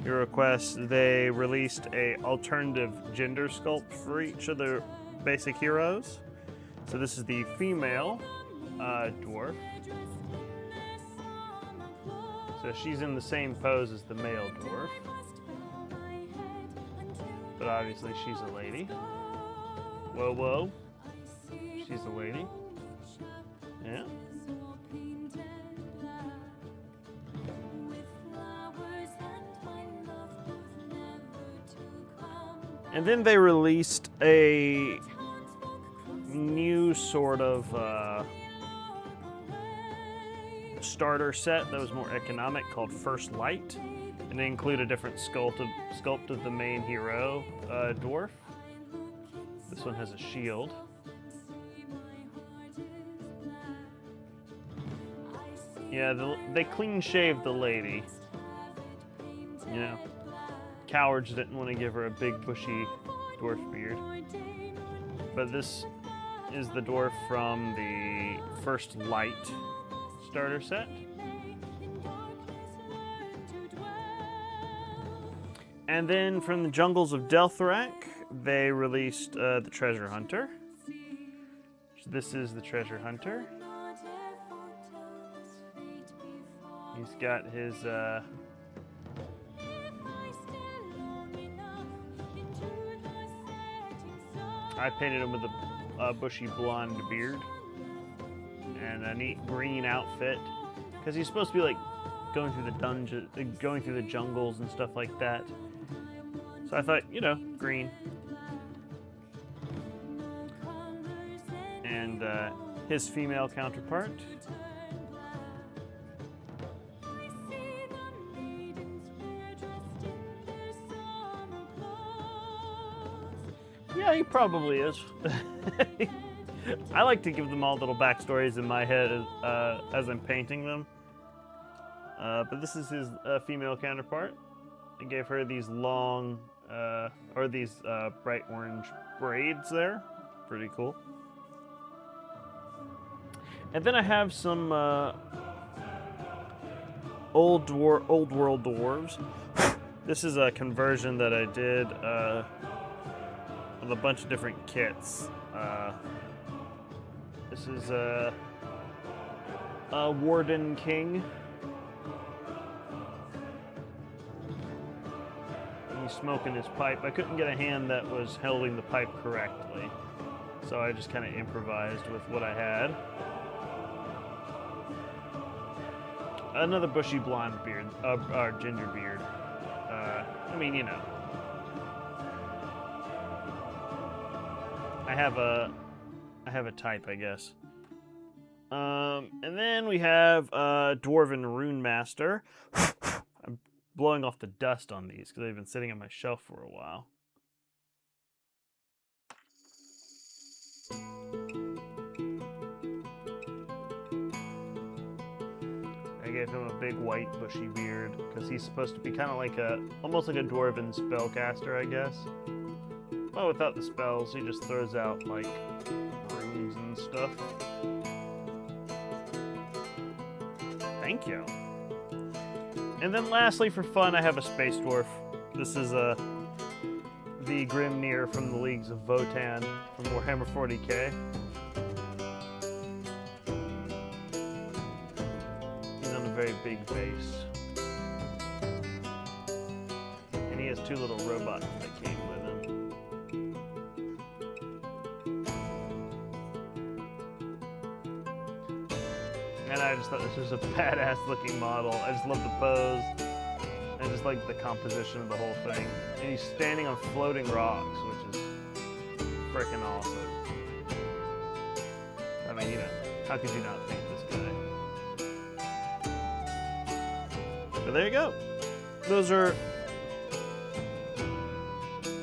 HeroQuest, they released a alternative gender sculpt for each of their basic heroes. So this is the female dwarf. So she's in the same pose as the male dwarf. But obviously she's a lady. Whoa, whoa. She's a lady. Yeah. And then they released a new sort of starter set that was more economic called First Light. And they include a different sculpt of the main hero, dwarf. This one has a shield. Yeah, they clean shaved the lady. You know, cowards didn't want to give her a big bushy dwarf beard. But this is the dwarf from the First Light starter set. And then from the jungles of Delthorak, they released the Treasure Hunter. So this is the Treasure Hunter. He's got his I painted him with a bushy blonde beard and a neat green outfit because he's supposed to be like going through the dungeon, going through the jungles and stuff like that. So I thought, you know, green. And his female counterpart. Yeah, he probably is. I like to give them all little backstories in my head as I'm painting them. But this is his female counterpart. I gave her these long, or these bright orange braids there. Pretty cool. And then I have some old world dwarves. This is a conversion that I did with a bunch of different kits. This is a Warden King. He's smoking his pipe. I couldn't get a hand that was holding the pipe correctly, so I just kind of improvised with what I had. Another bushy blonde beard, or ginger beard. I mean, you know. I have a type, I guess. And then we have Dwarven Rune Master. I'm blowing off the dust on these because they've been sitting on my shelf for a while. I gave him a big white bushy beard because he's supposed to be kind of like almost like a dwarven spellcaster, I guess. Well, without the spells, he just throws out like runes and stuff. Thank you. And then lastly, for fun, I have a space dwarf. This is the Grimnir from the Leagues of Votan from Warhammer 40k. He's on a very big base. And he has two little robots that came with him. And I just thought this was a badass looking model. I just love the pose. I just like the composition of the whole thing. And he's standing on floating rocks, which is freaking awesome. I mean, you know, how could you not paint this guy? But there you go. Those are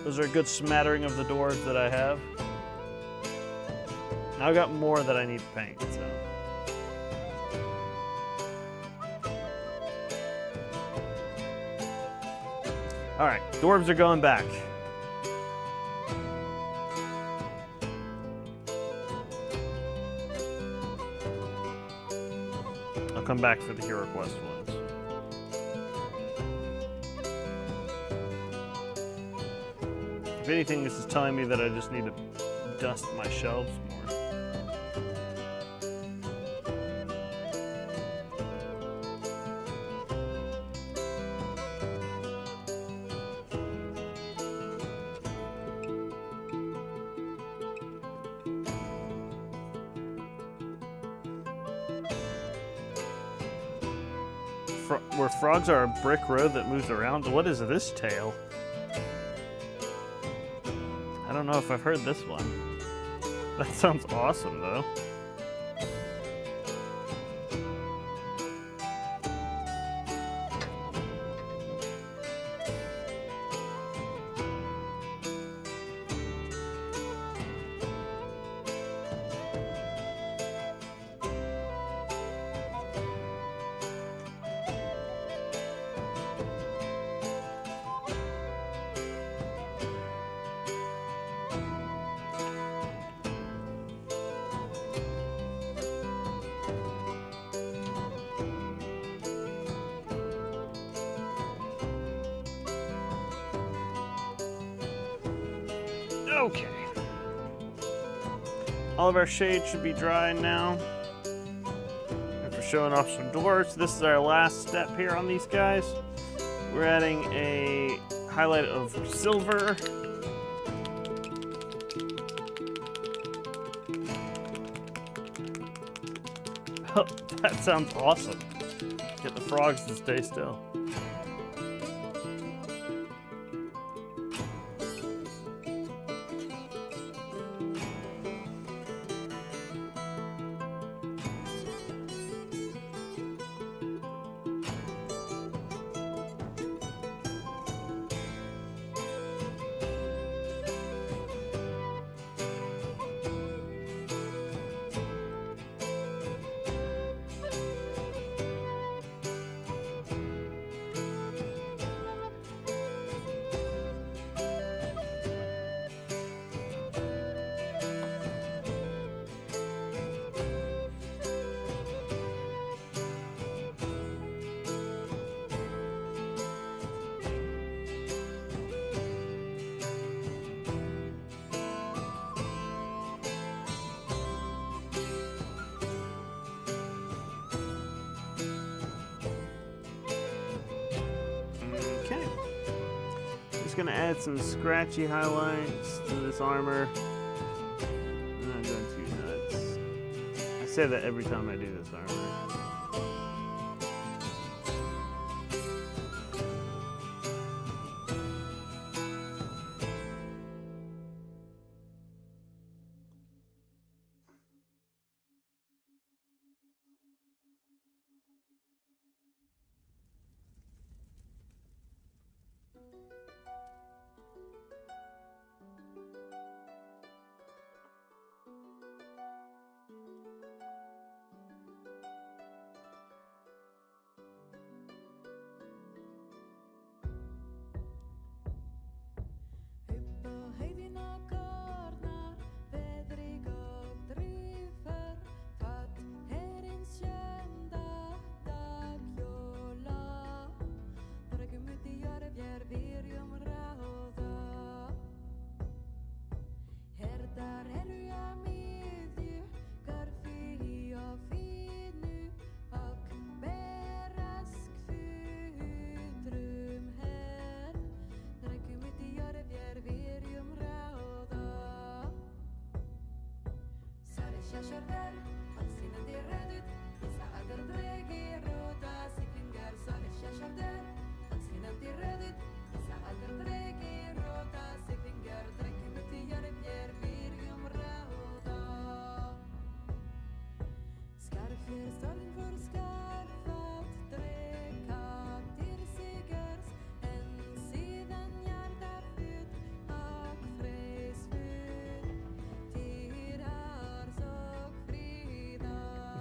a good smattering of the dwarves that I have. Now I've got more that I need to paint, so. All right, dwarves are going back. I'll come back for the HeroQuest ones. If anything, this is telling me that I just need to dust my shelves more. Where frogs are a brick road that moves around. What is this tale? I don't know if I've heard this one. That sounds awesome, though. Okay. All of our shade should be dry now. After showing off some dwarfs, this is our last step here on these guys. We're adding a highlight of silver. Oh, that sounds awesome. Get the frogs to stay still. Just gonna add some scratchy highlights to this armor. I'm not going too nuts. I say that every time I do this armor.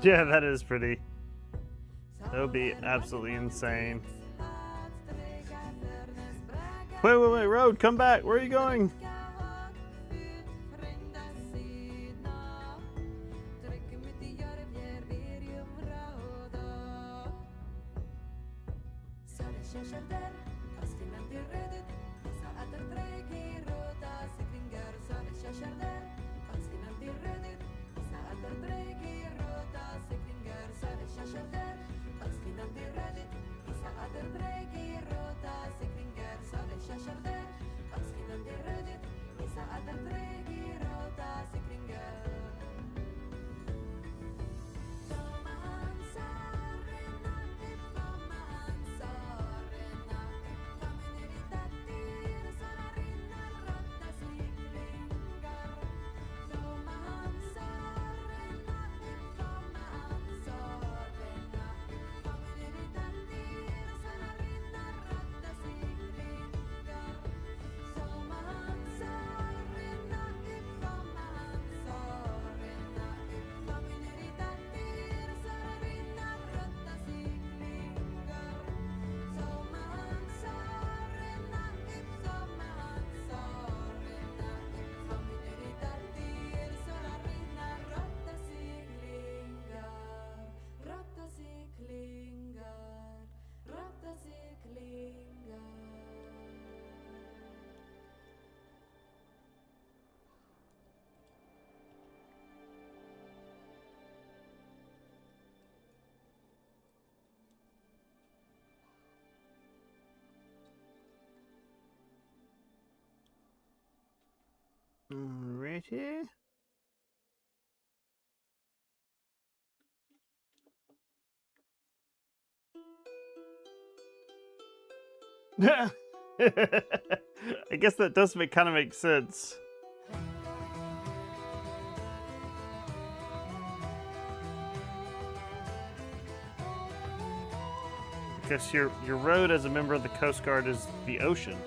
Yeah, that is pretty. That would be absolutely insane. Wait, Road, come back. Where are you going? Right here. I guess that does kind of make sense. Because your road as a member of the Coast Guard is the ocean.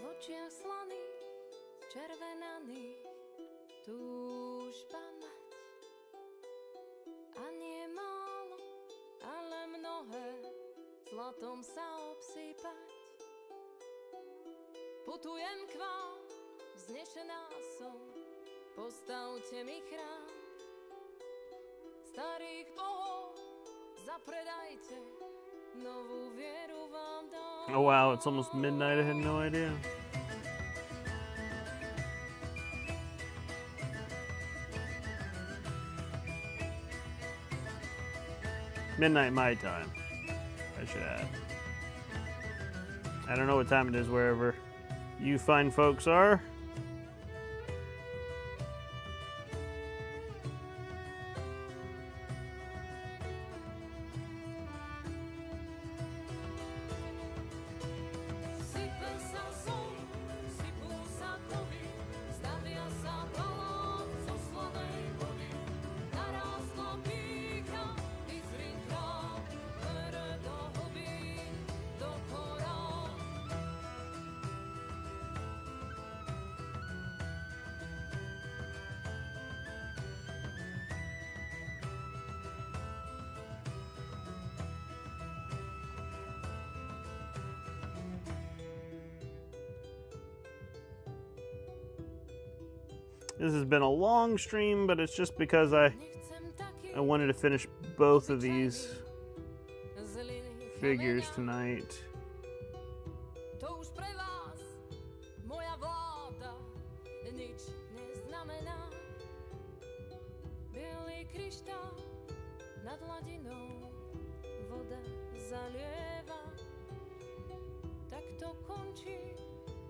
V očiach slaných, červenaných, túžba mať. A nie málo, ale mnohé, zlatom sa obsypať. Putujem k vám, vznešená som, postavte mi chrám. Starých bohov zapredajte, novú vieru vám dám. Oh wow, it's almost midnight. I had no idea. Midnight my time, I should add. I don't know what time it is wherever you fine folks are. Sype sa sol, sypú sa kovy, stavia sa balón zo slanej vody. Narastlo pícha, vyzri chrám, vere do hlbín, do korán. This has been a long stream, but it's just because I Nechcem taký wanted to finish both of these zlý figures chemenia. tonight. To už pre vás, moja vláda, nič neznamená. Bielý kryštál nad hladinou, voda zalieva. Tak to končí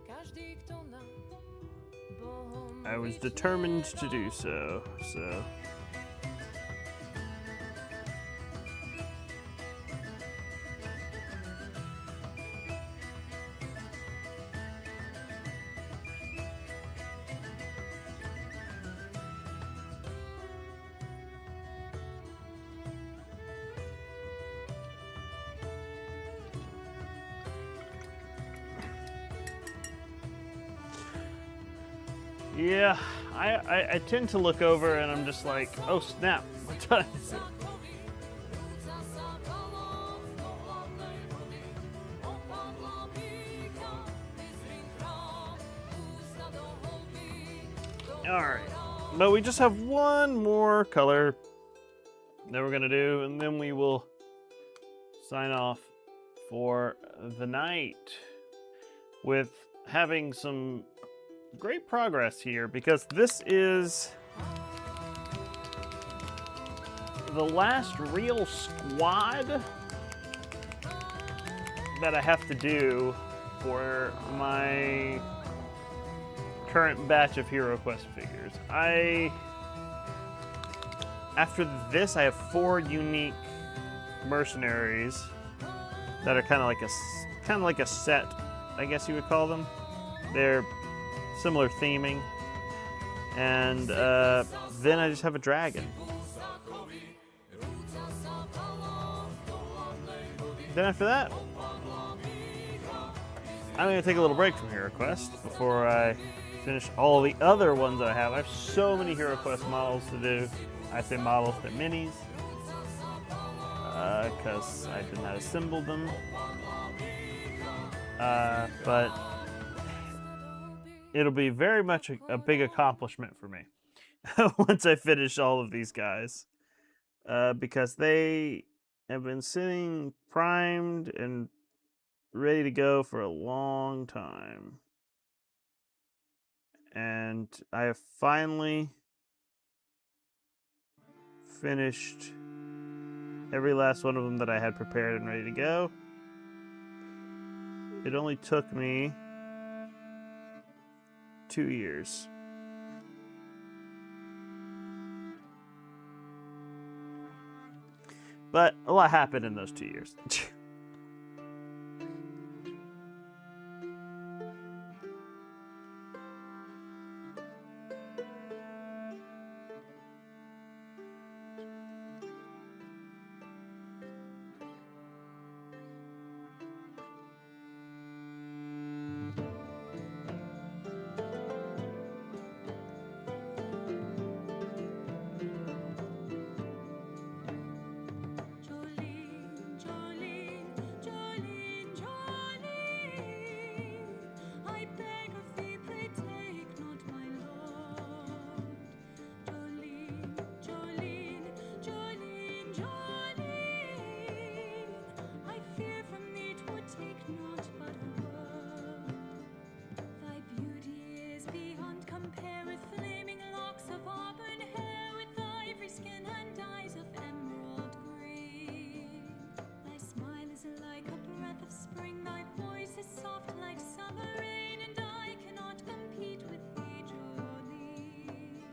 každý, kto nad Bohom I was determined to do so. Yeah, I tend to look over and I'm just like, oh snap, what time is it? Rúca sa balón do hladnej vody. Opadla pícha, vyzri chrám, ústa do hlbín, do Alright, but we just have one more color that we're gonna do, and then we will sign off for the night with having some great progress here, because this is the last real squad that I have to do for my current batch of HeroQuest figures. After this, I have 4 unique mercenaries that are kind of like a set, I guess you would call them. They're similar theming, and then I just have a dragon. Then after that, I'm going to take a little break from HeroQuest before I finish all the other ones I have. I have so many HeroQuest models to do. I say models, they're minis, because I did not assemble them. But it'll be very much a big accomplishment for me once I finish all of these guys. because they have been sitting primed and ready to go for a long time. And I have finally finished every last one of them that I had prepared and ready to go. It only took me 2 years. But a lot happened in those 2 years. Jolene, Jolene, Jolene, Jolene, I beg of thee, pray take not my lord. Jolene, Jolene, Jolene, Jolene, I fear from thee 'twould take not but a word. Thy beauty is beyond compare, with flaming locks of auburn hair, with ivory skin and eyes of emerald green. Thy smile is like a breath of spring, thy voice is soft like summer rain, and I cannot compete with thee, Jolene.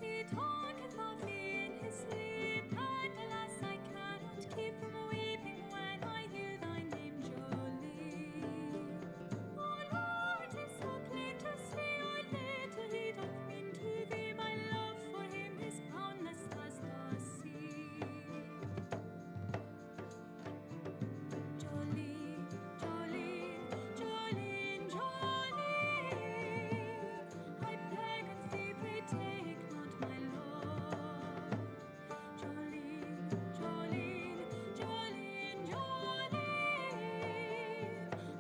He talketh of thee in his sleep, and alas, I cannot keep from weeping when I hear thy name, Jolene. Oh no, it is so plain to see how little he doth mean to thee. My love for him is boundless as the sea. Jolene, Jolene, Jolene, Jolene, I beg of thee, pray take not my lord. Jolene, Jolene, Jolene, Jolene,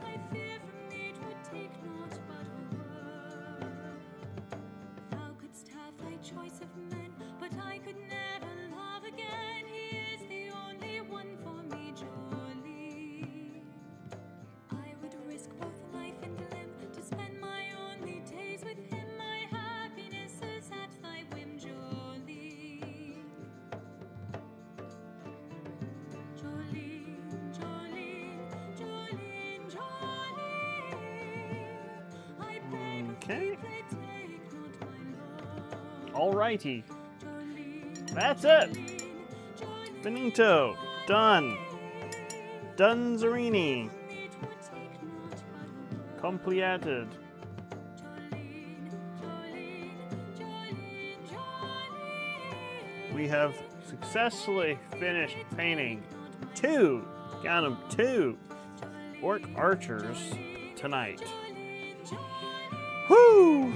I fear from thee 'twould take not but a word. Thou couldst have thy choice of men, but I could never love again. He is the only one for me, Jolene. I would risk both life and limb to spend my only days with him. My happiness is at thy whim, Jolene. Jolene, Jolene, Jolene, Jolene, I beg of Okay. thee, pray take not my lord. Alrighty. Jolene, That's it. Jolene, Jolene, Finito. Done. Dunzerini. it would take not but a word. Completed. Jolene, Jolene, Jolene, Jolene, We have successfully finished painting 2, count 'em, 2 Orc Archers tonight. Whoo!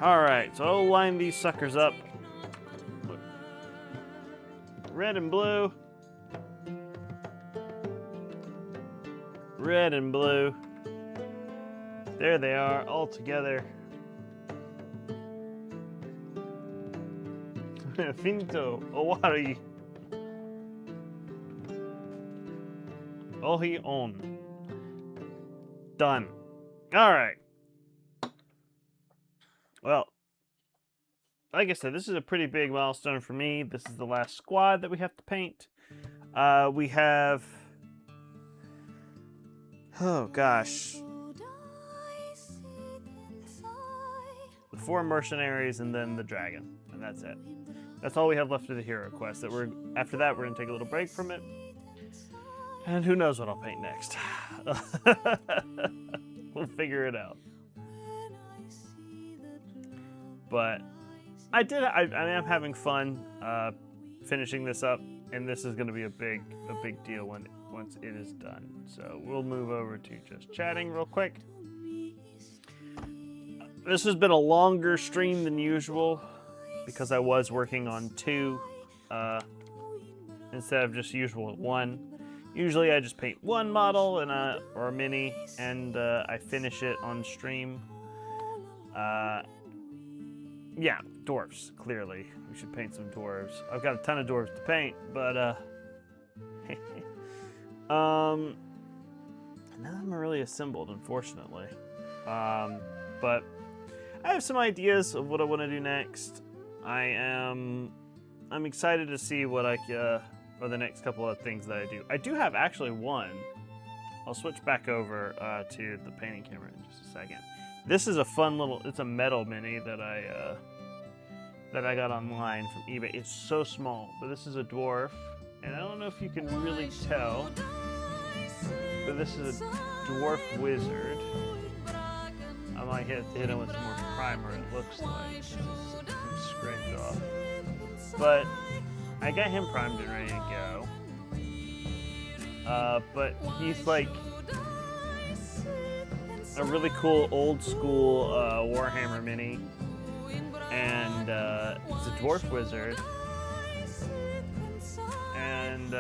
Alright, so I'll line these suckers up. Look. Red and blue. Red and blue. There they are, all together. Finito, Owari. Ohi on. Done. Alright. Well, like I said, this is a pretty big milestone for me. This is the last squad that we have to paint. We have... Oh, gosh. The 4 mercenaries and then the dragon. And that's it. That's all we have left of the HeroQuest. After that, we're going to take a little break from it. And who knows what I'll paint next. We'll figure it out. But I am having fun finishing this up, and this is going to be a big deal once it is done. So we'll move over to just chatting real quick. This has been a longer stream than usual because I was working on 2 instead of just usual 1. Usually I just paint 1 model or a mini, and I finish it on stream. yeah, dwarves, clearly. We should paint some dwarves. I've got a ton of dwarves to paint, but, none of them are really assembled, unfortunately. But I have some ideas of what I want to do next. I'm excited to see what or the next couple of things that I do. I do have actually one. I'll switch back over to the painting camera in just a second. This is a fun little, it's a metal mini that I got online from eBay. It's so small, but this is a dwarf, and I don't know if you can really tell, but this is a dwarf wizard. I might hit him with some more primer, it looks like. It's scraped off. But I got him primed and ready to go. But he's like a really cool old school Warhammer mini. And it's a dwarf wizard. And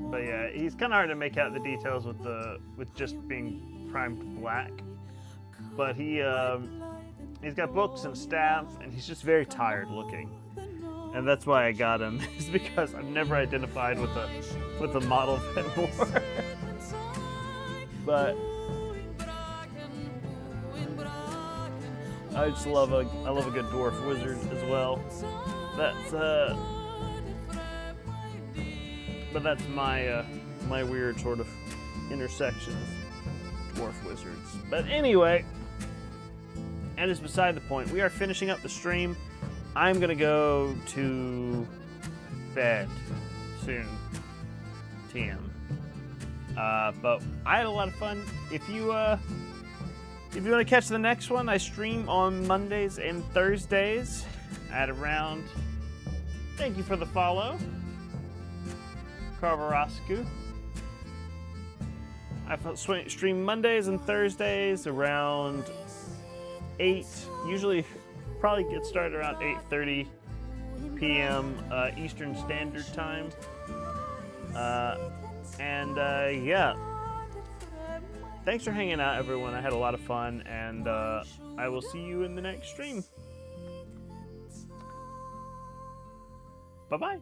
but yeah, he's kind of hard to make out the details with just being primed black. But he's got books and staff, and he's just very tired looking. And that's why I got him, is because I've never identified with a model anymore. But I just love a good dwarf wizard as well. That's my weird sort of intersection of dwarf wizards. But anyway, and it's beside the point. We are finishing up the stream. I'm gonna go to bed soon. TM. But I had a lot of fun. If you want to catch the next one, I stream on Mondays and Thursdays at around. Thank you for the follow, Carvarascu. I stream Mondays and Thursdays around 8. Usually, probably get started around 8:30 p.m. Eastern Standard Time. Yeah. Thanks for hanging out, everyone. I had a lot of fun, and I will see you in the next stream. Bye-bye.